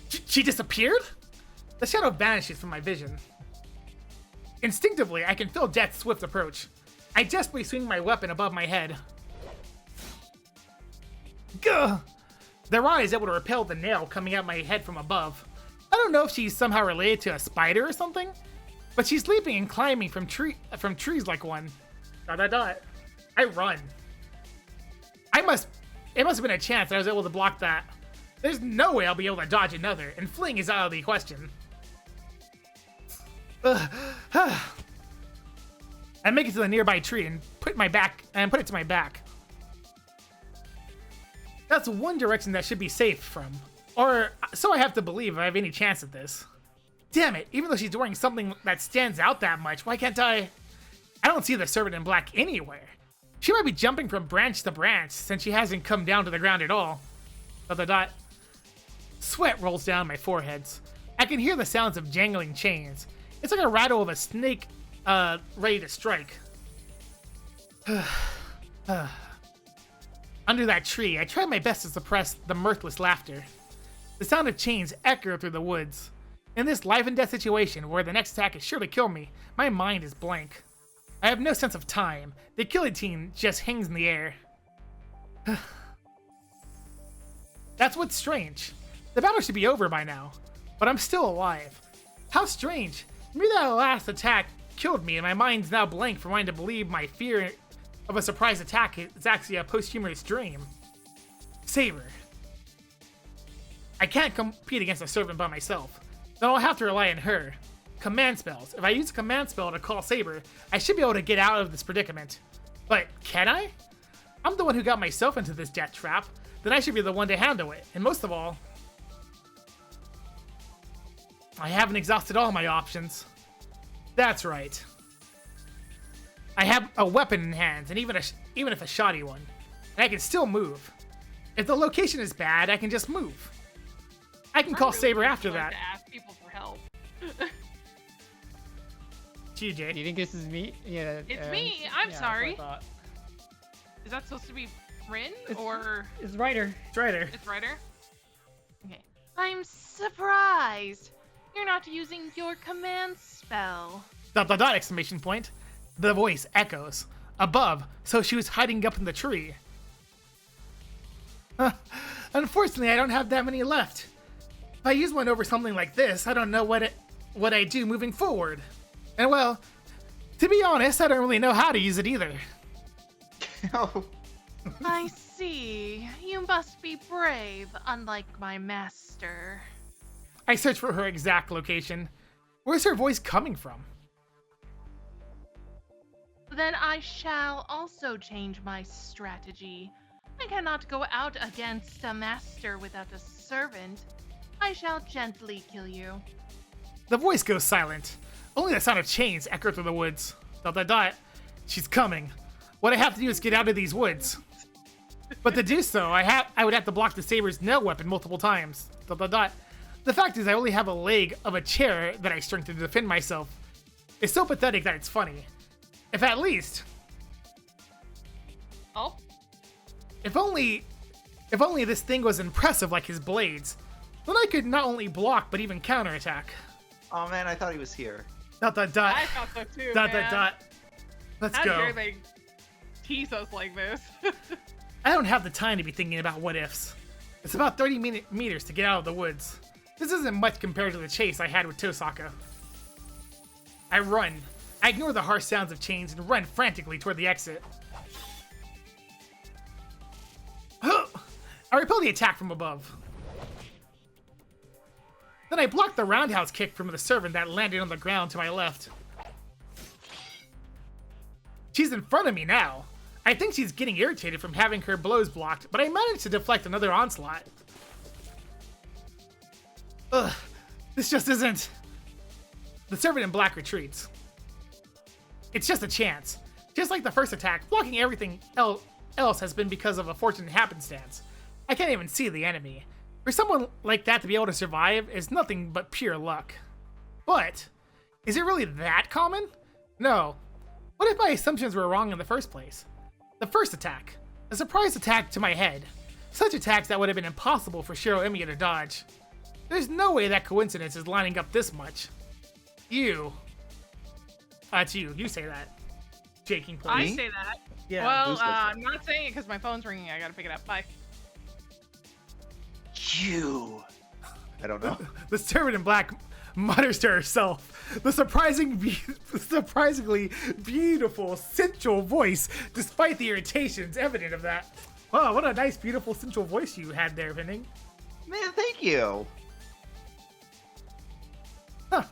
She disappeared? The shadow vanishes from my vision. Instinctively, I can feel death's swift approach. I desperately swing my weapon above my head. Gah! The rod is able to repel the nail coming at my head from above. don't know if she's somehow related to a spider or something, but she's leaping and climbing from trees like one. ... I run. It must have been a chance that I was able to block that. There's no way I'll be able to dodge another, and fleeing is out of the question. I make it to the nearby tree and put it to my back. That's one direction that should be safe from. Or so I have to believe if I have any chance at this. Damn it, even though she's wearing something that stands out that much, why can't I don't see the servant in black anywhere. She might be jumping from branch to branch since she hasn't come down to the ground at all. ... Sweat rolls down my foreheads. I can hear the sounds of jangling chains. It's like a rattle of a snake ready to strike. Under that tree, I try my best to suppress the mirthless laughter. The sound of chains echo through the woods. In this life and death situation where the next attack is sure to kill me, my mind is blank. I have no sense of time. The guillotine just hangs in the air. That's what's strange. The battle should be over by now, but I'm still alive. How strange. Maybe that last attack killed me and my mind's now blank for wanting to believe my fear of a surprise attack is actually a posthumous dream. Saber. I can't compete against a servant by myself, then I'll have to rely on her. Command spells. If I use a command spell to call Saber, I should be able to get out of this predicament. But can I? I'm the one who got myself into this death trap, then I should be the one to handle it. And most of all, I haven't exhausted all my options. That's right. I have a weapon in hand, and even if a shoddy one, and I can still move. If the location is bad, I can just move. I can call Saber after that. To ask people for help. Gee, Jay. Do you think this is me? Yeah. It's me. I'm sorry. That's what I thought. Is that supposed to be Rin or It's Ryder. It's Ryder. it's Ryder? Okay. I'm surprised. You're not using your command spell. ... Exclamation point. The voice echoes. Above, so she was hiding up in the tree. Unfortunately, I don't have that many left. If I use one over something like this, I don't know what I do moving forward. And well, to be honest, I don't really know how to use it either. Oh. I see. You must be brave, unlike my master. I search for her exact location. Where's her voice coming from? Then I shall also change my strategy. I cannot go out against a master without a servant. I shall gently kill you. The voice goes silent. Only the sound of chains echo through the woods. ... She's coming. What I have to do is get out of these woods. But to do so, I would have to block the Saber's nail weapon multiple times. ... The fact is I only have a leg of a chair that I strengthened to defend myself. It's so pathetic that it's funny. If at least... Oh? If only this thing was impressive like his blades, then I could not only block but even counterattack. Oh man, I thought he was here. ... I thought so too, man. Let's How go. dare they tease us like this? I don't have the time to be thinking about what ifs. It's about 30 meters to get out of the woods. This isn't much compared to the chase I had with Tosaka. I run. I ignore the harsh sounds of chains and run frantically toward the exit. I repel the attack from above. Then I block the roundhouse kick from the servant that landed on the ground to my left. She's in front of me now. I think she's getting irritated from having her blows blocked, but I managed to deflect another onslaught. Ugh, this just isn't... The servant in black retreats. It's just a chance. Just like the first attack, blocking everything else has been because of a fortunate happenstance. I can't even see the enemy. For someone like that to be able to survive is nothing but pure luck. But, is it really that common? No. What if my assumptions were wrong in the first place? The first attack. A surprise attack to my head. Such attacks that would have been impossible for Shiro Emiya to dodge. There's no way that coincidence is lining up this much. You. It's you. You say that. JayKingPlays. I say that. Yeah. Well, who says that? I'm not saying it because my phone's ringing. I gotta pick it up. Bye. You. I don't know. The servant in black mutters to herself. The surprisingly beautiful, sensual voice, despite the irritations evident of that. Wow, what a nice, beautiful, sensual voice you had there, Pending. Man, thank you. Huh,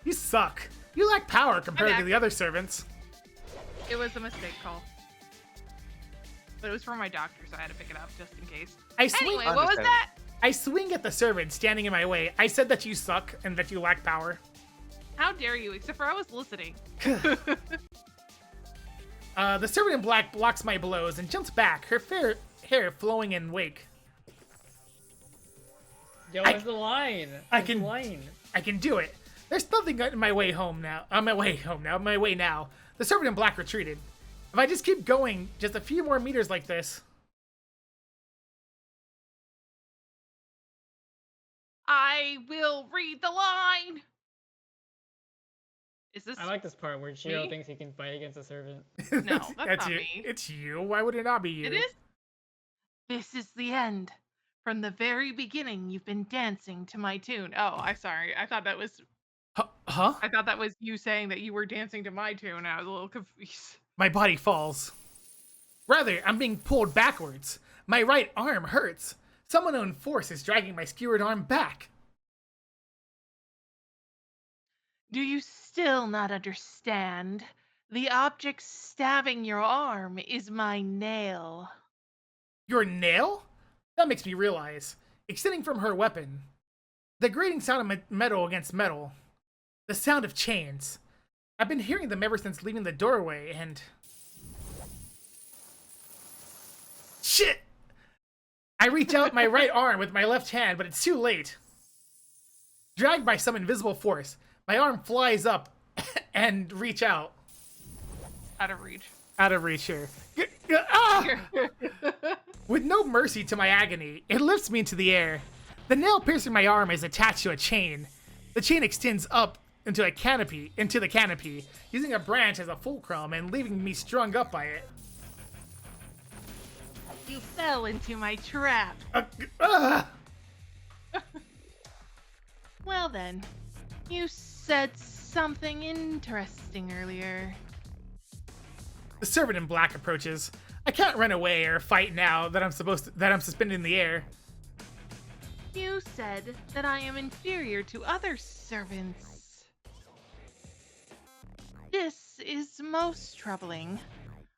you suck. You lack power compared to the other servants. It was a mistake call. But it was for my doctor, so I had to pick it up just in case. Anyway, what was that? I swing at the servant standing in my way. I said that you suck and that you lack power. How dare you? Except for I was listening. The servant in black blocks my blows and jumps back, her fair hair flowing in wake. Yo, what's the line? I What's the can- line? I can do it. There's nothing in my way home now. On my way now. The servant in black retreated. If I just keep going just a few more meters like this. I will read the line. Is this? I like this part where Shiro me? thinks he can fight against a servant. No, that's not you. me. It's you. Why would it not be you? It is. This is the end. From the very beginning, you've been dancing to my tune. Oh, I'm sorry. I thought that was. Huh? I thought that was you saying that you were dancing to my tune. I was a little confused. My body falls. Rather, I'm being pulled backwards. My right arm hurts. Some unknown force is dragging my skewered arm back. Do you still not understand? The object stabbing your arm is my nail. Your nail? That makes me realize. Extending from her weapon. The grating sound of metal against metal. The sound of chains. I've been hearing them ever since leaving the doorway, and... Shit! I reach out my right arm with my left hand, but it's too late. Dragged by some invisible force, my arm flies up and reach out. Out of reach. Out of reach here. Ah! With no mercy to my agony, it lifts me into the air. The nail piercing my arm is attached to a chain. The chain extends up into the canopy, using a branch as a fulcrum and leaving me strung up by it. You fell into my trap. Well then, you said something interesting earlier. The servant in black approaches. I can't run away or fight now that I'm suspended in the air. You said that I am inferior to other servants. This is most troubling.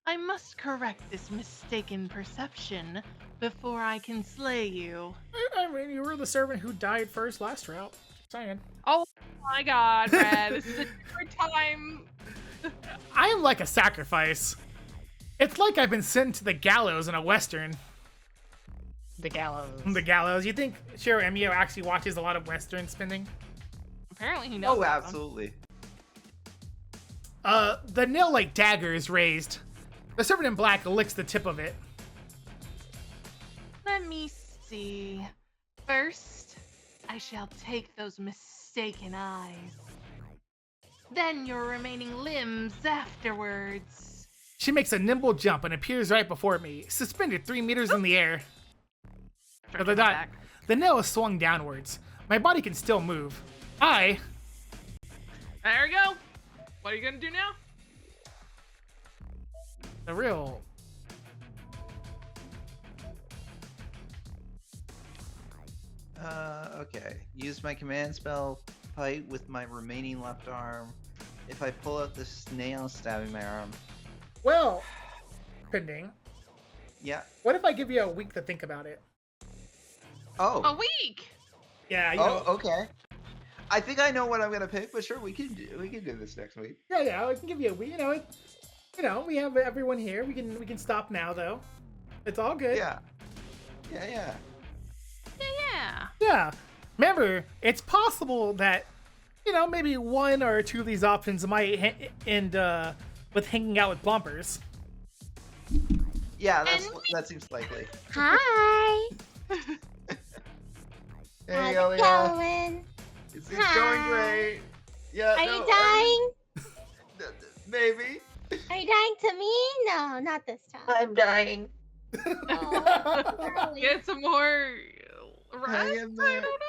I must correct this mistaken perception before I can slay you. I mean, you were the servant who died first last route. Just saying. Oh my god, Red. This is a third time. I am like a sacrifice. It's like I've been sent to the gallows in a western. The gallows. The gallows. You think Shiro Emio actually watches a lot of western spinning? Apparently he knows. Oh, about them. absolutely. The nail-like dagger is raised. The servant in black licks the tip of it. Let me see. First, I shall take those mistaken eyes. Then your remaining limbs afterwards. She makes a nimble jump and appears right before me, suspended 3 meters in the air. The nail is swung downwards. My body can still move. There you go. What are you gonna do now? The real... Okay. Use my command spell, fight with my remaining left arm. If I pull out this nail stabbing my arm. Well, Pending, Yeah. what if I give you a week to think about it? Oh. A week. Yeah, you know, Okay. I think I know what I'm gonna pick, but sure, we can do this next week. yeah, I can give you a week. We have everyone here. We can stop now though. It's all good. Yeah. Yeah. Yeah. Remember, it's possible that, maybe one or two of these options might end with hanging out with Plompers. Yeah, that seems likely. Hi. Hey, How's it Elia. going? It's going great. Yeah. Are no, you dying? Maybe. Are you dying to me? No, not this time. I'm dying. Oh, girly. Get some more rest. Hang in there. I don't